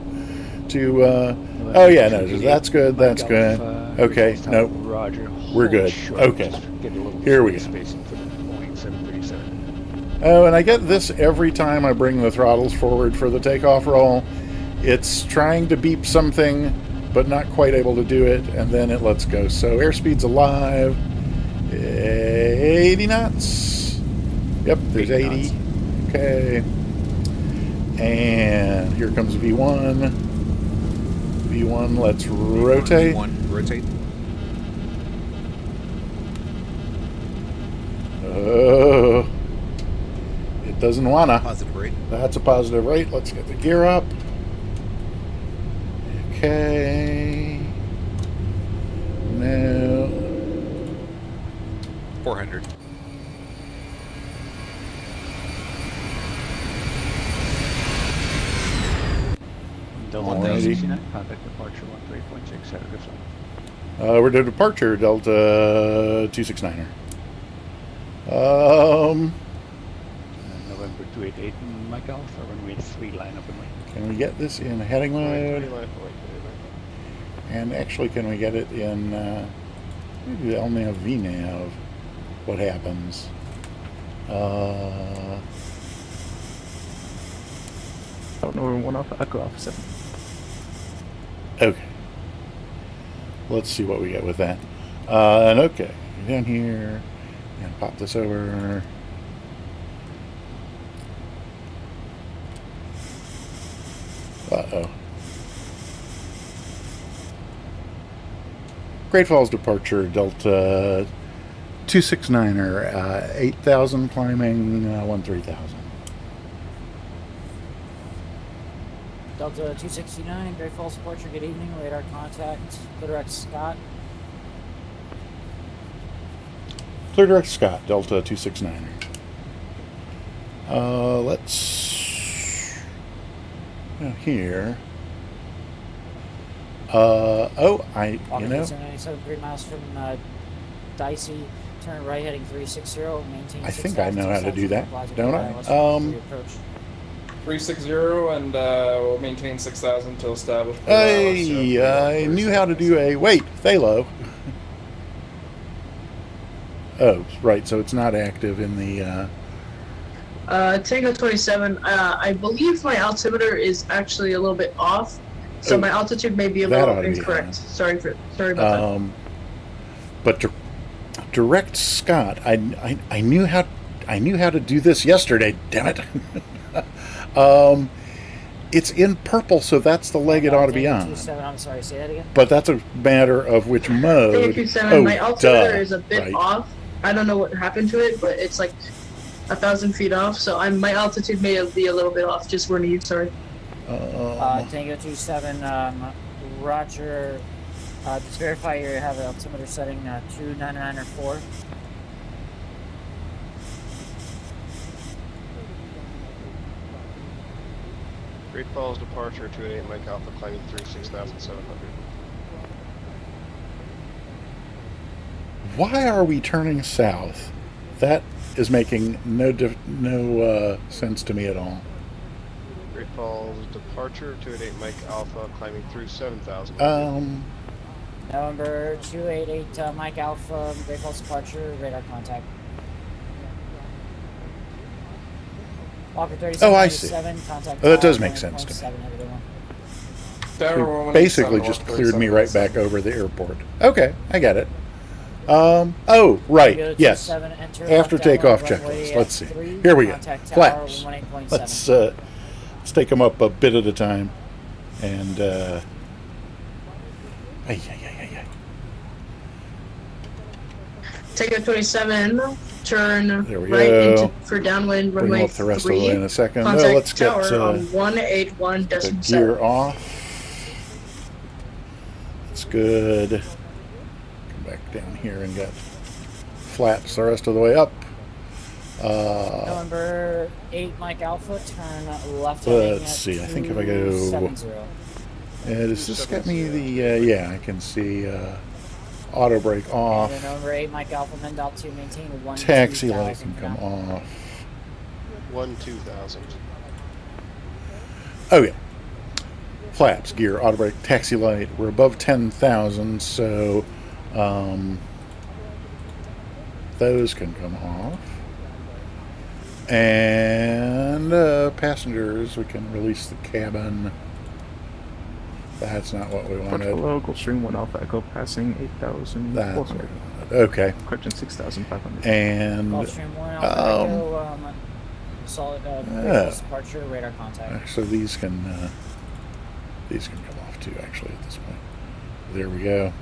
yeah, no, that's good. That's good. Okay, no, we're good. Okay, here we go. Oh, and I get this every time I bring the throttles forward for the takeoff roll. It's trying to beep something, but not quite able to do it, and then it lets go. So airspeed's alive, 80 knots. Yep, there's 80. Okay. And here comes V1. V1, let's rotate. V1, rotate. Oh, it doesn't wanna. Positive rate. That's a positive rate. Let's get the gear up. Okay. Now 400. Delta Alrighty. 69, contact departure 13.6, have a good flight. We're to departure, Delta 269er. November 288, Mike Alpha, runway 3, line up and wait. Can we get this in heading mode? And actually, can we get it in maybe LNAV, VNAV? What happens? November 1 Alpha, Echo Alpha 7. Okay. Let's see what we get with that. And okay, down here, and pop this over. Uh-oh. Great Falls departure, Delta 269er, 8,000 climbing, 13,000. Delta 269, Great Falls departure, good evening, radar contact, Clear Direct Scott. Clear Direct Scott, Delta 269er. Let's here. Oh, you know. 97 3 miles from Dicey, turn right heading 360, maintain. I think I know how to do that, don't I? 360 and we'll maintain 6,000 until established. Hey, I knew how to do a wait, Thalo. Oh, right. So it's not active in the. Tango 27. I believe my altimeter is actually a little bit off, so my altitude may be a little incorrect. Sorry about that. But Direct Scott, I knew how to do this yesterday. Damn it. It's in purple, so that's the leg it ought to be on. I'm sorry, say that again. But that's a matter of which mode. Tango 27. My altimeter is a bit off. I don't know what happened to it, but it's like 1,000 feet off. So my altitude may be a little bit off. Just warning you. Sorry. Tango 27. Roger. Just verify you have an altimeter setting 299 or 4. Great Falls departure 288 Mike Alpha, climbing through 6,700. Why are we turning south? That is making no sense to me at all. Great Falls departure 288 Mike Alpha, climbing through 7,000. November 288 Mike Alpha, Great Falls departure, radar contact. Walker 37, oh, I see. Contact that does make sense to me. Tower It basically just cleared me right back over the airport. Okay, I get it. Oh, right, yes. After takeoff checklist. Let's see. Here we go. Flaps. Let's take them up a bit at a time. And, Tango 27. Turn there we right go. into for downwind Bring runway up the rest 3. of the way in a second. Contact Let's get tower on 181.7. the gear off. That's good. Come back down here and get flaps the rest of the way up. November 8 Mike Alpha, turn left. Let's see. I think if I go. Does this get me the? Yeah, I can see. Auto brake off. And then November 8 Mike Alpha, Mend out to maintain 1. Taxi light can come off. 12,000. Oh yeah. Flaps, gear, auto brake, taxi light. We're above 10,000, so those can come off. And passengers, we can release the cabin. That's not what we wanted. Below, Gulfstream 1 Alpha Echo, passing 8,000. That's what we wanted. Okay. Correction, 6,500. And Gulfstream 1 Alpha Echo, solid false departure, radar contact. actually, these can come off too. Actually, at this point, there we go.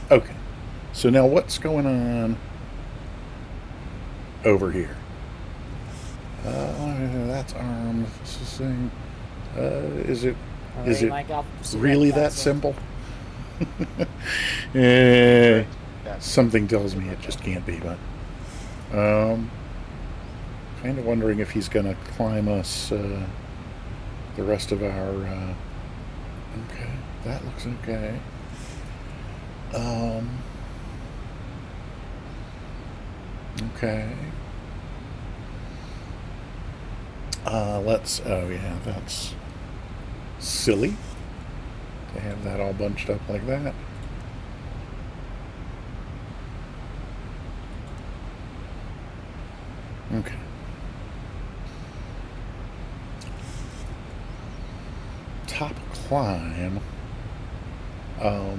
Okay. So now what's going on over here? That's armed. This is thing. Is it really that simple? Something tells me it just can't be, but kind of wondering if he's going to climb us the rest of our okay, that looks okay. Okay. Oh yeah, that's silly to have that all bunched up like that. Okay. Top climb. I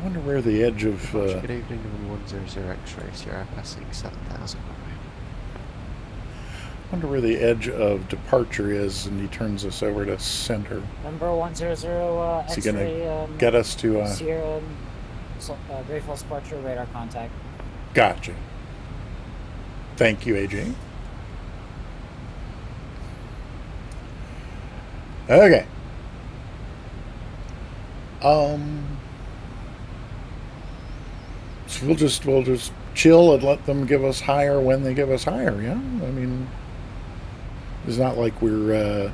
wonder where the edge of. Good evening, 100 X-ray, Sierra passing 7,000. I wonder where the edge of departure is, and he turns us over to center. Number 100 X-ray. Is he going to get us to? Sierra, very false departure, radar contact. Gotcha. Thank you, AJ. Okay. So we'll just chill and let them give us higher when they give us higher. Yeah, I mean, it's not like we're.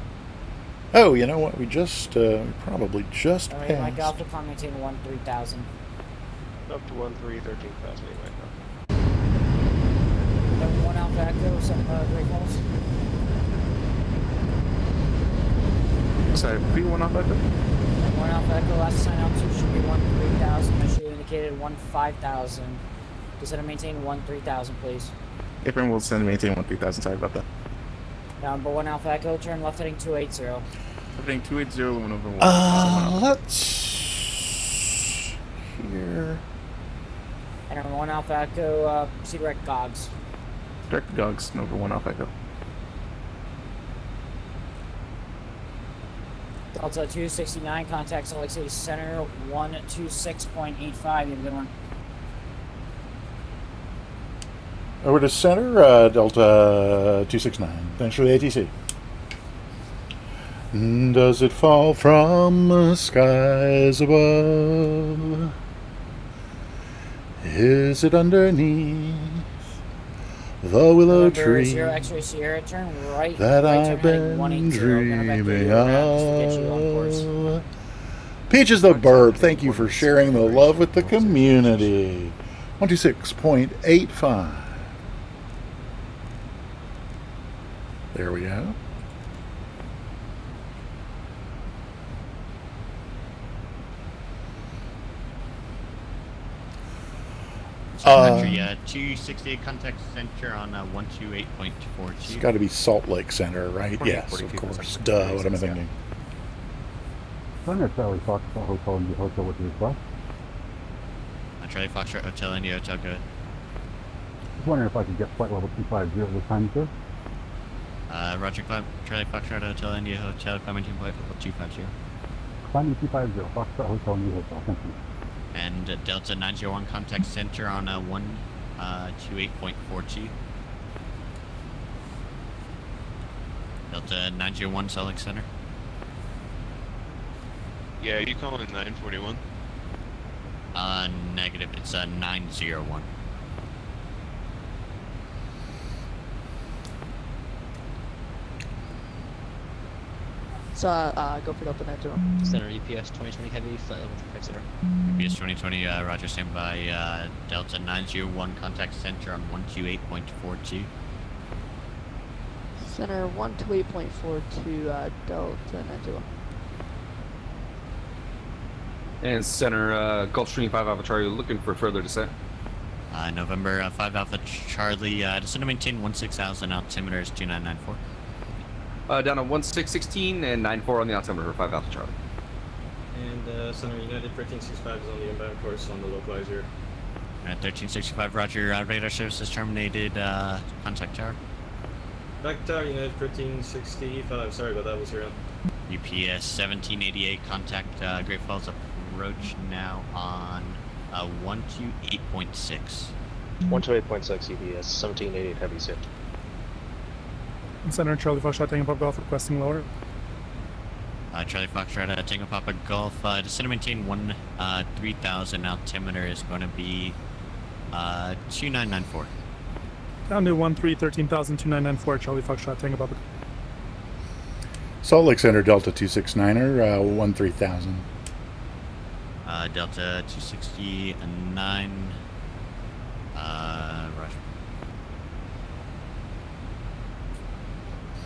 Oh, you know what? We probably just All right, passed. Mike Alpha, climb maintain 13,000. Up to 13,000 anyway. Number 1 Alpha Echo, Great Falls. Sorry, V1 Alpha Echo? 1 Alpha Echo, last sign altitude should be 13,000. I should have indicated 15,000. Just to maintain 13,000, please. April will send maintain 13,000. Sorry about that. Number 1 Alpha Echo, turn left heading 280. Heading 280, 1 over 1. Let's here. And number 1 Alpha Echo, proceed direct Gogs. Direct Gogs, over 1 Alpha Echo. Delta 269, contact Salt Lake City Center 126.85. You have a good one. Over to center, Delta 269. Thanks for the ATC. Does it fall from the skies above? Is it underneath the willow tree 0 X-ray Sierra, turn right. that right I've turn been dreaming of? Peaches the Burp, thank you for sharing the love with the community. 126.85. There we go. Country 268 contact center on 128.42. It's got to be Salt Lake Center, right? Yes, of course. Duh, what am I thinking? Thunder Charlie Foxtrot Hotel and the hotel with your request. Charlie Foxtrot Hotel and the hotel, good. Just wondering if I could get flight level 250 this time, sir. Roger, Charlie Foxtrot Hotel and the hotel, climbing team flight level 250. Climbing 250, Foxtrot Hotel and the hotel, thank you. And Delta 901 contact center on 128.42. Delta 901 Salt Lake Center. Yeah, you calling 941? Negative. It's 901. So, go for Delta 901. Center EPS 2020 Heavy, flight level 250. EPS 2020, Roger, stand by. Delta 901 contact center on 128.42. Center 128.42, Delta 901. And center Gulfstream 5 Alpha Charlie, looking for further descent. November 5 Alpha Charlie, descend to maintain 16,000, altimeter is 2994. Down on 1616 and 94 on the altimeter for 5 Alpha Charlie. And Center United 1365 is on the inbound course on the localizer. 1365, roger, radar services terminated, contact tower. Back to tower, United 1365, sorry about that, was here on. UPS 1788, contact Great Falls approach now on 128.6. 128.6 UPS, 1788 heavy zip. Center Charlie Foxtrot Tango Papa Golf requesting lower. Charlie Foxtrot Tango Papa Golf, descend to maintain 3,000, altimeter is going to be 2994. Down to 13,000, 2994, Charlie Foxtrot Tango Papa. Salt Lake Center Delta 269er, 13,000. Delta 269, Roger.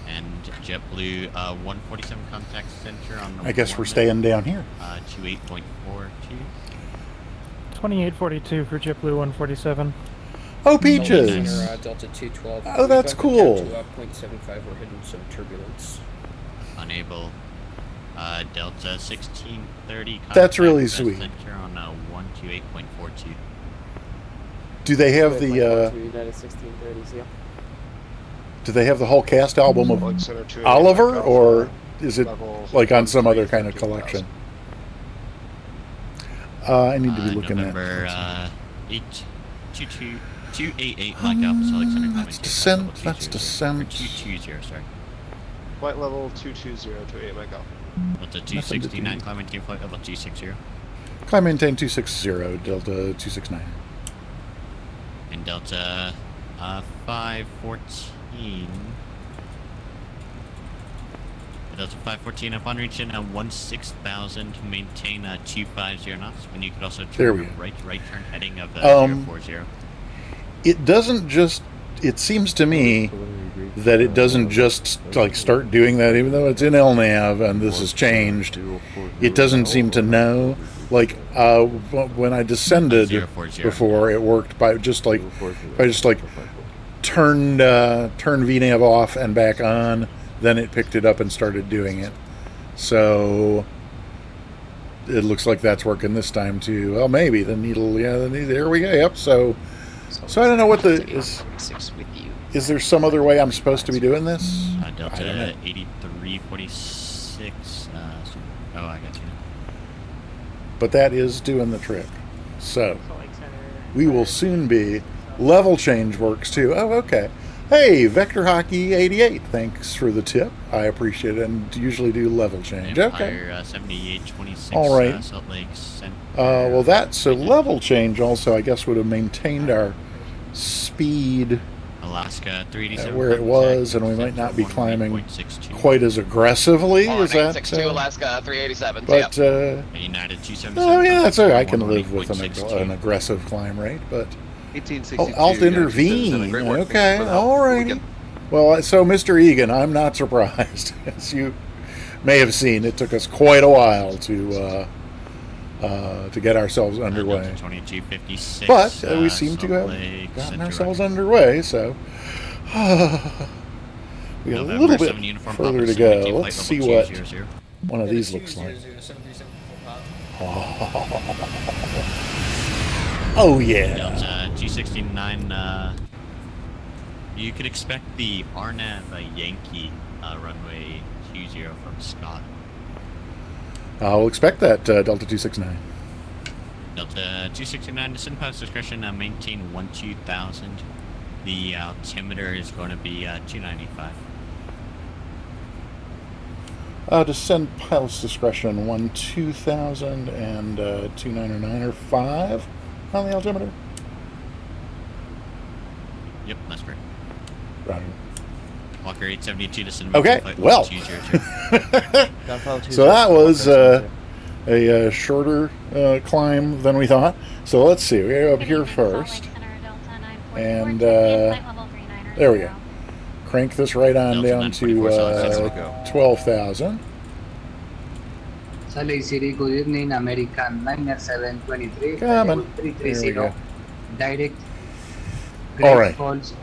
And JetBlue 147 contact center on the I guess we're staying down here. 28.42. 2842 for JetBlue 147. Oh, Peaches! Delta 212. Oh, that's cool. 0.75, we're hitting some turbulence. Unable. Delta 1630. That's really sweet. Center on 128.42. Do they have the United 1630s, yeah. do they have the whole cast album of Oliver, or is it like on some other kind of collection? I need to be looking November, at 288 Mike Alpha Select Center. That's descent. That's descent. 220, sorry. Flight level 220 to 8 Mike Alpha. Delta 269, climb maintain flight level 260. Climb maintain 260, Delta 269. And Delta 514. Delta 514 upon reaching 16,000 to maintain 250 knots. And you could also There turn we a go. right turn heading of 040. It doesn't just. It seems to me that it doesn't just like start doing that, even though it's in LNAV and this has changed. It doesn't seem to know. Like when I descended before, it worked by just like if I just like turned VNAV off and back on, then it picked it up and started doing it. So it looks like that's working this time too. Well, maybe the needle. Yeah, there we go. Yep. So I don't know what the is. Is there some other way I'm supposed to be doing this? Delta 8346. Oh, I got you. But that is doing the trick. So we will soon be. Level change works too. Oh, okay. Hey, Vector Hockey 88. Thanks for the tip. I appreciate it, and usually do level change. Okay. Empire 7826. All right. Salt Lake Center. Well, so level change also, I guess, would have maintained our speed. Alaska 387 where it was, and we might not be climbing quite as aggressively. Is that 962 Alaska 387. But United 277. Oh yeah, that's okay. I can live with an aggressive climb rate, but 1862. Alt intervene. Okay, all righty. Well, so Mr. Egan, I'm not surprised. As you may have seen, it took us quite a while to get ourselves underway. 2256. But we seem to have gotten ourselves underway, so we got a little bit further to go. Let's see what one of these looks like. Oh yeah. Delta G69. You could expect the RNAV Yankee runway 20 from Scott. I'll expect that, Delta 269. Delta 269, descend past discretion, maintain 12,000. The altimeter is going to be 295. Descend pilot's discretion 12,000 and 299 or 5 on the altimeter. Yep, that's correct. Roger. Walker 872 descend. Okay, well. So that was a shorter climb than we thought. So let's see. We go up here first. And there we go. Crank this right on down to 12,000. Salt Lake City, good evening, American Niner 723, Coming. 330, direct All right.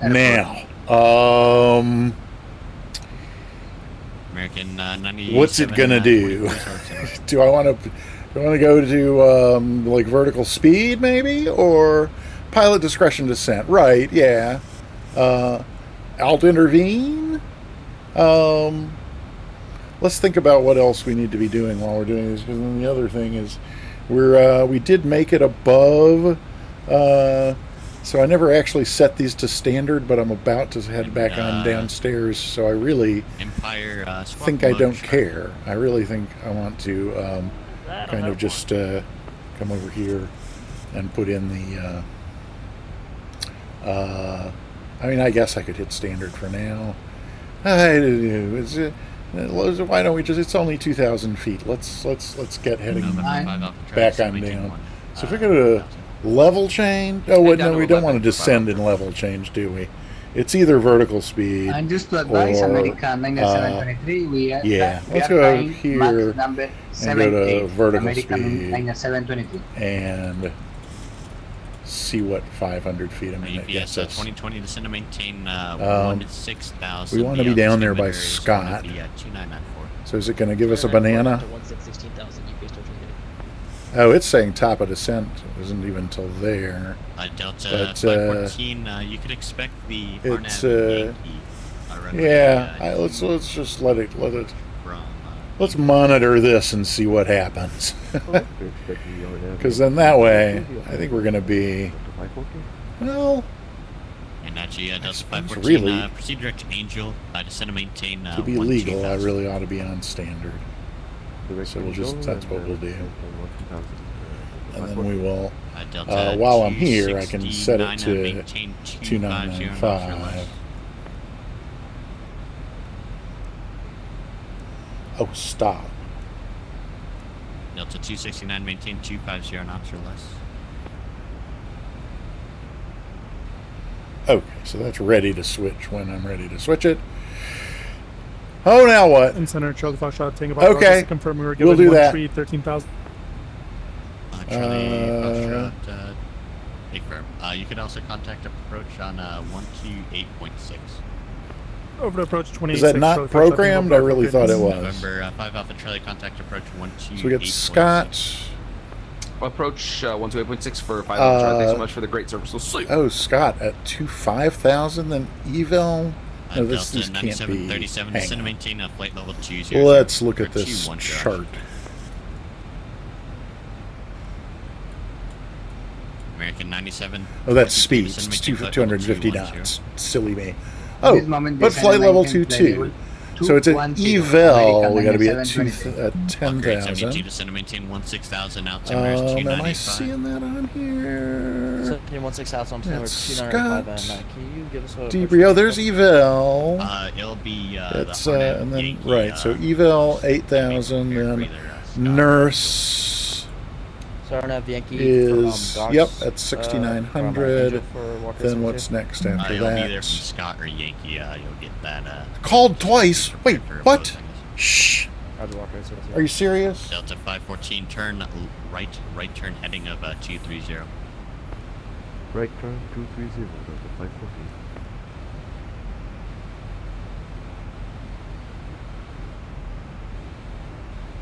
Now, American 90. what's it gonna do? Do I want to go to like vertical speed maybe, or pilot discretion descent? Right? Yeah. Alt intervene. Let's think about what else we need to be doing while we're doing this. Because then the other thing is, we did make it above. So I never actually set these to standard, but I'm about to head back on downstairs. So I really think I don't care. I really think I want to kind of just come over here and put in the. I mean, I guess I could hit standard for now. Why don't we just? It's only 2,000 feet. Let's get heading back on down. So if we go to level change, oh wait, no, we don't want to descend in level change, do we? It's either vertical speed and just to advise, or American 9723, yeah. Let's go over here and go to vertical speed and see what 500 feet a minute gets us. 2020 descend to maintain 1 to 6,000. We want to be down there by Scott. So is it going to give us a banana? Oh, it's saying top of descent. It wasn't even until there. Delta 514, you could expect the let's just let it. Let's monitor this and see what happens. Because then that way, I think we're going to be, well, and actually, Delta 514, really, proceed direct to Angel, descend to maintain to be legal, I really ought to be on standard. So that's what we'll do. And then we will, while I'm here, I can set it to 2995. Oh, stop. Delta 269, maintain 250 knots or less. Okay, so that's ready to switch when I'm ready to switch it. Oh, now what? And Center Charlie Foxtrot, Tango Okay, just to confirm we were given we'll do that. 13,000. Charlie Foxtrot, confirm. You could also contact approach on 128.6. Over to approach 28. Is that not programmed? I really thought it was. November 5 Alpha Charlie, contact approach 128.6. So we got Scott. Approach 128.6 for 5 Alpha Charlie. Thanks so much for the great service. We'll see. Oh, Scott, at 5,000, then eval. No, this can't be. 37, descend to maintain flight level 20. Let's look at this chart. American 97. Oh, that's speed. It's 250 knots. Silly me. Oh, but flight level 22. So it's an eval. We got to be at 10,000. 72 descend to maintain 16,000 altimeter is 295. Am I seeing that on here? 16,000 altimeter 295. Can you give us a Debris? Oh, there's eval. It'll be that's and then right. So eval 8,000. Then nurse. Yankee is yep at 6,900. Then what's next after you'll that? Be there from Scott or Yankee. You'll get that. Called twice. Wait, what? Shh. Are you serious? Delta 514, turn right turn heading of 230. Right turn 230. Delta 514.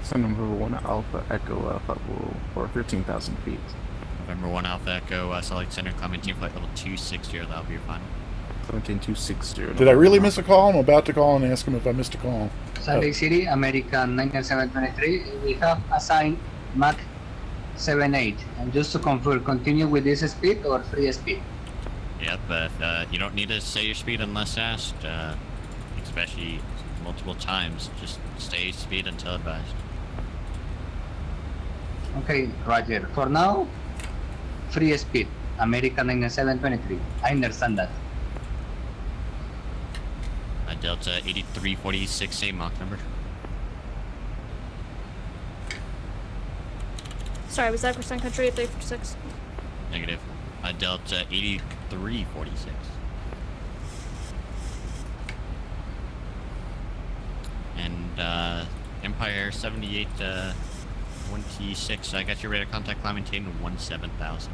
So number 1 Alpha Echo Alpha for 13,000 feet. November 1 Alpha Echo, Solid Center, climbing team flight level 260, that'll be your final. Climbing 260. Did I really miss a call? I'm about to call and ask him if I missed a call. Salt Lake City, American 9723, we have assigned Mach 78. And just to confirm, continue with this speed or free speed? Yep, but you don't need to say your speed unless asked, especially multiple times. Just stay speed until advised. Okay, Roger. For now, free speed, American 9723. I understand that. Delta 8346, same Mach number. Sorry, was that percent country at 346? Negative. Delta 8346. And Empire 78 26. I got your radar contact climb maintain 17,000.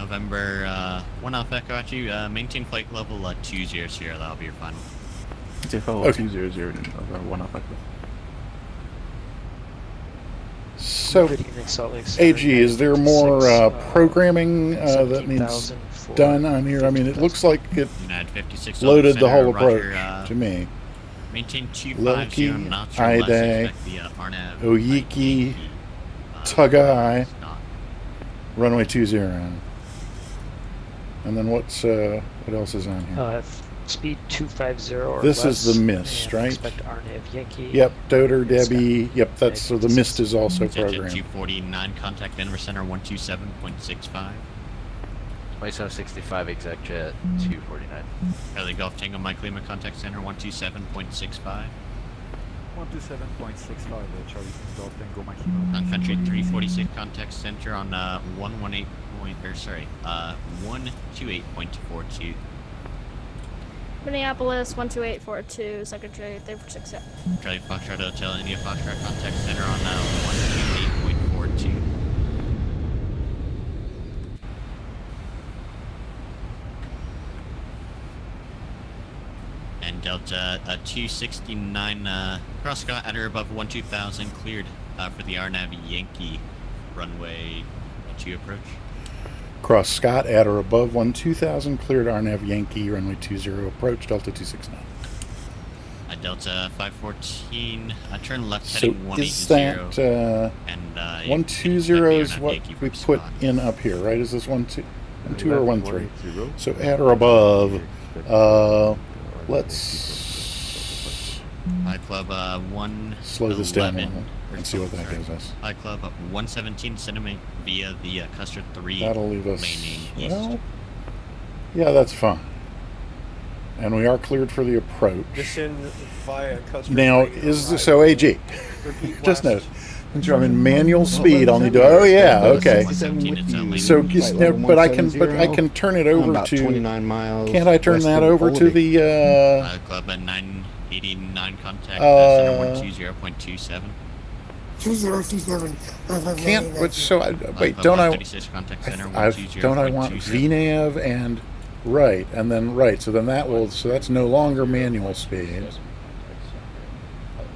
November 1 Alpha Echo at you. Maintain flight level 200. That'll be your final. TFL 200 over 1 Alpha Echo. So, AG, is there more programming that needs done on here? I mean, it looks like it loaded the whole approach to me. Maintain 250 Loki, knots Ide, Oyiki, Tugai, runway 20. And then what else is on here? Speed 250 or this less, is the mist, right? Expect RNAV Yankee. Yep, Doter, Debbie. Yep, that's so the mist is also programmed. 249, contact Denver Center 127.65. 2765 exec jet 249. Charlie Golf Tango Mike Lima, contact center 127.65. 127.65, Charlie Golf Tango Mike Lima. On country 346, contact center on 128.42. Minneapolis 12842, Secretary 346. Charlie Foxtrot Hotel, India Foxtrot, contact center on 128.42. And Delta 269 cross Scott at or above 12,000, cleared for the RNAV Yankee runway 2 approach. Cross Scott at or above 12,000, cleared RNAV Yankee runway 20 approach, Delta 269. Delta 514, turn left So heading 180. is that and 120 is what we put in up here, right? Is this 12 or 13? So at or above, let's High Club 1. slow this down a little and see what that gives us. High Club 117, send via the Custer 3. That'll leave us, east. well, yeah, that's fine. And we are cleared for the approach. Descend via Custer. Now, is this, so AG, just note, since I'm in manual speed, I'll need to, oh yeah, okay. So, but I can turn it over to, 29 miles. can't I turn that over to the, Club at 989, contact center 120.27. 2027. Can't, but so, wait, don't I want VNAV and, right, and then, right, so then that will, so that's no longer manual speed.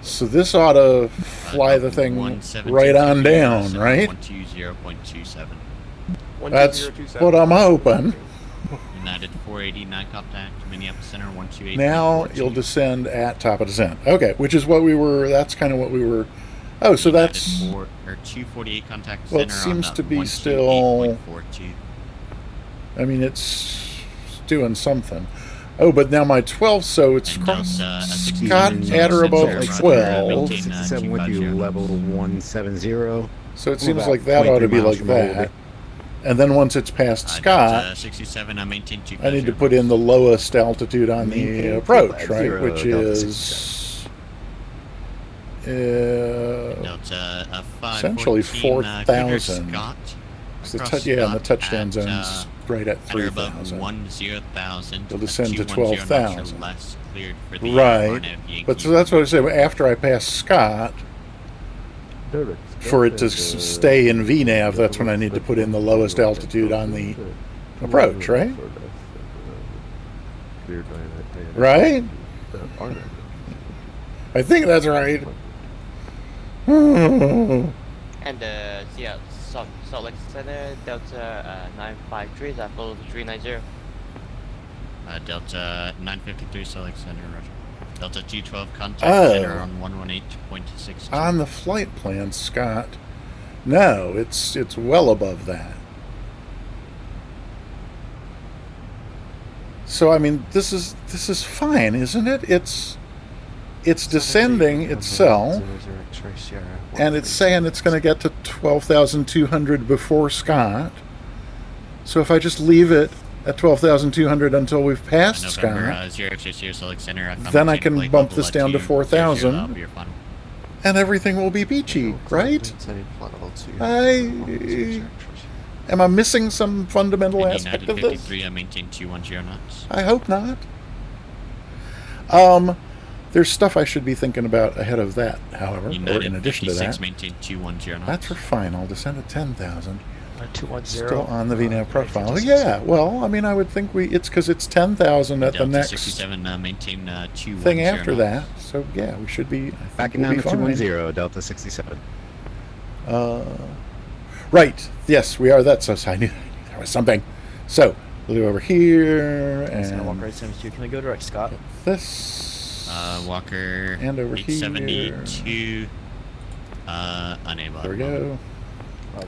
So this ought to fly the thing right on down, right? 120.27. That's what I'm hoping. United 489, contact Minneapolis Center 128. Now you'll descend at top of descent. Okay, which is what we were, that's kind of what we were, oh, so that's, 248, contact well, it center seems on to be still, 128.42. I mean, it's doing something. Oh, but now my 12, so it's cross Scott at or above 12. 67 with you, level 170. So it seems like that ought to be like that. And then once it's past Scott, 67, I maintain I need to put in the lowest altitude on the approach, right? Which is essentially 4,000. Yeah, and the touchdown zone's right at 3,000. You'll descend to 12,000. Right. But so that's what I said. After I pass Scott, for it to stay in VNAV, that's when I need to put in the lowest altitude on the approach, right? Right? I think that's right. And yeah, Salt Lake Center, Delta 953, Apple 390. Delta 953, Salt Lake Center, Roger. Delta G12, contact center on 118.6. On the flight plan, Scott, no, it's well above that. So I mean, this is fine, isn't it? It's descending itself, and it's saying it's going to get to 12,200 before Scott. So if I just leave it at 12,200 until we've passed Scott, then I can bump this down to 4,000, and everything will be peachy, right? Am I missing some fundamental aspect of this? I hope not. There's stuff I should be thinking about ahead of that, however, or in addition to that. That's for fine. I'll descend at 10,000. 210. Still on the VNAV profile. Yeah, well, I mean, I would think it's because it's 10,000 at the Delta next 67, maintain 210 thing after knots. that. So, yeah, we should be. Backing down to 210, Delta 67. Right. Yes, we are. That's us. I knew there was something. So, we'll go over here and Walker 872. Can we go direct, Scott? This. Walker and over 872. here. Unable. There we go. Roger.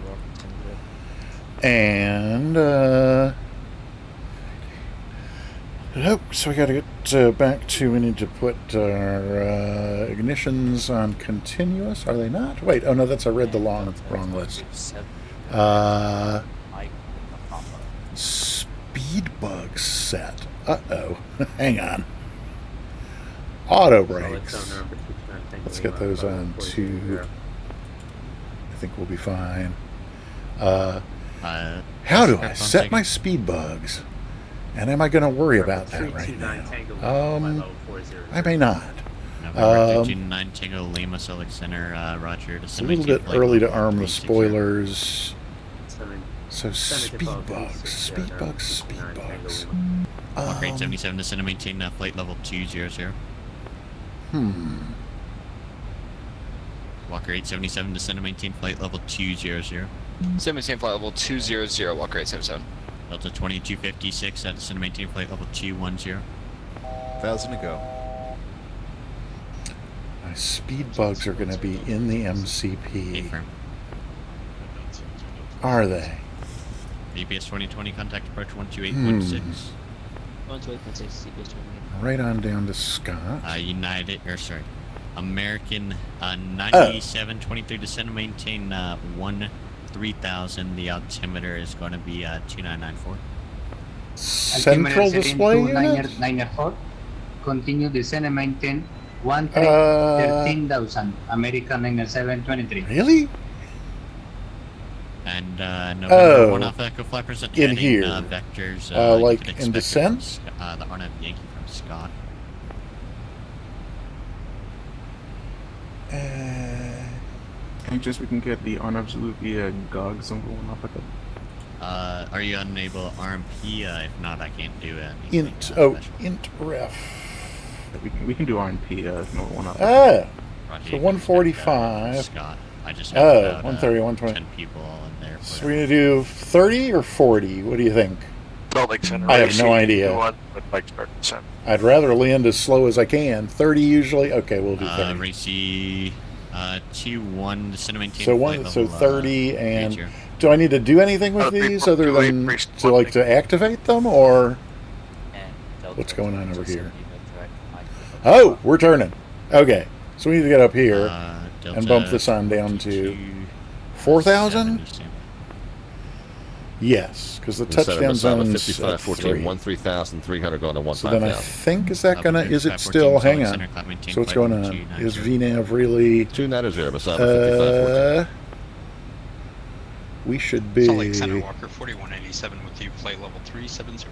And so we got to get back to. We need to put our ignitions on continuous. Are they not? Wait. Oh no, that's I read the wrong list. Speed bugs set. Uh-oh. Hang on. Auto brakes. Let's get those on to. I think we'll be fine. How do I set my speed bugs? And am I going to worry about that right now? I may not. November 229 Tango Lima Select Center, Roger. It's a little bit early to arm the spoilers. So speed bugs. Walker 877 to center, maintain flight level 200. Walker 877 to center, maintain flight level 200. 17 flight level 200, Walker 877. Delta 2256 at descend to maintain flight level 210. 1,000 to go. My speed bugs are going to be in the MCP. Affirm. Are they? VPS 2020 contact approach 12816. 12816, CPS 20. Right on down to Scott. American 9723 descend to maintain 3000. The altimeter is going to be 2994. Central display unit? 994. Continue descend and maintain 13,000. American 9723. Really? And November 1 Alpha Echo Flight Present in heading, here. Vectors. Like in descent? The RNAV Yankee from Scott. Just we can get the on absolute via GOG symbol going off like that. Are you unable RMP? If not, I can't do it. Int ref. We can do RMP if no one off. So 145. Scott. I just 130, 120. 10 people all in there. So we're gonna do 30 or 40. What do you think? I have no idea. I'd rather land as slow as I can. 30 usually. Okay, we'll do 30. Racy 2-1 descend to maintain. So 30 and. Do I need to do anything with these other than to activate them, or what's going on over here? Oh, we're turning. Okay, so we need to get up here and bump this on down to 4,000. Yes, because the touchdown zone's 13,300 going to 1,500. So then I think is it still? Hang on. So what's going on? Is VNAV really? 290, we should be. Salt Lake Center Walker 4187 with you, flight level 370.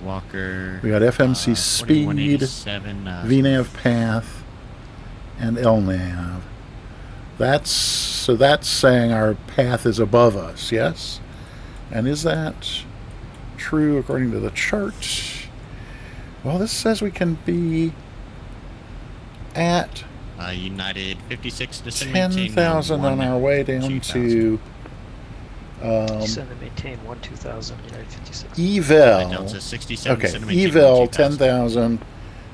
Walker. We got FMC speed, VNAV path, and LNAV. That's saying our path is above us, yes? And is that true according to the chart? Well, this says we can be at United 56 to 10,000 on our way down to Descend and maintain 12,000, United 56. Eval. Okay, Eval 10,000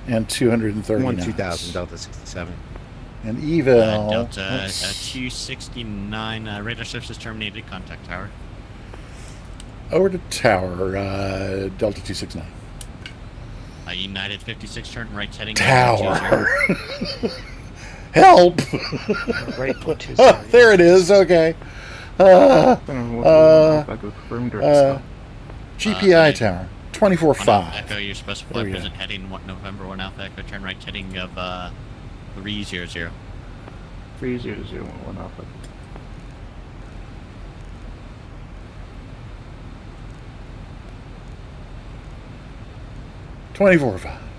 and 230 2,000, Delta 67. And Eval. Delta 269, radar services terminated, contact tower. Over to tower, Delta 269. United 56, turn right heading. Tower. Help! Right, there it is, okay. GPI tower, 24.5. Echo, you're supposed to fly present heading November 1 Alpha Echo, turn right heading of 300. 300, 1 Alpha.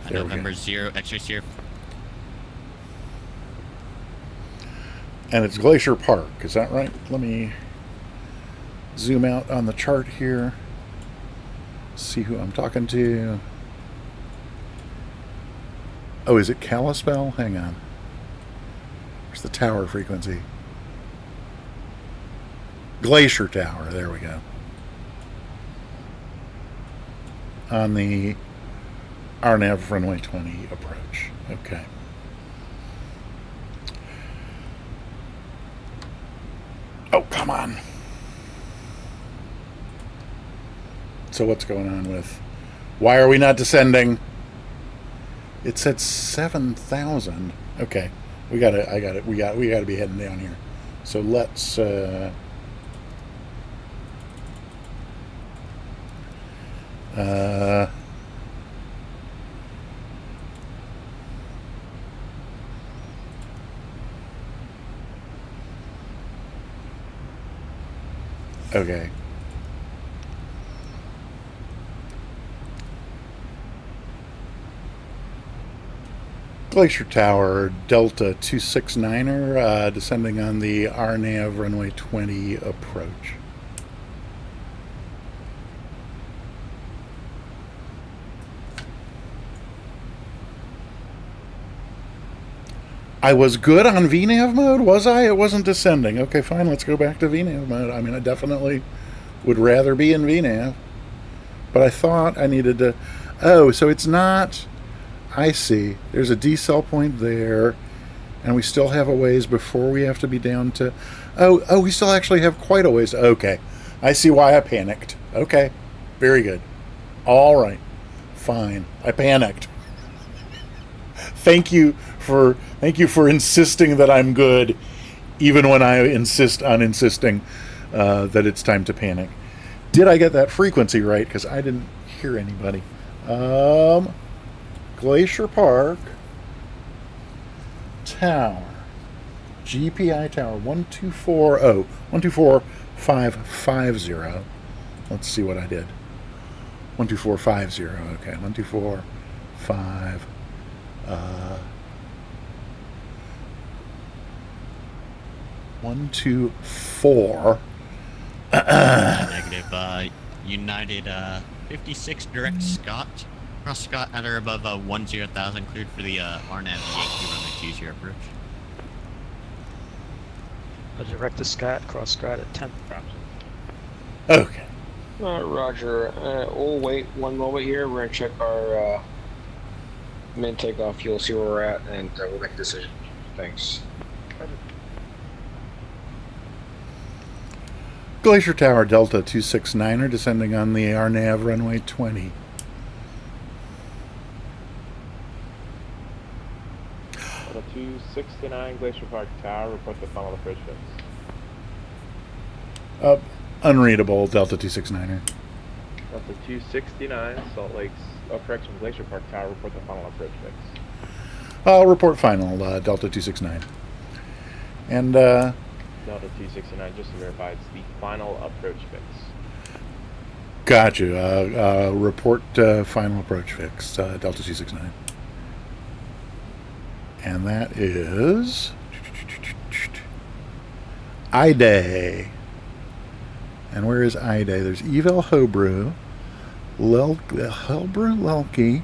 November 0, X-ray 0. And it's Glacier Park, is that right? Let me zoom out on the chart here. See who I'm talking to. Oh, is it Kalispell? Hang on. Where's the tower frequency? Glacier Tower, there we go. On the RNAV runway 20 approach. Okay. Oh, come on. So what's going on with... Why are we not descending? It said 7,000. Okay. We gotta be heading down here. So let's okay. Glacier Tower, Delta 269er, descending on the RNAV runway 20 approach. I was good on VNAV mode, was I? It wasn't descending. Okay, fine, let's go back to VNAV mode. I mean, I definitely would rather be in VNAV. But I thought I needed to... Oh, so it's not... I see. There's a decel point there, and we still have a ways before we have to be down to... Oh, we still actually have quite a ways. Okay. I see why I panicked. Okay. Very good. All right. Fine. I panicked. Thank you for insisting that I'm good, even when I insist on insisting that it's time to panic. Did I get that frequency right? Because I didn't hear anybody. Glacier Park Tower, GPI Tower 124550. Let's see what I did. 12450. Okay, 12450. 124. Negative. United 56 direct Scott. Cross Scott at or above 10,000 cleared for the RNAV Yankee runway 20 approach. A direct to Scott, cross Scott at 10. Okay. Roger. We'll wait one moment here. We're going to check our min takeoff fuel, see where we're at, and we'll make a decision. Thanks. Glacier Tower, Delta 269er, descending on the RNAV runway 20. Delta 269, Glacier Park Tower, report the final approach fix. Unreadable, Delta 269er. Delta 269, Salt Lake's, correction, Glacier Park Tower, report the final approach fix. I'll report final, Delta 269. And, Delta 269, just to verify, it's the final approach fix. Gotcha. Report final approach fix, Delta 269. And that is I-Day. And where is I-Day? There's Evel Hobrew, Helbrew Lelke,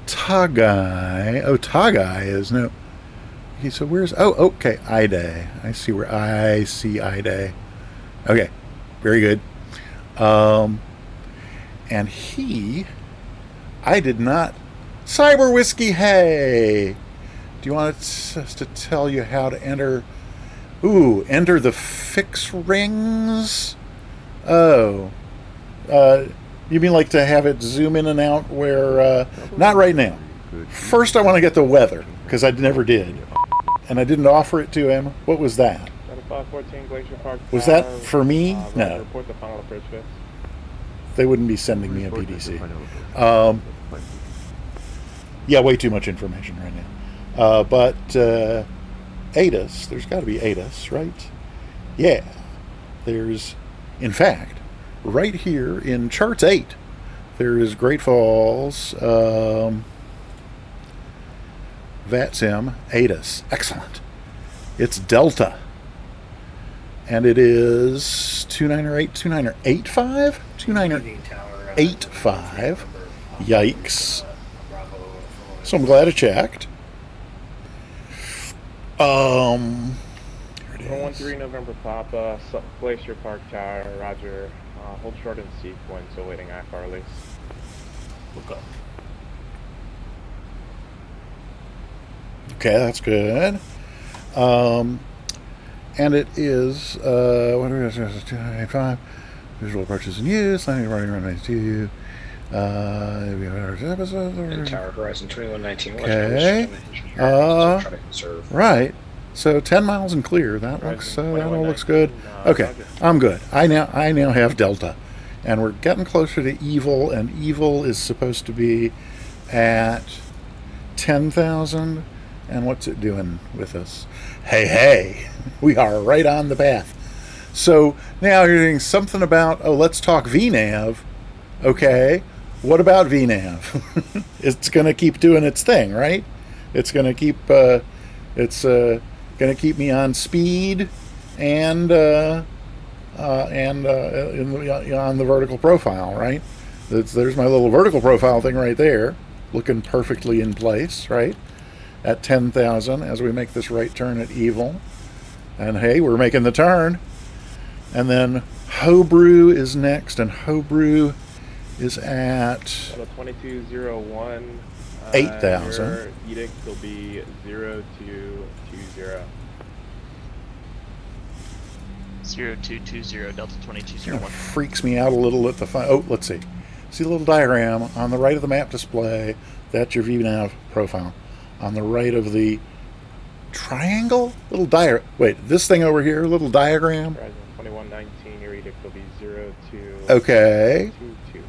Tagai. Oh, Tagai is no... Okay, so where's... Oh, okay, I-Day. I see where... I see I-Day. Okay, very good. And he... I did not... Cyber Whiskey, hey! Do you want us to tell you how to enter... Ooh, enter the fix rings? Oh. You mean like to have it zoom in and out where... not right now. First I want to get the weather, because I never did. And I didn't offer it to him. What was that? 514 Glacier Park. Was that for me? No. Report the final approach fix. They wouldn't be sending me a PDC. Yeah, way too much information right now. But ATIS, there's got to be ATIS, right? Yeah. There's, in fact, right here in Charts 8, there is Great Falls, VATSIM, ATIS. Excellent. It's Delta. And it is 2908, 2985? 2985. Yikes. So I'm glad I checked. Here it is. 113 November Papa, Glacier Park Tower, Roger. Hold short in sequence, awaiting IFR release. Look up. Okay, that's good. And it is, what are we going to say? 295. Visual approaches in use. Landing running runway 2. And Tower Horizon 2119. Okay. Right. So 10 miles and clear. That looks that all looks good. Okay, I'm good. I now have Delta, and we're getting closer to Evil, and Evil is supposed to be at 10,000. And what's it doing with us? Hey, we are right on the path. So now you're doing something about, let's talk VNav. Okay, what about VNav? It's going to keep doing its thing, right? It's going to keep keep me on speed and on the vertical profile, right? There's my little vertical profile thing right there, looking perfectly in place, right? At 10,000 as we make this right turn at Evil. And hey, we're making the turn. And then Hobrew is next, and Hobrew is at 2201. 8,000. Your edict will be 0220. 0220 Delta 2201. Kind of freaks me out a little at the let's see. See the little diagram on the right of the map display. That's your VNav profile. On the right of the triangle, little wait, this thing over here, little diagram. Horizon 2119, your edict will be 02. Okay. 22.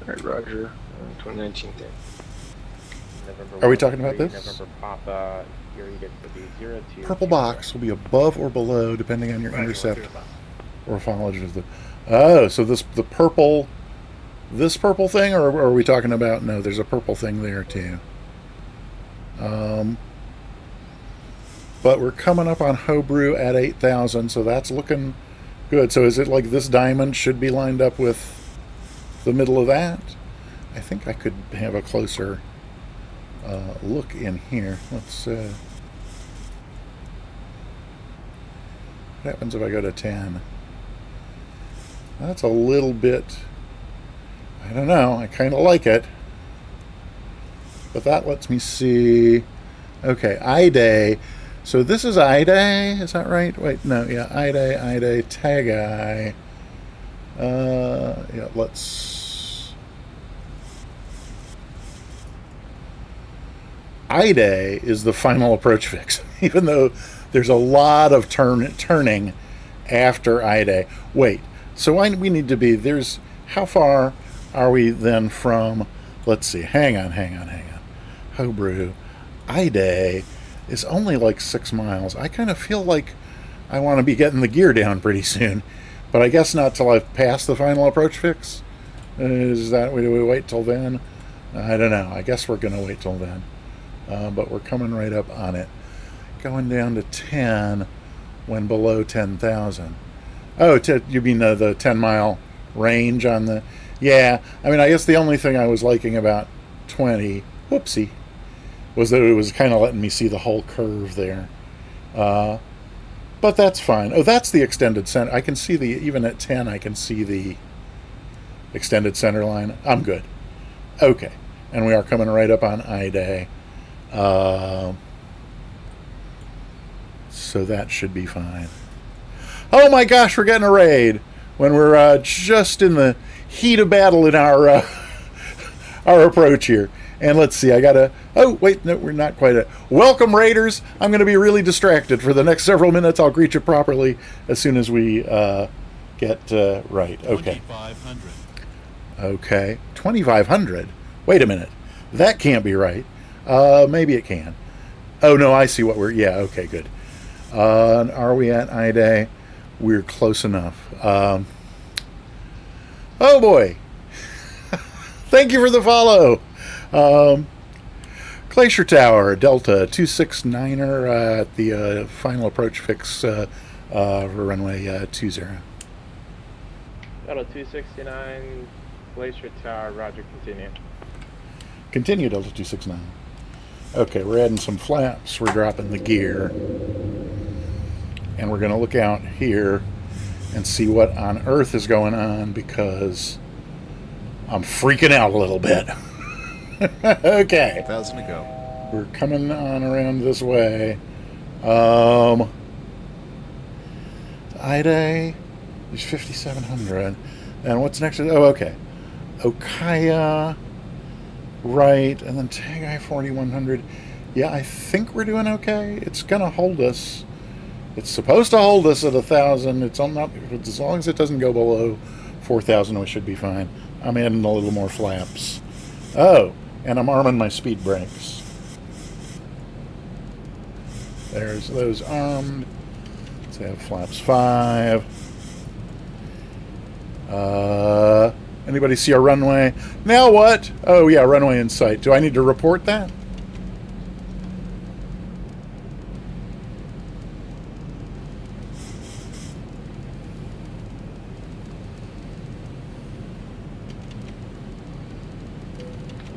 Alright, Roger. 2019 thing. Are we talking about this? November Papa, your edict will be 02. Purple box will be above or below, depending on your intercept morphology of the. Oh, so this purple thing, or are we talking about? No, there's a purple thing there too. But we're coming up on Hobrew at 8,000, so that's looking good. So is it like this diamond should be lined up with the middle of that? I think I could have a closer look in here. Let's. What happens if I go to 10? That's a little bit. I don't know. I kind of like it. But that lets me see. Okay, I-Day. So this is I-Day. Is that right? Wait, no. Yeah, I-Day, tag I. Yeah, let's. I-Day is the final approach fix, even though there's a lot of turning after I-Day. Wait, so we need to be, how far are we then from, let's see, hang on. Hobrew, I-Day is only like 6 miles. I kind of feel like I want to be getting the gear down pretty soon, but I guess not till I've passed the final approach fix. Do we wait till then? I don't know. I guess we're going to wait till then. But we're coming right up on it. Going down to 10 when below 10,000. Oh, you mean the 10-mile range on the... Yeah, I mean, I guess the only thing I was liking about 20, whoopsie, was that it was kind of letting me see the whole curve there. But that's fine. Oh, that's the extended center. I can see even at 10, I can see the extended center line. I'm good. Okay. And we are coming right up on I-Day. So that should be fine. Oh my gosh, we're getting a raid when we're just in the heat of battle in our our approach here. And let's see, I gotta. Oh wait, no, we're not quite at. Welcome, raiders. I'm going to be really distracted for the next several minutes. I'll greet you properly as soon as we get right. Okay. 2,500. Okay, 2,500. Wait a minute, that can't be right. Maybe it can. Oh no, I see what we're. Yeah. Okay, good. Are we at I-Day? We're close enough. Oh boy. Thank you for the follow. Glacier Tower, Delta 269er at the final approach fix for runway 20. Delta 269, Glacier Tower, roger, continue. Continue, Delta 269. Okay, we're adding some flaps. We're dropping the gear. And we're going to look out here and see what on earth is going on because I'm freaking out a little bit. Okay. 1,000 to go. We're coming on around this way. Ida is 5,700. And what's next? Oh, okay. Okaya, right, and then Tagai 4,100. Yeah, I think we're doing okay. It's gonna hold us. It's supposed to hold us at 1,000. It's on not as long as it doesn't go below 4,000, we should be fine. I'm adding a little more flaps. Oh, and I'm arming my speed brakes. There's those armed. Let's have flaps 5. Anybody see our runway? Now what? Oh yeah, runway in sight. Do I need to report that?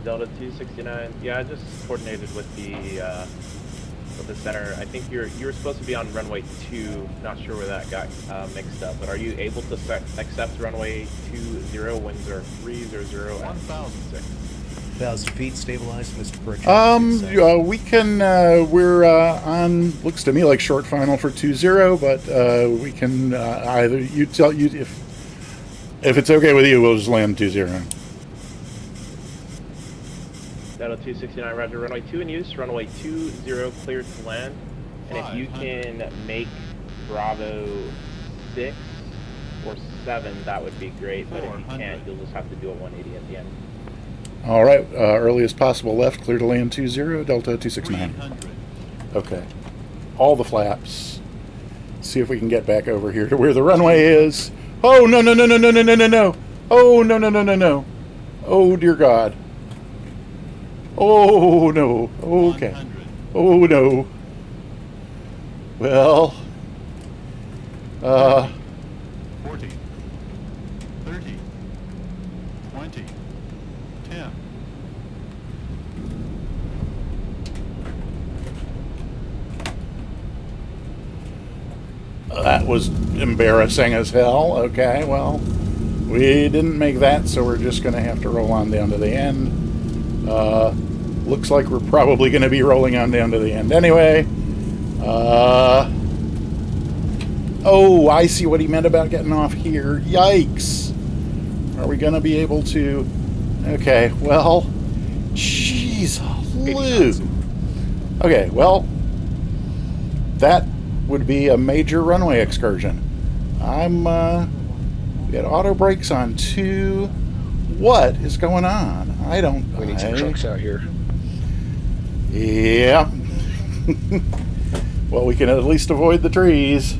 Delta 269. Yeah, I just coordinated with the center. I think you were supposed to be on runway 2. Not sure where that got mixed up, but are you able to accept runway 20, winds are 300 at 1,006? 1,000 feet stabilized, Mr. Pritchard. We can. We're on. Looks to me like short final for 20, but we can either you tell you if it's okay with you, we'll just land 20. Delta 269, roger, runway 2 in use, runway 20 cleared to land. And if you can make Bravo 6 or 7, that would be great, but if you can't, you'll just have to do a 180 at the end. All right, earliest possible left, clear to land 20, Delta 269. Okay, all the flaps. See if we can get back over here to where the runway is. Oh, no, no, no, no, no, no, no, no, no. Oh, no, no, no, no, no. Oh, dear God. Oh, no. Okay. Oh, no. Well. 40, 30, 20, 10. That was embarrassing as hell. Okay, well, we didn't make that, so we're just going to have to roll on down to the end. Looks like we're probably going to be rolling on down to the end anyway. Oh, I see what he meant about getting off here. Yikes. Are we going to be able to... Okay, well... Jeez, Lou. Okay, well... That would be a major runway excursion. We had auto brakes on 2. What is going on? I don't... We need some trucks out here. Yeah. Well, we can at least avoid the trees.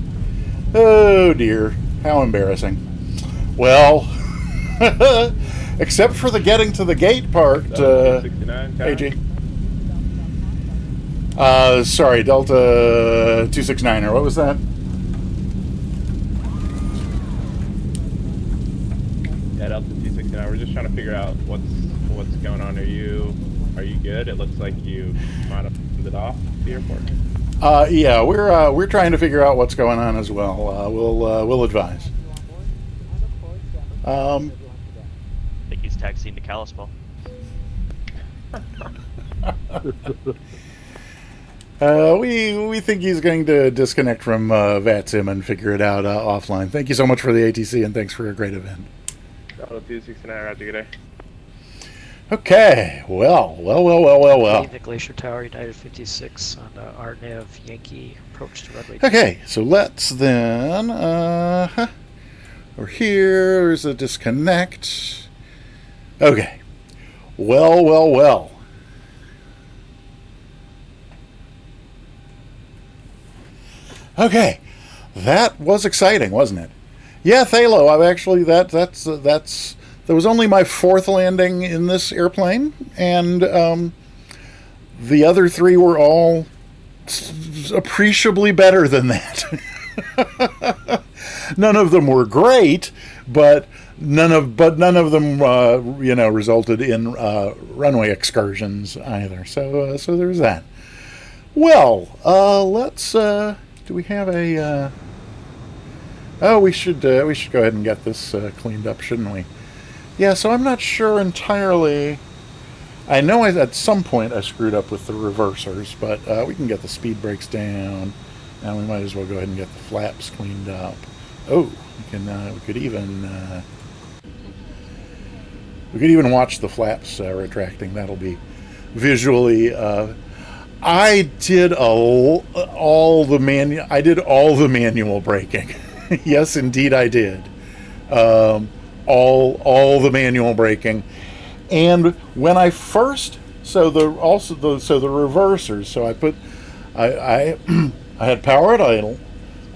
Oh, dear. How embarrassing. Well, except for the getting to the gate part, AG. Sorry, Delta 269er. What was that? Yeah, Delta 269. We're just trying to figure out what's going on. Are you good? It looks like you might have ended off the airport. Yeah, we're trying to figure out what's going on as well. We'll advise. I think he's taxiing to Kalispell. We think he's going to disconnect from VATSIM and figure it out offline. Thank you so much for the ATC, and thanks for a great event. Delta 269, roger, good day. Okay, well. The Glacier Tower, United 56 on RNAV Yankee approach to runway. Okay, so let's then, we're here, there's a disconnect. Okay, well. Okay, that was exciting, wasn't it? Yeah, Thalo, I've actually, that was only my 4th landing in this airplane, and The other three were all appreciably better than that. None of them were great, but none of them resulted in runway excursions either. So there's that. Well, let's. Do we have a? Oh, we should go ahead and get this cleaned up, shouldn't we? Yeah. So I'm not sure entirely. I know at some point I screwed up with the reversers, but we can get the speed brakes down, and we might as well go ahead and get the flaps cleaned up. Oh, we could even watch the flaps retracting. That'll be visually. I did all the manual braking. Yes, indeed, I did. All the manual braking. And when I first, the reversers. So I had power at idle.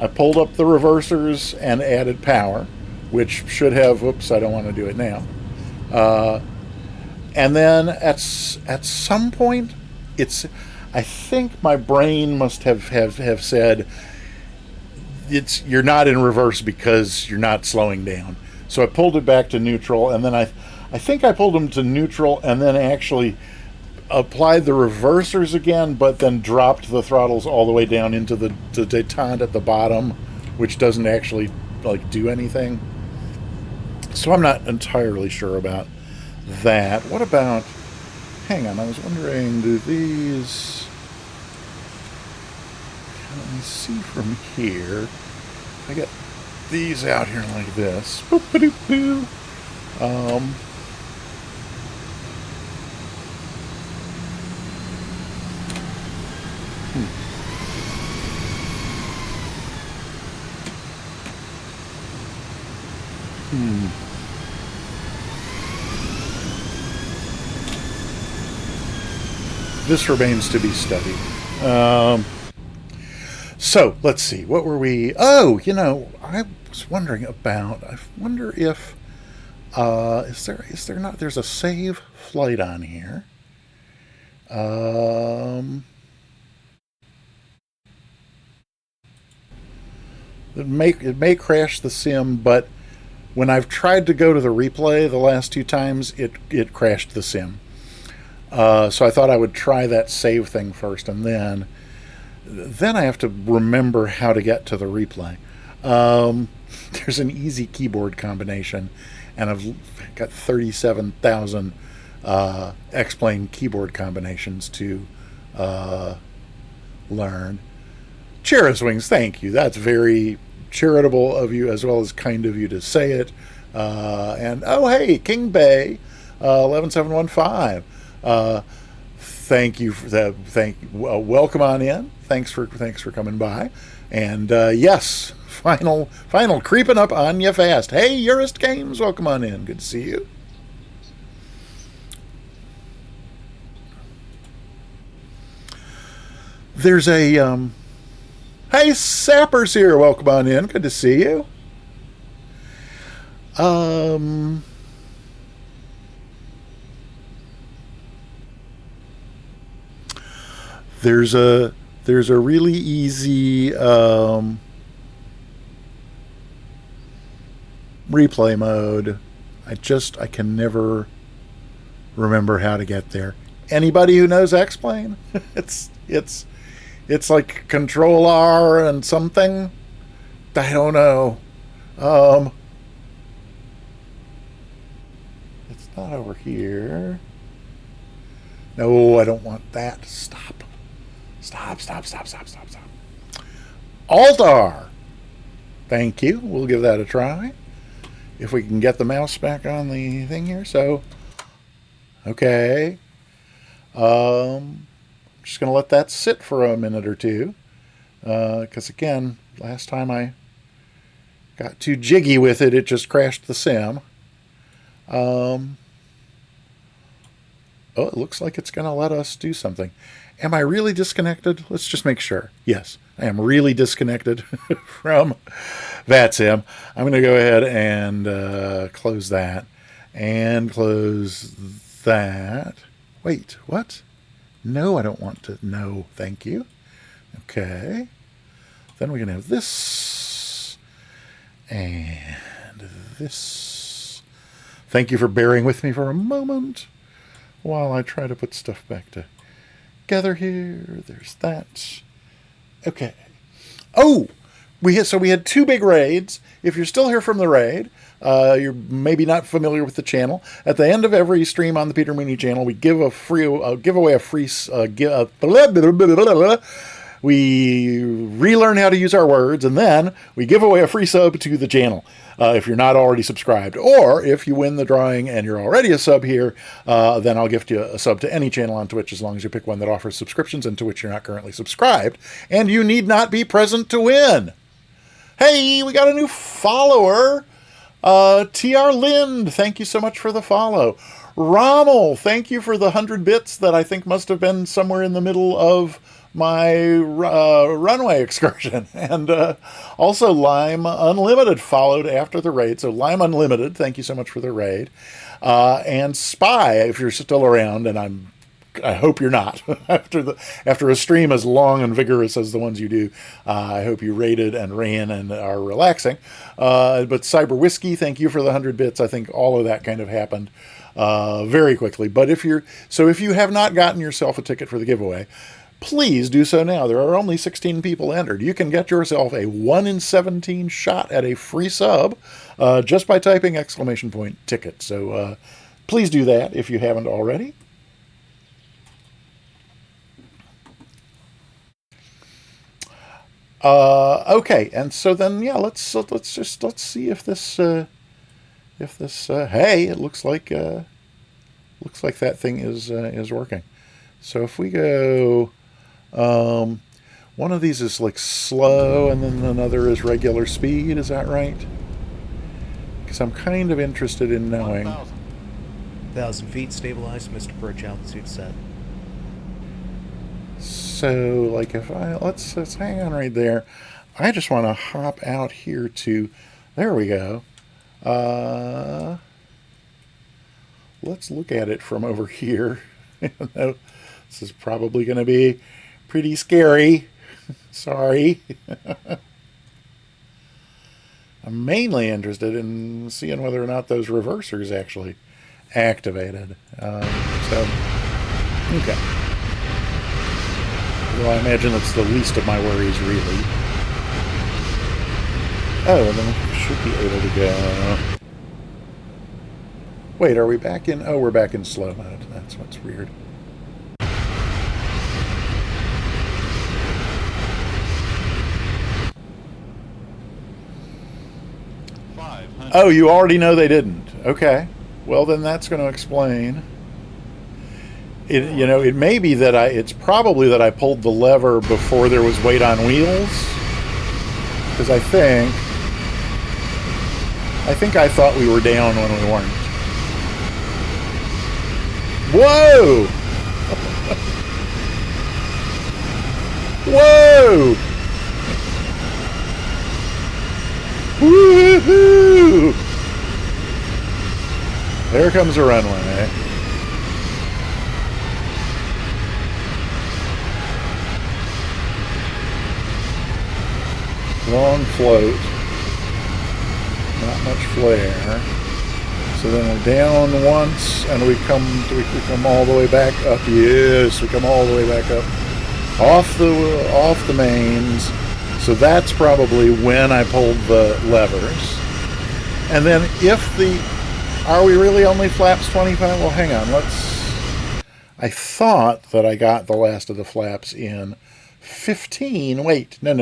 I pulled up the reversers and added power, which should have. Oops, I don't want to do it now. And then at some point, I think my brain must have said you're not in reverse because you're not slowing down. So I pulled it back to neutral, and then I think I pulled them to neutral and then actually applied the reversers again, but then dropped the throttles all the way down into the detente at the bottom, which doesn't actually do anything. So I'm not entirely sure about that. What about, hang on, I was wondering, do these, let me see from here, I get these out here like this. Boop-a-doop-boo. This remains to be studied. So let's see. What were we? Oh, I was wondering about. I wonder if is there not? There's a save flight on here. It may crash the sim, but when I've tried to go to the replay the last two times, it crashed the sim. So I thought I would try that save thing first, and then I have to remember how to get to the replay. There's an easy keyboard combination, and I've got 37,000 X-Plane keyboard combinations to learn. Cheris Wings, thank you. That's very charitable of you, as well as kind of you to say it. And oh, hey, King Bay, 11715. Thank you for that. Welcome on in. Thanks for coming by. And yes, final creeping up on you fast. Hey, Urist Games, welcome on in. Good to see you. There's a hey, Sappers here. Welcome on in. Good to see you. There's a really easy replay mode. I can never remember how to get there. Anybody who knows X-Plane? It's like Control R and something. I don't know. It's not over here. No, I don't want that. Stop. Alt-R. Thank you. We'll give that a try. If we can get the mouse back on the thing here. So, okay. Just going to let that sit for a minute or two. Because again, last time I got too jiggy with it, it just crashed the sim. Oh, it looks like it's going to let us do something. Am I really disconnected? Let's just make sure. Yes, I am really disconnected from VATSIM. I'm going to go ahead and close that. And close that. Wait, what? No, I don't want to. No, thank you. Okay. Then we're going to have this and this. Thank you for bearing with me for a moment while I try to put stuff back together here. There's that. Okay. Oh, we had 2 big raids. If you're still here from the raid, you're maybe not familiar with the channel. At the end of every stream on the Peter Mooney channel, we give away a free we relearn how to use our words, and then we give away a free sub to the channel if you're not already subscribed. Or if you win the drawing and you're already a sub here, then I'll gift you a sub to any channel on Twitch as long as you pick one that offers subscriptions and to which you're not currently subscribed. And you need not be present to win. Hey, we got a new follower. TR Lind, thank you so much for the follow. Rommel, thank you for the 100 bits that I think must have been somewhere in the middle of my runway excursion. And also Lime Unlimited followed after the raid. So Lime Unlimited, thank you so much for the raid. And Spy, if you're still around, and I hope you're not. after a stream as long and vigorous as the ones you do, I hope you raided and ran and are relaxing. But Cyber Whiskey, thank you for the 100 bits. I think all of that kind of happened very quickly. But if you have not gotten yourself a ticket for the giveaway, please do so now. There are only 16 people entered. You can get yourself a 1 in 17 shot at a free sub just by typing !ticket. So please do that if you haven't already. Okay, and so then let's see if this hey, it looks like that thing is working. So if we go, one of these is like slow and then another is regular speed, is that right? Because I'm kind of interested in knowing. 1,000 feet stabilized, Mr. Perch, altitude set. So, like, if let's hang on right there. I just want to hop out here to, there we go. Let's look at it from over here. This is probably going to be pretty scary. Sorry. I'm mainly interested in seeing whether or not those reversers actually activated. Okay. Well, I imagine that's the least of my worries, really. Oh, then we should be able to go. Wait, are we back in? Oh, we're back in slow mode. That's what's weird. Oh, you already know they didn't. Okay. Well, then that's going to explain. It may be that it's probably that I pulled the lever before there was weight on wheels. Because I think I thought we were down when we weren't. Whoa! Whoa! Woohoo! There comes a runway. Long float. Not much flare. So then we're down once, and we come all the way back up. Yes, we come all the way back up, off the mains. So that's probably when I pulled the levers. And then are we really only flaps 25? Well, hang on. I thought that I got the last of the flaps in 15. Wait, no.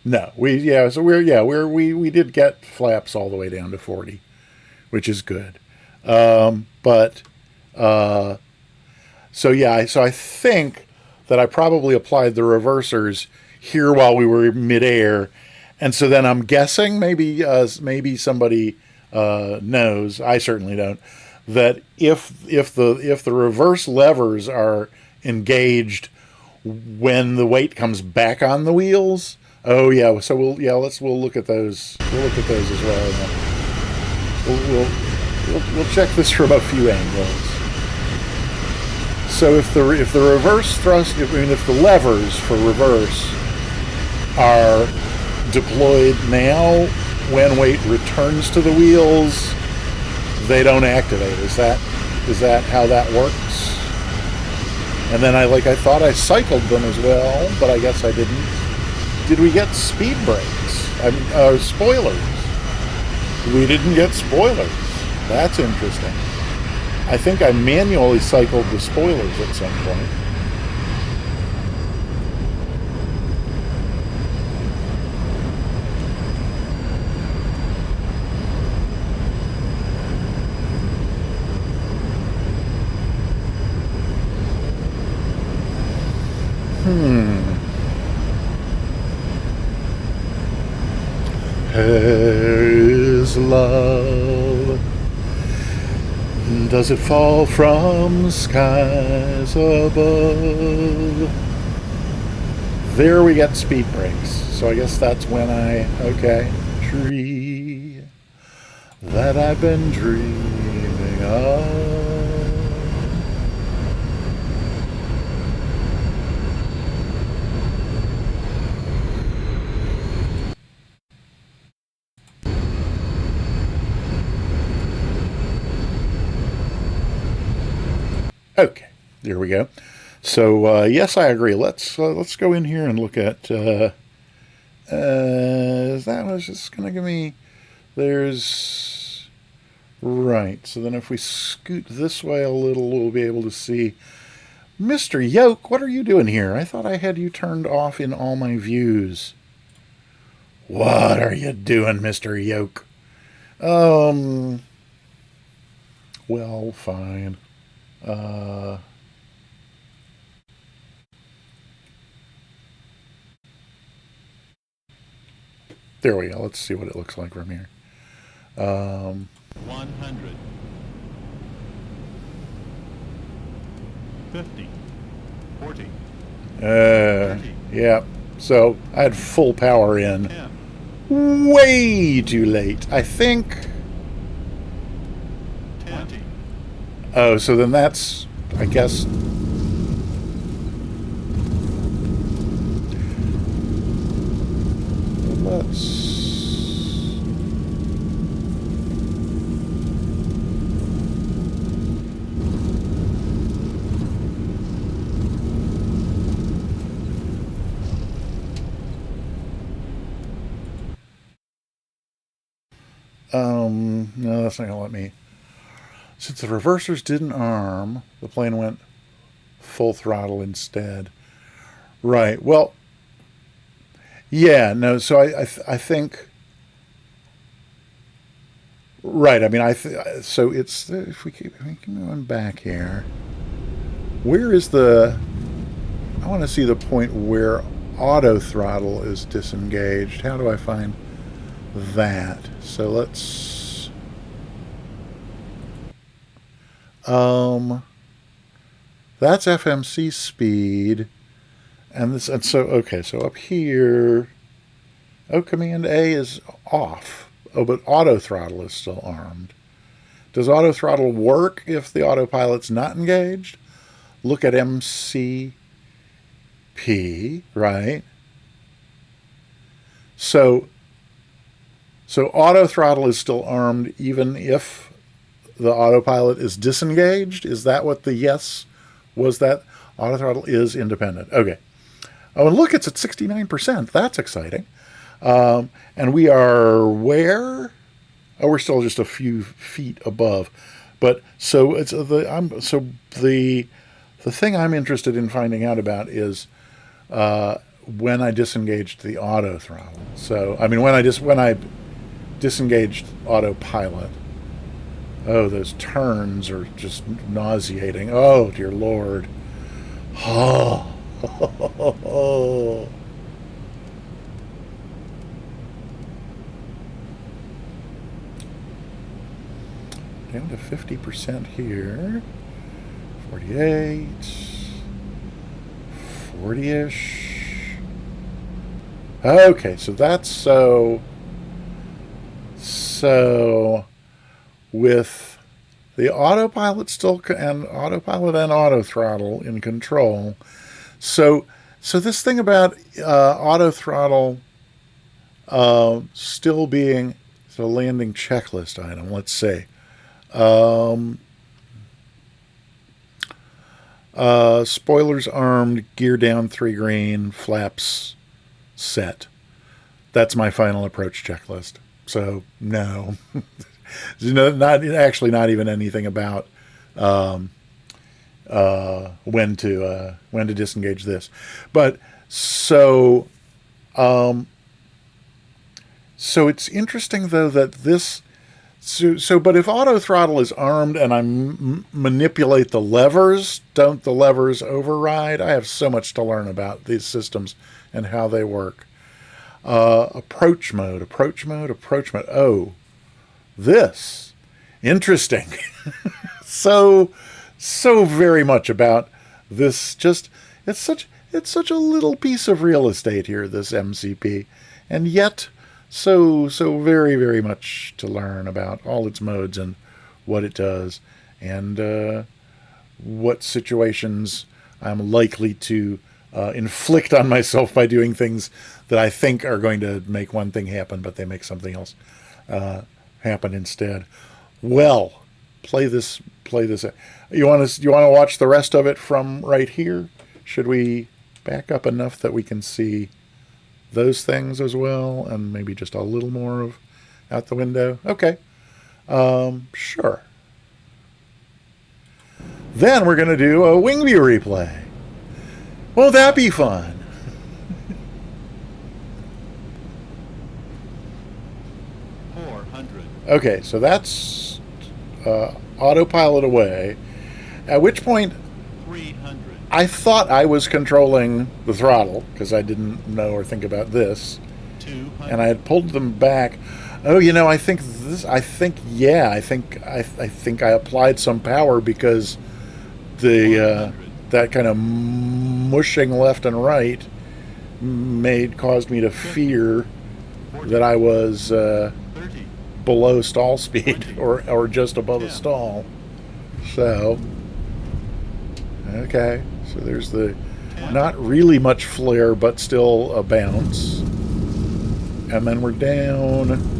No, we did get flaps all the way down to 40, which is good. So I think that I probably applied the reversers here while we were midair, and so then I'm guessing maybe somebody knows. I certainly don't. That if the reverse levers are engaged when the weight comes back on the wheels. Oh yeah, so we'll look at those. We'll look at those as well. we'll check this from a few angles. So if the reverse thrust, if the levers for reverse are deployed now, when weight returns to the wheels, they don't activate. Is that how that works? And then I thought I cycled them as well, but I guess I didn't. Did we get speed brakes? Spoilers. We didn't get spoilers. That's interesting. I think I manually cycled the spoilers at some point. Is love? Does it fall from skies above? There we get speed brakes. So I guess that's when tree that I've been dreaming of. Okay, there we go. So yes, I agree. Let's go in here and look at. That was just going to give me. There's right. So then, if we scoot this way a little, we'll be able to see. Mr. Yoke, what are you doing here? I thought I had you turned off in all my views. What are you doing, Mr. Yoke? Well, fine. There we go. Let's see what it looks like from here. 100. 50. 40. 30. Yeah. So I had full power in. 10. Way too late. I think. 20. Oh, so then that's, I guess. Let's. No, that's not going to let me. Since the reversers didn't arm, the plane went full throttle instead. Right. Well, yeah, no, so I think. Right. I mean, so it's, if we keep going back here, where is the, I want to see the point where auto throttle is disengaged. How do I find that? So let's, that's FMC speed, and so okay, so up here, Command A is off. Oh, but auto throttle is still armed. Does auto throttle work if the autopilot's not engaged? Look at MCP, right? So auto throttle is still armed even if the autopilot is disengaged? Is that what the yes was? That auto throttle is independent. Okay. Oh, and look, it's at 69%. That's exciting. And we are where? Oh, we're still just a few feet above. But so it's the thing I'm interested in finding out about is when I disengaged the auto throttle. So I mean when I disengaged autopilot. Oh, those turns are just nauseating. Oh, dear Lord. Oh. Down to 50% here. 48. 40-ish. Okay, so that's so with the autopilot still and autopilot and auto throttle in control. So this thing about auto throttle still being a landing checklist item. Let's see. Spoilers armed, gear down 3 green, flaps set. That's my final approach checklist. So no, not even anything about when to disengage this. But so it's interesting though that this. But if auto throttle is armed and I manipulate the levers, don't the levers override? I have so much to learn about these systems and how they work. Approach mode. Oh, this. Interesting. so very much about this. It's such a little piece of real estate here, this MCP. And yet, so very, very much to learn about all its modes and what it does and what situations I'm likely to inflict on myself by doing things that I think are going to make one thing happen, but they make something else happen instead. Well, play this. You want to watch the rest of it from right here? Should we back up enough that we can see those things as well, and maybe just a little more of out the window? Okay, sure. Then we're going to do a wing view replay. Won't that be fun? Okay, so that's autopilot away, at which point 300. I thought I was controlling the throttle because I didn't know or think about this, 200. and I had pulled them back. Oh, I think I think I applied some power because the that kind of mushing left and right caused me to fear that I was below stall speed or just above a stall. So okay, so there's the not really much flare but still a bounce, and then we're down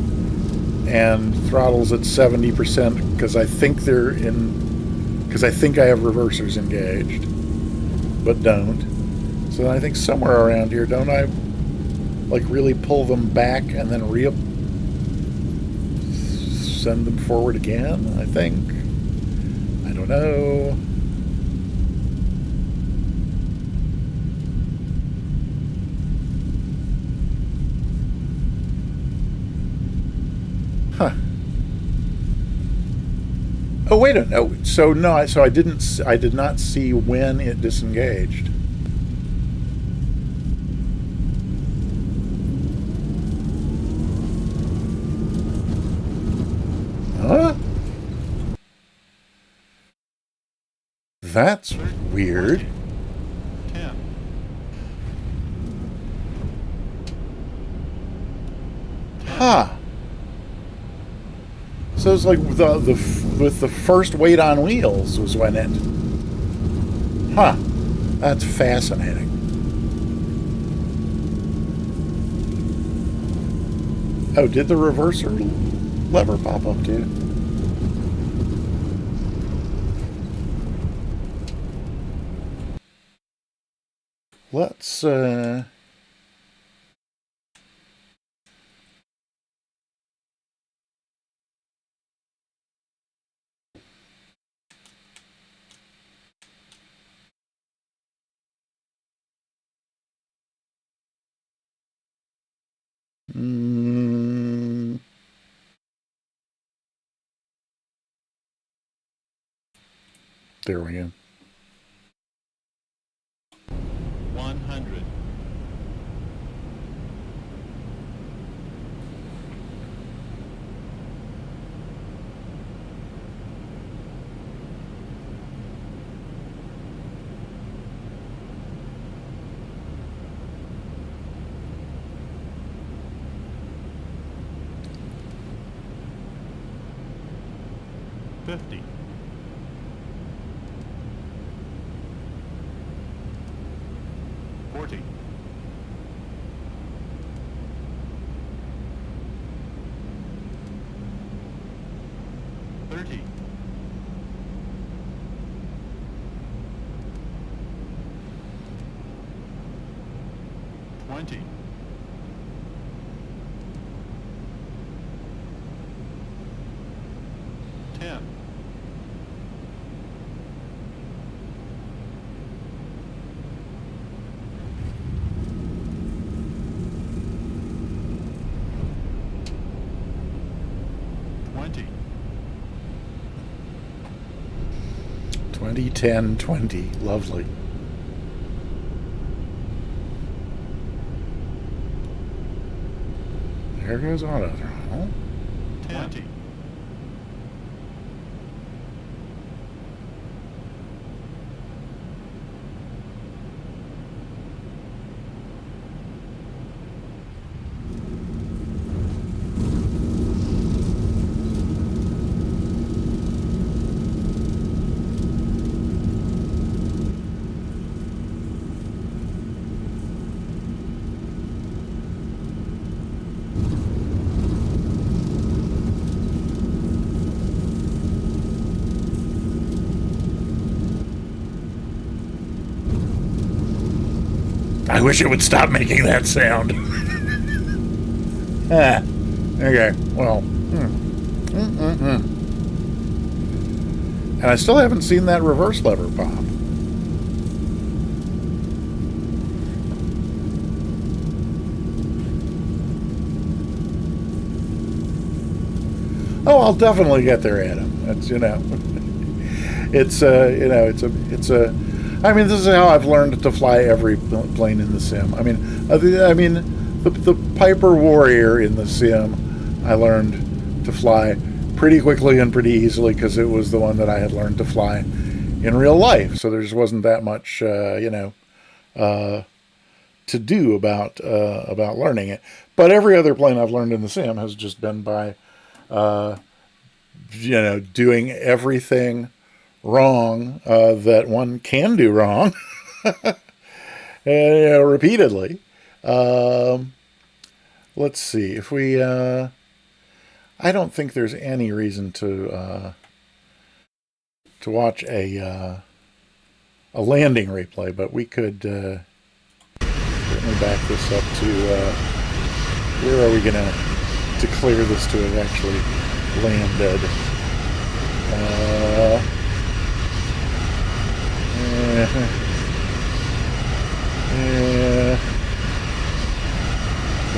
and throttle's at 70% because I think I have reversers engaged but don't. So I think somewhere around here, don't I like really pull them back and then send them forward again? I think. I don't know. Huh. Oh, wait a minute. So I did not see when it disengaged. Huh? That's weird. 10. Huh. So it's like with the first weight on wheels was when it. Huh. That's fascinating. Oh, did the reverser lever pop up too? Let's there we go. 100. $50. 30. 20. 10. 20. 20, 10, 20. Lovely. There goes auto throttle. 20. I wish it would stop making that sound. Okay, well. And I still haven't seen that reverse lever pop. Oh, I'll definitely get there, Adam. That's, you know, it's I mean, this is how I've learned to fly every plane in the sim. I mean, the Piper Warrior in the sim, I learned to fly pretty quickly and pretty easily because it was the one that I had learned to fly in real life. So there just wasn't that much, to do about learning it. But every other plane I've learned in the sim has just been by, doing everything wrong that one can do wrong, and, repeatedly. Let's see if we. I don't think there's any reason to watch a landing replay, but we could certainly back this up to where are we gonna declare this to have actually landed.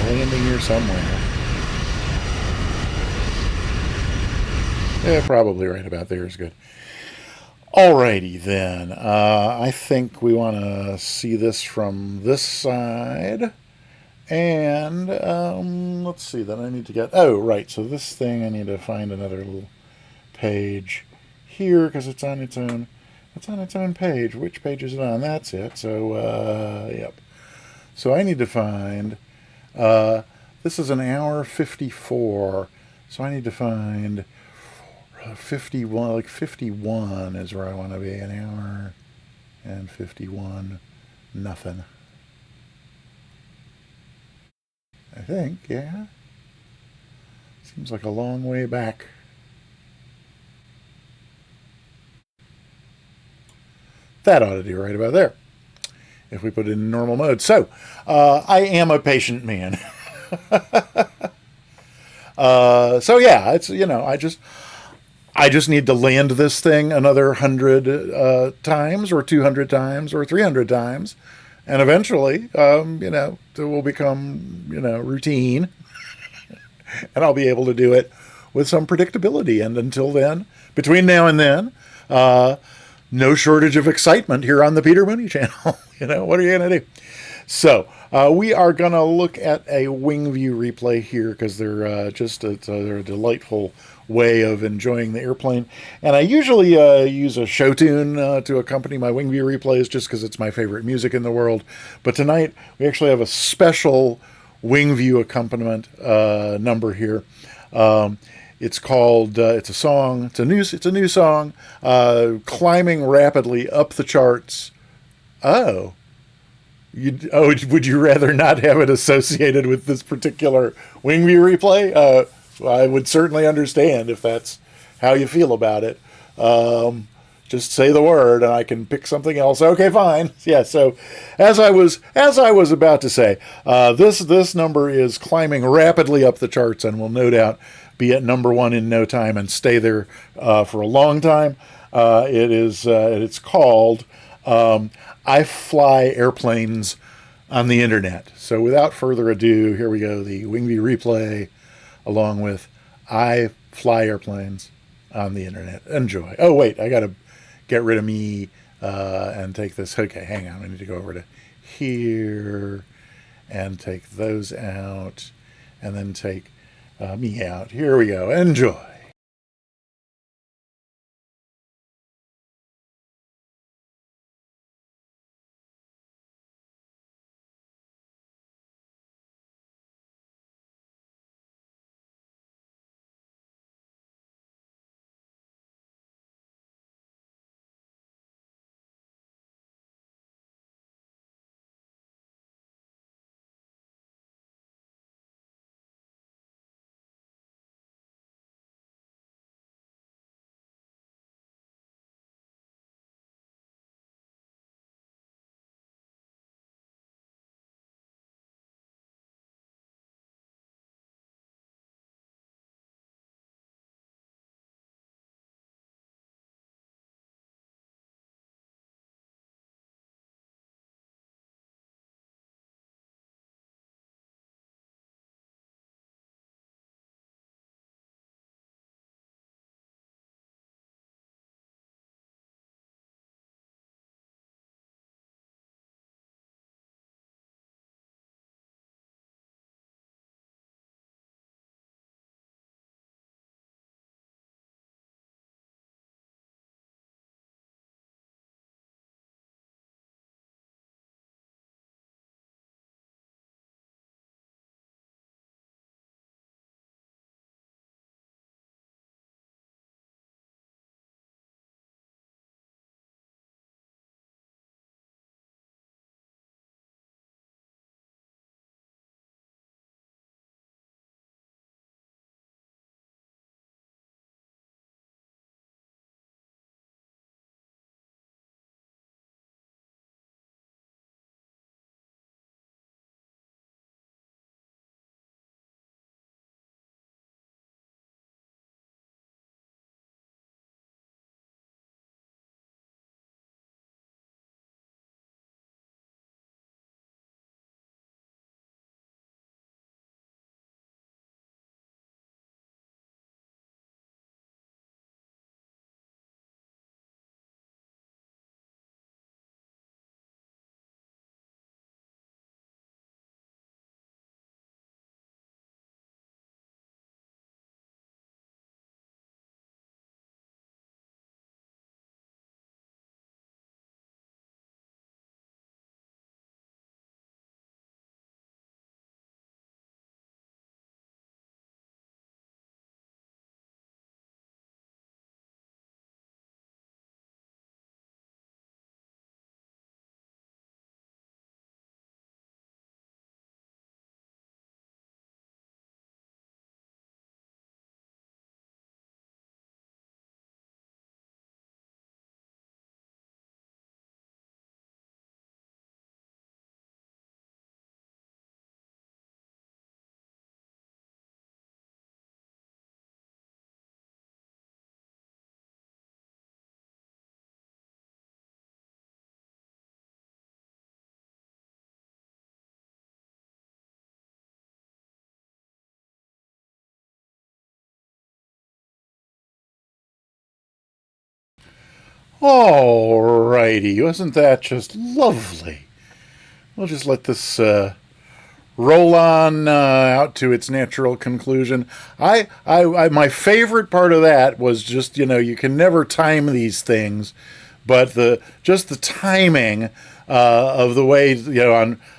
Landing here somewhere. Yeah, probably right about there is good. Alrighty then. I think we want to see this from this side. And let's see, then I need to get... Oh, right, so this thing, I need to find another little page here because it's on its own. It's on its own page. Which page is it on? That's it. So, yep. So I need to find... this is an hour 54. So I need to find 51. Like 51 is where I want to be. An hour and 51. Nothing. I think, yeah. Seems like a long way back. That ought to do right about there, if we put it in normal mode. So, I am a patient man. So yeah, it's, I just need to land this thing another 100 times, or 200 times, or 300 times, and eventually, it will become, routine, and I'll be able to do it with some predictability. And until then, between now and then, no shortage of excitement here on the Peter Mooney channel. What are you going to do? So we are going to look at a wing view replay here because they're they're a delightful way of enjoying the airplane. And I usually use a show tune to accompany my wing view replays just because it's my favorite music in the world. But tonight we actually have a special wing view accompaniment number here. It's called, it's a song, it's a new song, Climbing Rapidly Up the Charts. Oh. Would you rather not have it associated with this particular wing view replay? I would certainly understand if that's how you feel about it. Just say the word and I can pick something else. Okay, fine. Yeah, so as I was about to say, this number is climbing rapidly up the charts and will no doubt be at number one in no time and stay there for a long time. It's called I Fly Airplanes on the Internet. So without further ado, here we go, the Wingby replay along with I Fly Airplanes on the Internet. Enjoy. Oh, wait, I got to get rid of me and take this. Okay, hang on. I need to go over to here and take those out and then take me out. Here we go. Enjoy. Alrighty, wasn't that just lovely? We'll just let this roll on out to its natural conclusion. My favorite part of that was just, you can never time these things, but the timing of the way,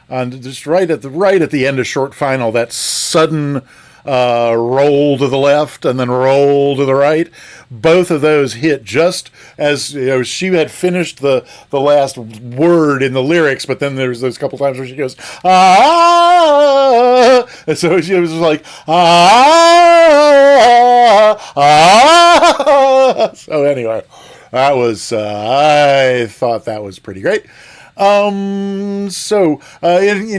on just right at the end of short final, that sudden roll to the left and then roll to the right. Both of those hit just as she had finished the last word in the lyrics, but then there's those couple times where she goes ah, and so she was like ah, ah, So anyway, that was I thought that was pretty great. In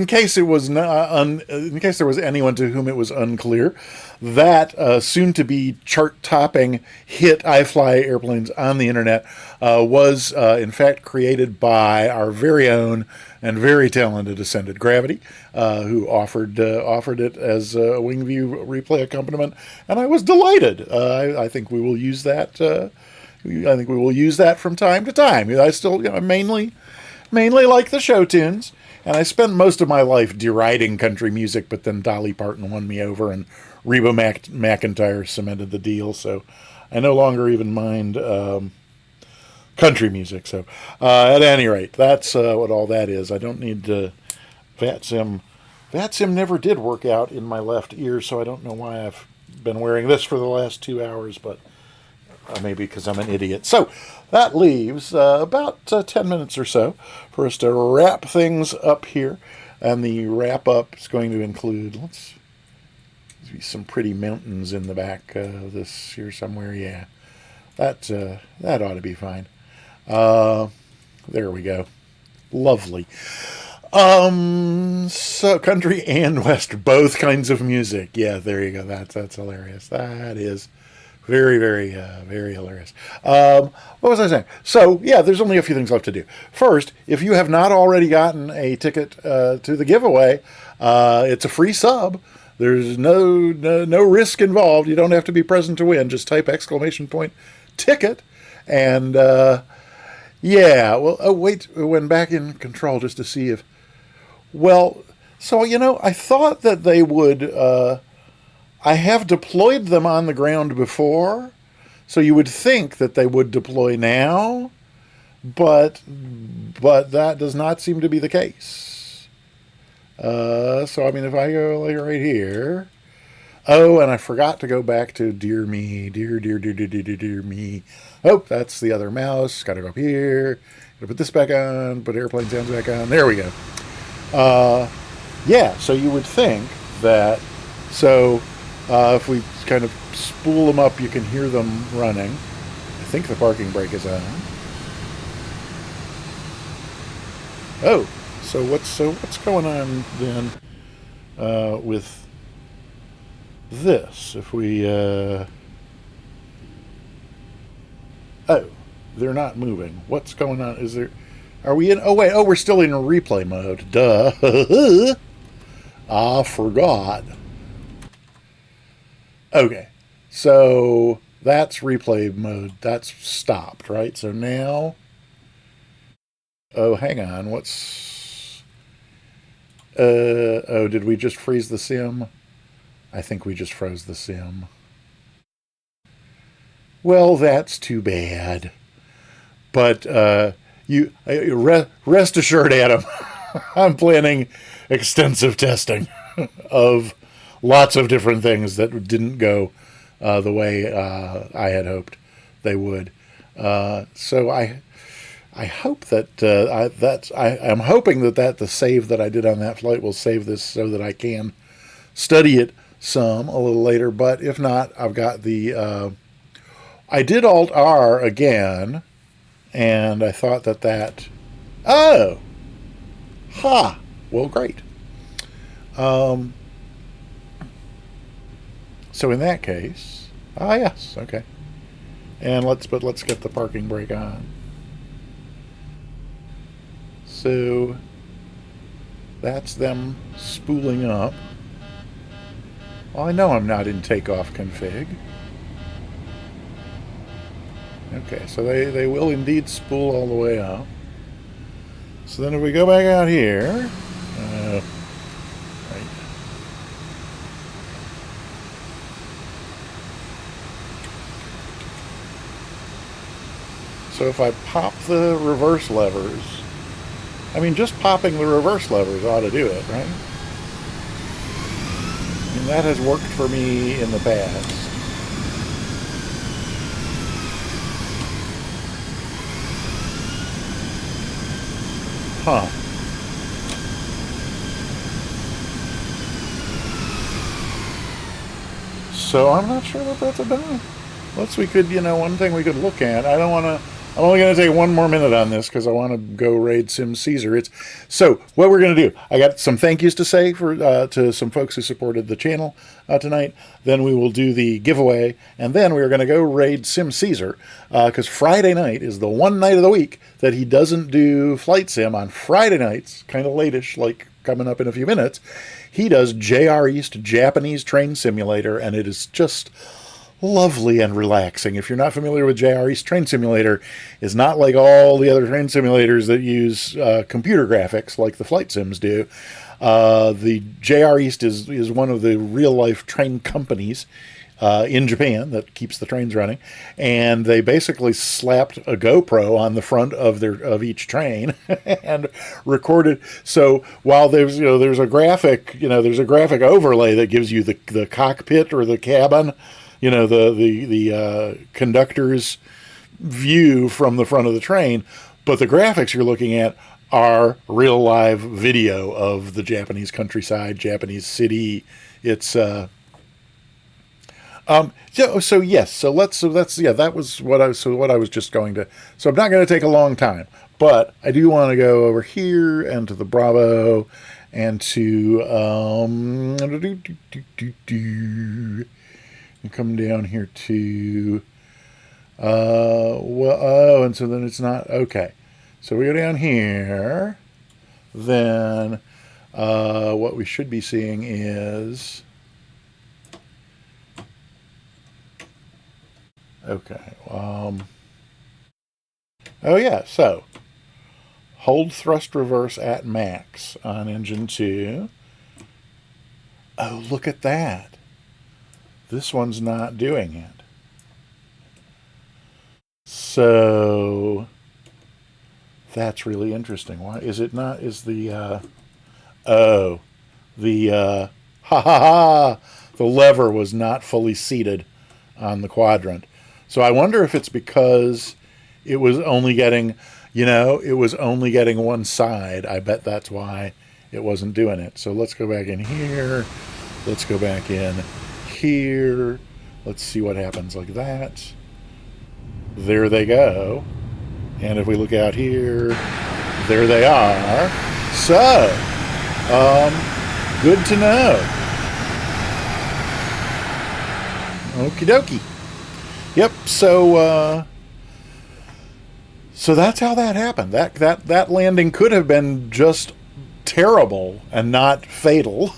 case it was in case there was anyone to whom it was unclear, that soon-to-be chart-topping hit "I Fly Airplanes on the Internet" was in fact created by our very own and very talented Ascended Gravity, who offered it as a Wingview replay accompaniment, and I was delighted. I think we will use that. I think we will use that from time to time. I still mainly like the show tunes, and I spent most of my life deriding country music, but then Dolly Parton won me over, and Reba McEntire cemented the deal, so I no longer even mind country music. So at any rate, that's what all that is. I don't need VATSIM. VATSIM never did work out in my left ear, so I don't know why I've been wearing this for the last 2 hours, but maybe because I'm an idiot. So that leaves about 10 minutes or so for us to wrap things up here. And the wrap up is going to include, let's see, some pretty mountains in the back of this here somewhere. Yeah, that ought to be fine. There we go. Lovely. So country and west, both kinds of music. Yeah, there you go. That's hilarious. That is very, very, very hilarious. What was I saying? So, yeah, there's only a few things left to do. First, if you have not already gotten a ticket to the giveaway, it's a free sub. There's no risk involved. You don't have to be present to win. Just type !ticket. And, yeah, well, oh, wait, we went back in control just to see if, well, so, I thought that they would, I have deployed them on the ground before, so you would think that they would deploy now, but that does not seem to be the case. So, I mean, if I go like right here, oh, and I forgot to go back to dear me, dear me. Oh, that's the other mouse. Got to go up here. Got to put this back on, put airplane sounds back on. There we go. Yeah, so you would think that, so... if we kind of spool them up, you can hear them running. I think the parking brake is on. Oh, so what's going on then with this? If we oh, they're not moving. What's going on? Are we in? Oh wait, we're still in replay mode. Duh. I forgot. Okay, so that's replay mode. That's stopped, right? So now, oh, hang on. What's, oh, did we just freeze the sim? I think we just froze the sim. Well, that's too bad. But you rest assured, Adam, I'm planning extensive testing of lots of different things that didn't go the way I had hoped they would. So I hope that I'm hoping that the save that I did on that flight will save this so that I can study it some a little later. But if not, I've got the I did Alt R again, and I thought that oh, ha, well, great. So in that case, yes, okay. And let's get the parking brake on. So that's them spooling up. Well, I know I'm not in takeoff config. Okay, so they will indeed spool all the way up. So then if we go back out here, right. So if I pop the reverse levers, I mean, just popping the reverse levers ought to do it, right? And that has worked for me in the past. Huh. So I'm not sure what that's about. we could, one thing we could look at. I'm only going to take one more minute on this because I want to go raid Sim Caesar. So what we're going to do, I got some thank yous to say to some folks who supported the channel tonight. Then we will do the giveaway, and then we're going to go raid Sim Caesar because Friday night is the one night of the week that he doesn't do Flight Sim. On Friday nights, kind of late-ish, like coming up in a few minutes, he does JR East Japanese Train Simulator, and it is just lovely and relaxing. If you're not familiar with JR East Train Simulator, it's not like all the other train simulators that use computer graphics like the flight sims do. The JR East is one of the real-life train companies in Japan that keeps the trains running, and they basically slapped a GoPro on the front of each train and recorded. So while there's a graphic overlay that gives you the cockpit or the cabin, the conductor's view from the front of the train, but the graphics you're looking at are real live video of the Japanese countryside, Japanese city. It's that was what I was just going to. So I'm not going to take a long time, but I do want to go over here and to the Bravo and to and come down here to and so then it's not okay. So we go down here, then what we should be seeing is okay. So hold thrust reverse at max on engine 2. Oh, look at that. This one's not doing it. So that's really interesting. Why is it not? Is the the lever was not fully seated on the quadrant. So I wonder if it's because it was only getting, one side. I bet that's why it wasn't doing it. So let's go back in here. Let's go back in here. Let's see what happens like that. There they go. And if we look out here, there they are. So, good to know. Okie dokie. Yep. So that's how that happened. That landing could have been just terrible and not fatal.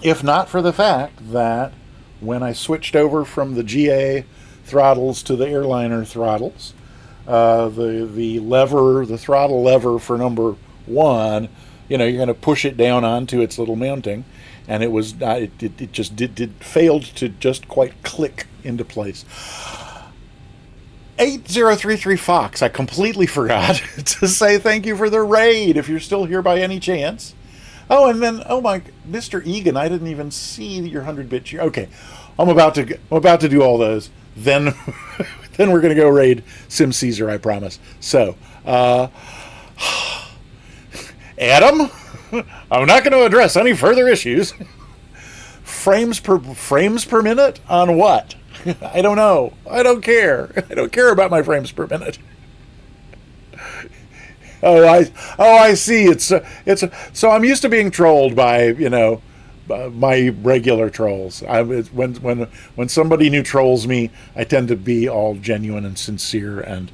If not for the fact that when I switched over from the GA throttles to the airliner throttles, the throttle lever for number 1, you're going to push it down onto its little mounting, and it was not. It just failed to just quite click into place. 8033 Fox, I completely forgot to say thank you for the raid. If you're still here by any chance. Oh, and then Mr. Egan, I didn't even see your 100-bit cheer. Okay, I'm about to do all those. Then then we're gonna go raid Sim Caesar, I promise. So, Adam, I'm not going to address any further issues. Frames per minute on what? I don't know. I don't care. I don't care about my frames per minute. I see. So I'm used to being trolled by my regular trolls. When somebody new trolls me, I tend to be all genuine and sincere, and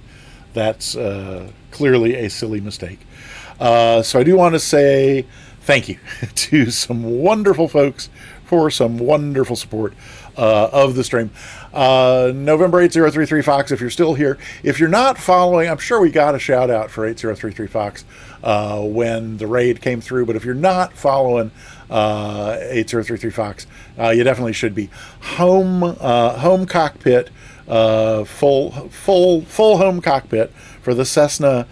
that's clearly a silly mistake. So I do want to say thank you to some wonderful folks for some wonderful support of the stream. November 8033 Fox, if you're still here. If you're not following, I'm sure we got a shout out for 8033 Fox when the raid came through, but if you're not following 8033 Fox, you definitely should be. Home cockpit, full home cockpit for the Cessna.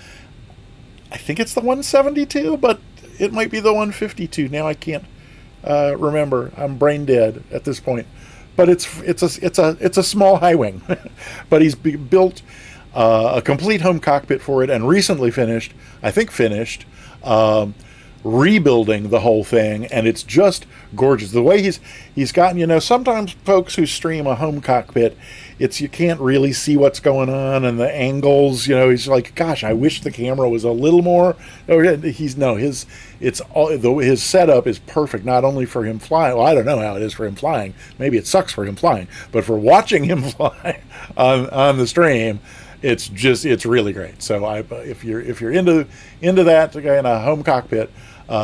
I think it's the 172, but it might be the 152. Now I can't remember. I'm brain dead at this point. But it's a small high wing. But he's built a complete home cockpit for it, and recently finished rebuilding the whole thing, and it's just gorgeous. The way he's gotten, you know, sometimes folks who stream a home cockpit, it's you can't really see what's going on and the angles, you know, he's like, gosh, I wish the camera was a little more. His setup is perfect, not only for him flying. Well, I don't know how it is for him flying. Maybe it sucks for him flying, but for watching him fly on the stream, it's really great. So if you're into that kind of home cockpit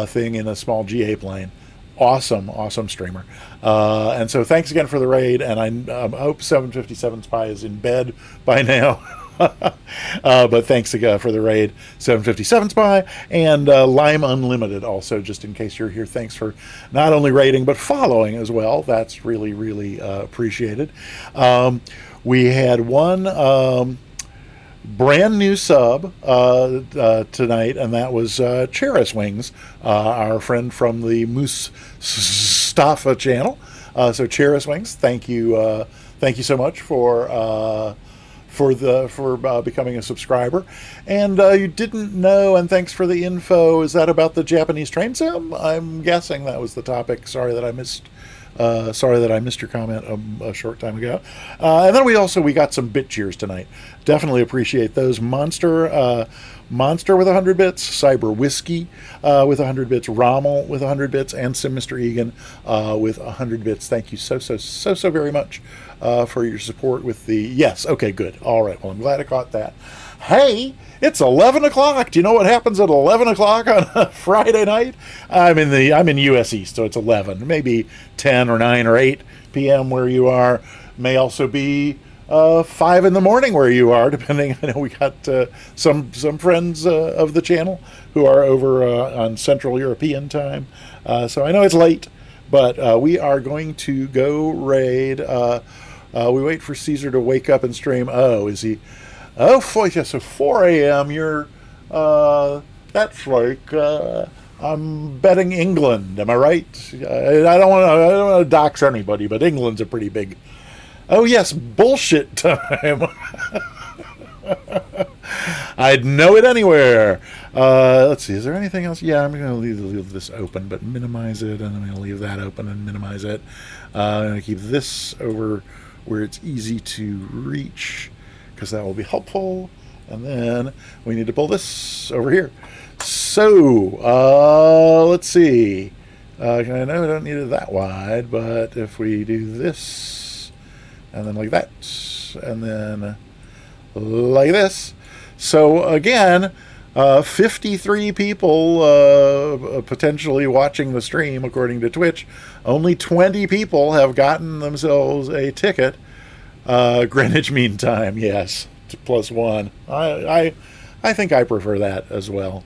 thing in a small GA plane, awesome streamer. And so thanks again for the raid, and I hope 757 Spy is in bed by now. But thanks again for the raid, 757 Spy, and Lime Unlimited also, just in case you're here. Thanks for not only raiding but following as well. That's really appreciated. We had one brand new sub tonight, and that was Cheris Wings, our friend from the Mustafa channel. So Cheris Wings, thank you so much for becoming a subscriber. And you didn't know, and thanks for the info. Is that about the Japanese train sim? I'm guessing that was the topic. Sorry that I missed your comment a short time ago. And then we got some bit cheers tonight. Definitely appreciate those. Monster with 100 bits, Cyber Whiskey with 100 bits, Rommel with 100 bits, and Sim Mr. Egan with 100 bits. Thank you so very much for your support with the... Yes, okay, good. All right, well, I'm glad I caught that. Hey, it's 11 o'clock. Do you know what happens at 11 o'clock on a Friday night? I'm in US East, so it's 11. Maybe 10 or 9 or 8 p.m. where you are. May also be 5 in the morning where you are, depending. I know we got some friends of the channel who are over on Central European time. So I know it's late, but we are going to go raid. We wait for Caesar to wake up and stream. Oh, is he... Oh, so 4 a.m. You're, that's like, I'm betting England. Am I right? I don't want to dox anybody, but England's a pretty big. Oh yes, bullshit time. I'd know it anywhere. Let's see. Is there anything else? Yeah, I'm going to leave this open, but minimize it, and I'm going to leave that open and minimize it. I'm going to keep this over where it's easy to reach, because that will be helpful. And then we need to pull this over here. So let's see. I know I don't need it that wide, but if we do this, and then like that, and then like this. So again, 53 people potentially watching the stream according to Twitch. Only 20 people have gotten themselves a ticket. Greenwich Mean Time, yes, +1. I think I prefer that as well.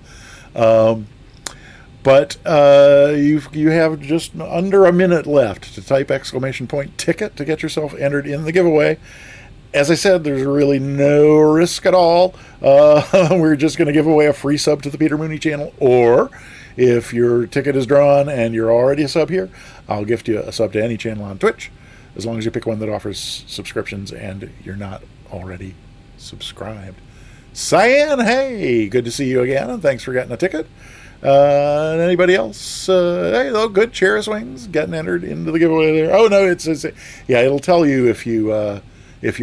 But you have just under a minute left to type !ticket to get yourself entered in the giveaway. As I said, there's really no risk at all. We're just going to give away a free sub to the Peter Mooney channel, or if your ticket is drawn and you're already a sub here, I'll gift you a sub to any channel on Twitch, as long as you pick one that offers subscriptions and you're not already subscribed. Cyan, hey, good to see you again, and thanks for getting a ticket. And anybody else? Hey, oh, good. Cheris Wings getting entered into the giveaway there. Oh no, it's yeah, it'll tell you if you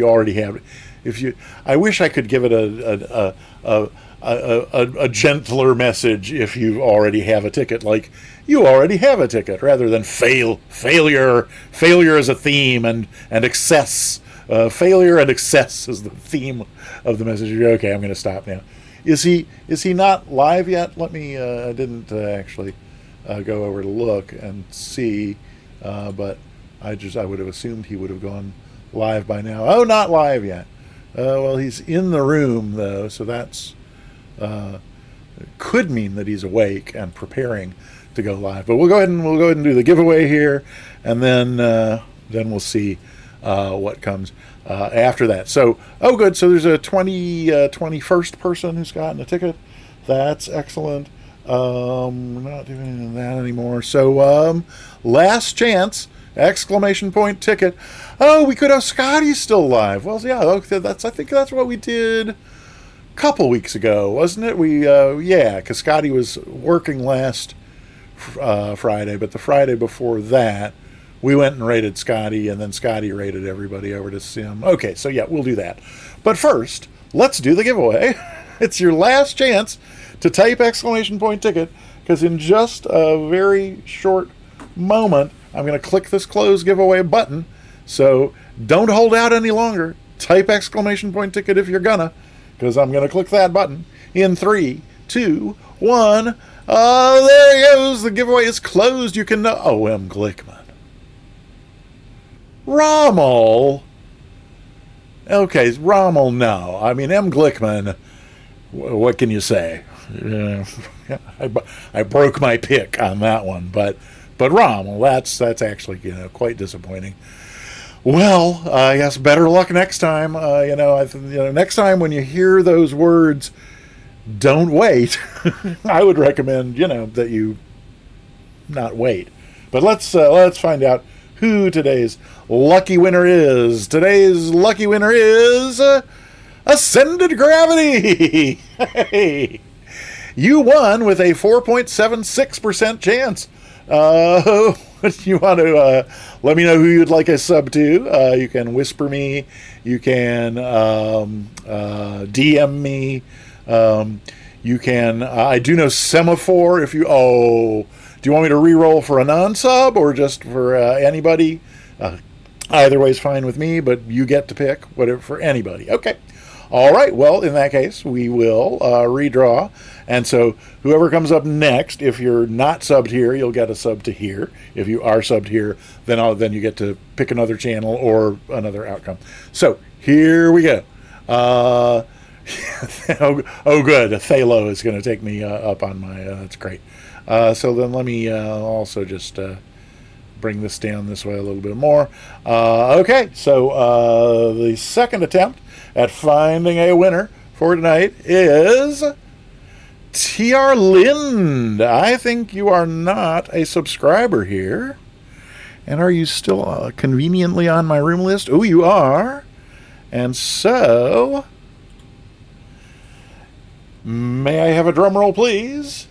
already have it. I wish I could give it a gentler message if you already have a ticket, like you already have a ticket, rather than failure as a theme, and excess. Failure and excess is the theme of the message. Okay, I'm going to stop now. Is he not live yet? Let me. I didn't actually go over to look and see, but I would have assumed he would have gone live by now. Oh, not live yet. Well, he's in the room though, so that's could mean that he's awake and preparing to go live. But we'll go ahead and do the giveaway here, and then we'll see what comes after that. So, oh good, so there's a 21st person who's gotten a ticket. That's excellent. We're not doing that anymore. So last chance, ! Ticket. Oh, we could have Scotty still live. Well, yeah, okay, I think that's what we did couple weeks ago, wasn't it? Yeah, because Scotty was working last Friday, but the Friday before that, we went and rated Scotty, and then Scotty rated everybody over to Sim. Okay, so yeah, we'll do that. But first, let's do the giveaway. It's your last chance to type exclamation point ticket, because in just a very short moment, I'm going to click this close giveaway button. So don't hold out any longer. Type exclamation point ticket if you're gonna, because I'm going to click that button in 3, 2, 1. There he goes. The giveaway is closed. You can know. Oh, M. Glickman. Rommel. Okay, Rommel, no. I mean, M. Glickman, what can you say? I broke my pick on that one, but Rommel, that's actually, quite disappointing. Well, I guess better luck next time. Next time when you hear those words, don't wait. I would recommend, that you not wait. But let's find out who today's lucky winner is. Today's lucky winner is Ascended Gravity. Hey, you won with a 4.76% chance. You want to let me know who you'd like a sub to. You can whisper me. You can DM me. You can. I do know Semaphore. If you. Oh, do you want me to re-roll for a non-sub or just for anybody? Either way is fine with me, but you get to pick whatever for anybody. Okay. All right. Well, in that case, we will redraw. And so whoever comes up next, if you're not subbed here, you'll get a sub to here. If you are subbed here, then you get to pick another channel or another outcome. So here we go. Oh, good. Thalo is going to take me up on my. That's great. So then let me also just bring this down this way a little bit more. Okay. So the second attempt at finding a winner for tonight is TR Lind. I think you are not a subscriber here. And are you still conveniently on my room list? Oh, you are. And so, may I have a drum roll, please?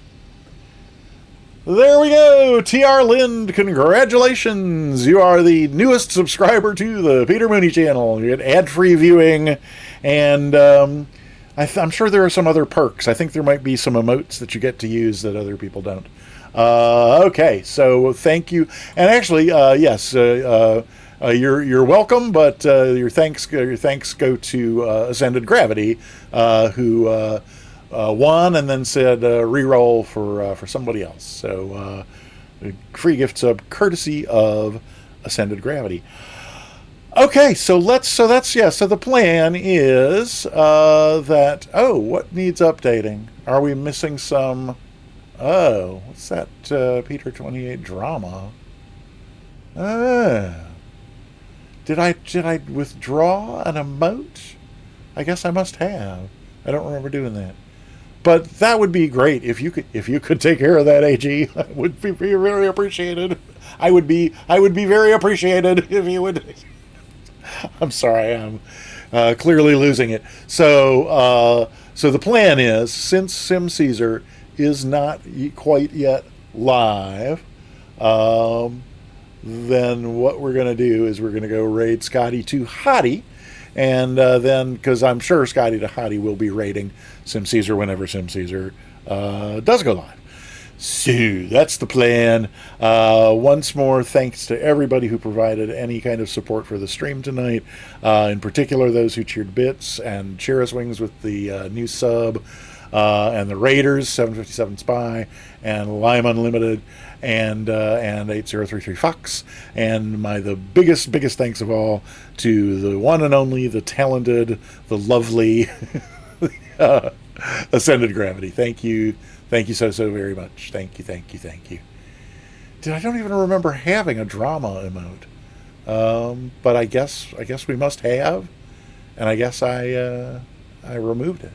There we go. TR Lind, congratulations. You are the newest subscriber to the Peter Mooney channel. You get ad-free viewing, and I'm sure there are some other perks. I think there might be some emotes that you get to use that other people don't. Okay, so thank you. And actually, yes, you're welcome, but your thanks go to Ascended Gravity, who won and then said re-roll for somebody else. So free gift sub courtesy of Ascended Gravity. Okay, so the plan is that, what needs updating? Are we missing some, what's that, Peter 28 drama? Did I withdraw an emote? I guess I must have. I don't remember doing that. But that would be great if you could take care of that, AG. That would be very appreciated. I would be very appreciated if you would. I'm sorry, I'm clearly losing it. So the plan is, since Sim Caesar is not quite yet live, then what we're going to do is we're going to go raid Scotty to Hottie, and then, because I'm sure Scotty to Hottie will be raiding Sim Caesar whenever Sim Caesar does go live. So that's the plan. Once more, thanks to everybody who provided any kind of support for the stream tonight. In particular, those who cheered bits and cheer us wings with the new sub, and the Raiders, 757 Spy, and Lime Unlimited, and 8033 Fox, and the biggest thanks of all to the one and only, the talented, the lovely Ascended Gravity. Thank you so very much. Thank you. I don't even remember having a drama emote, but I guess we must have, and I guess I removed it.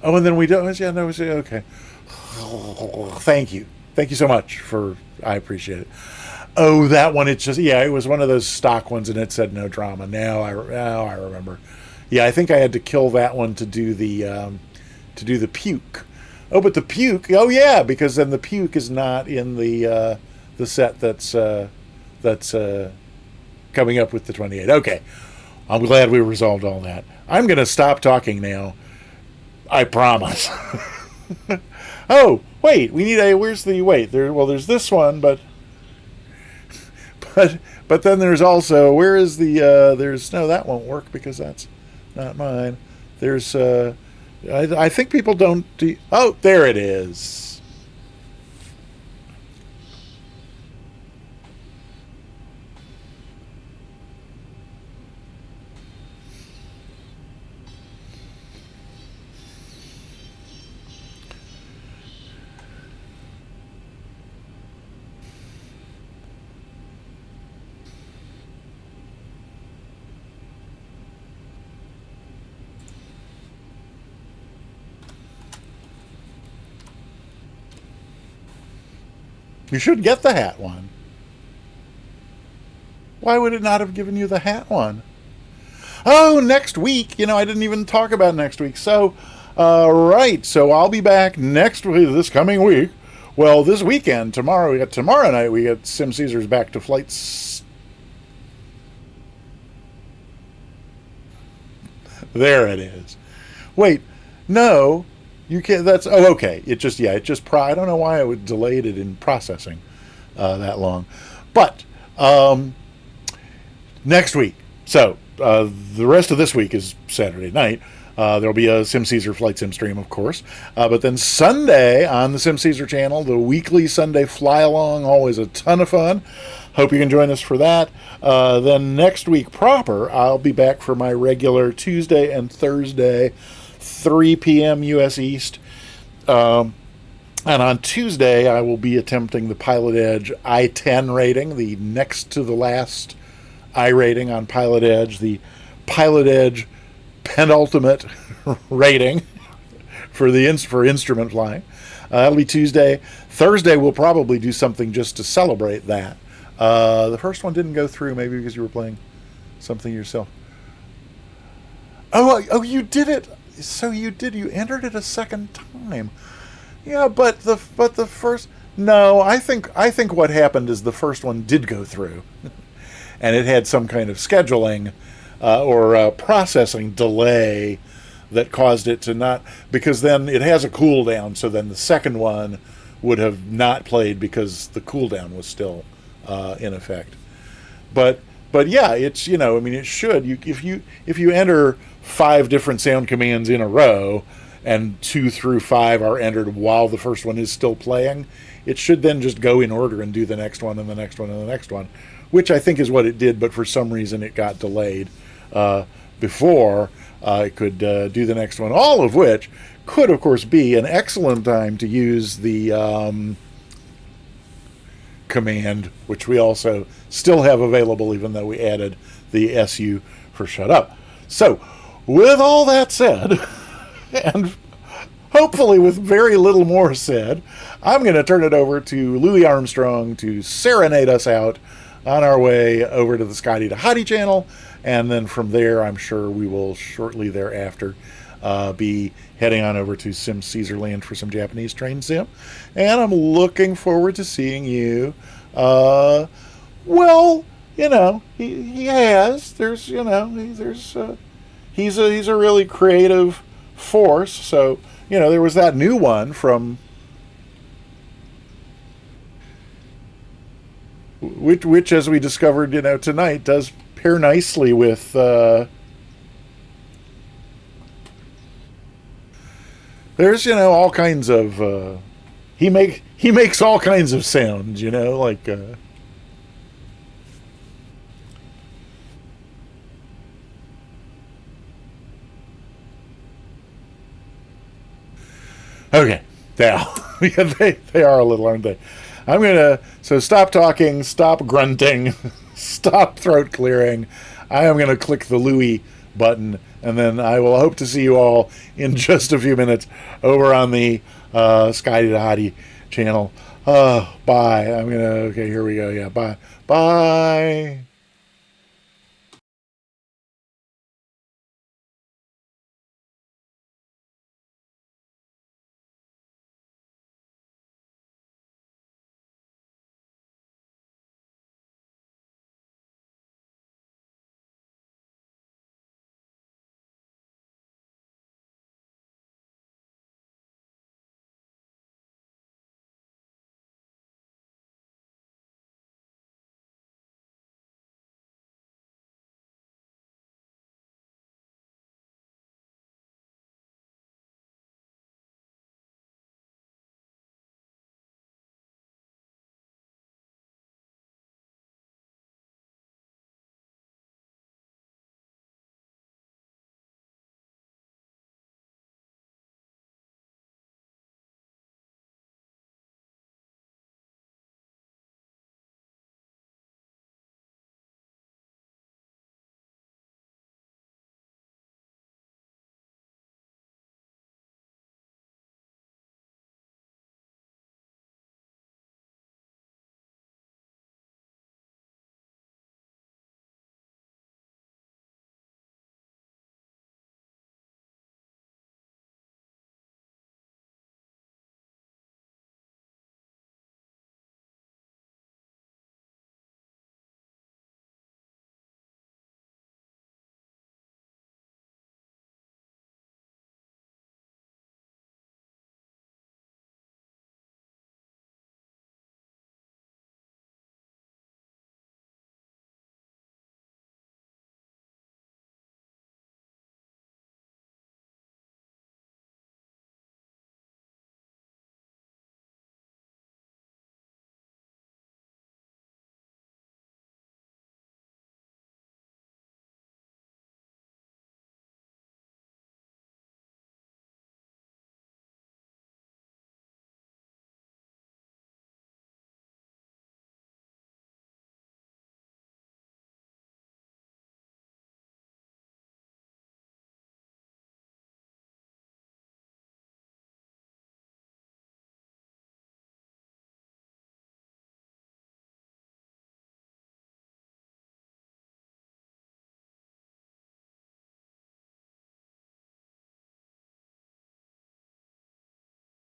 Oh, and then we don't. Yeah, no, okay. Thank you so much I appreciate it. Oh, that one. It's just, it was one of those stock ones, and it said no drama. Now I remember. Yeah, I think I had to kill that one to do the puke. Oh, but the puke. Oh, yeah, because then the puke is not in the set that's coming up with the 28. Okay, I'm glad we resolved all that. I'm going to stop talking now. I promise. Oh, wait, we need a. Where's the wait? There's this one, but then there's also where is the there's no that won't work because that's not mine. There's I think people don't do. Oh, there it is. You should get the hat one. Why would it not have given you the hat one? Oh, next week. I didn't even talk about next week. So, right. So I'll be back next week, this coming week. Well, this weekend, tomorrow night, we get Sim Caesars back to flights. There it is. Wait, no. You can't. That's okay. I don't know why I would delayed it in processing that long, but next week. So the rest of this week is Saturday night. There'll be a Sim Caesar Flight Sim stream, of course, but then Sunday on the Sim Caesar channel, the weekly Sunday fly along, always a ton of fun. Hope you can join us for that. Then next week proper, I'll be back for my regular Tuesday and Thursday. 3 p.m. U.S. East. And on Tuesday, I will be attempting the Pilot Edge I-10 rating, the next to the last I rating on Pilot Edge, the Pilot Edge penultimate rating for instrument flying. That'll be Tuesday. Thursday, we'll probably do something just to celebrate that. The first one didn't go through, maybe because you were playing something yourself. Oh, you did it. So you entered it a second time. Yeah, but the first, no, I think what happened is the first one did go through. And it had some kind of scheduling or processing delay that caused it to not, because then it has a cooldown, so then the second one would have not played because the cooldown was still in effect. But yeah, it's, it should. If you enter 5 different sound commands in a row and 2 through 5 are entered while the first one is still playing, it should then just go in order and do the next one and the next one and the next one, which I think is what it did, but for some reason it got delayed before it could do the next one, all of which could, of course, be an excellent time to use the command, which we also still have available, even though we added the SU for shut up. So, with all that said, and hopefully with very little more said, I'm going to turn it over to Louis Armstrong to serenade us out on our way over to the Scotty to Hottie channel, and then from there, I'm sure we will shortly thereafter be heading on over to Sim Caesar Land for some Japanese train sim, and I'm looking forward to seeing you. He has. There's, he's a really creative force. So, there was that new one from which as we discovered, tonight does pair nicely with there's, all kinds of he makes all kinds of sounds, like okay. Now, yeah, they are a little, aren't they? I'm going to, stop talking, stop grunting, stop throat clearing. I am going to click the Louis button, and then I will hope to see you all in just a few minutes over on the Scotty to Hottie channel. Bye. Okay, here we go. Yeah, bye. Bye.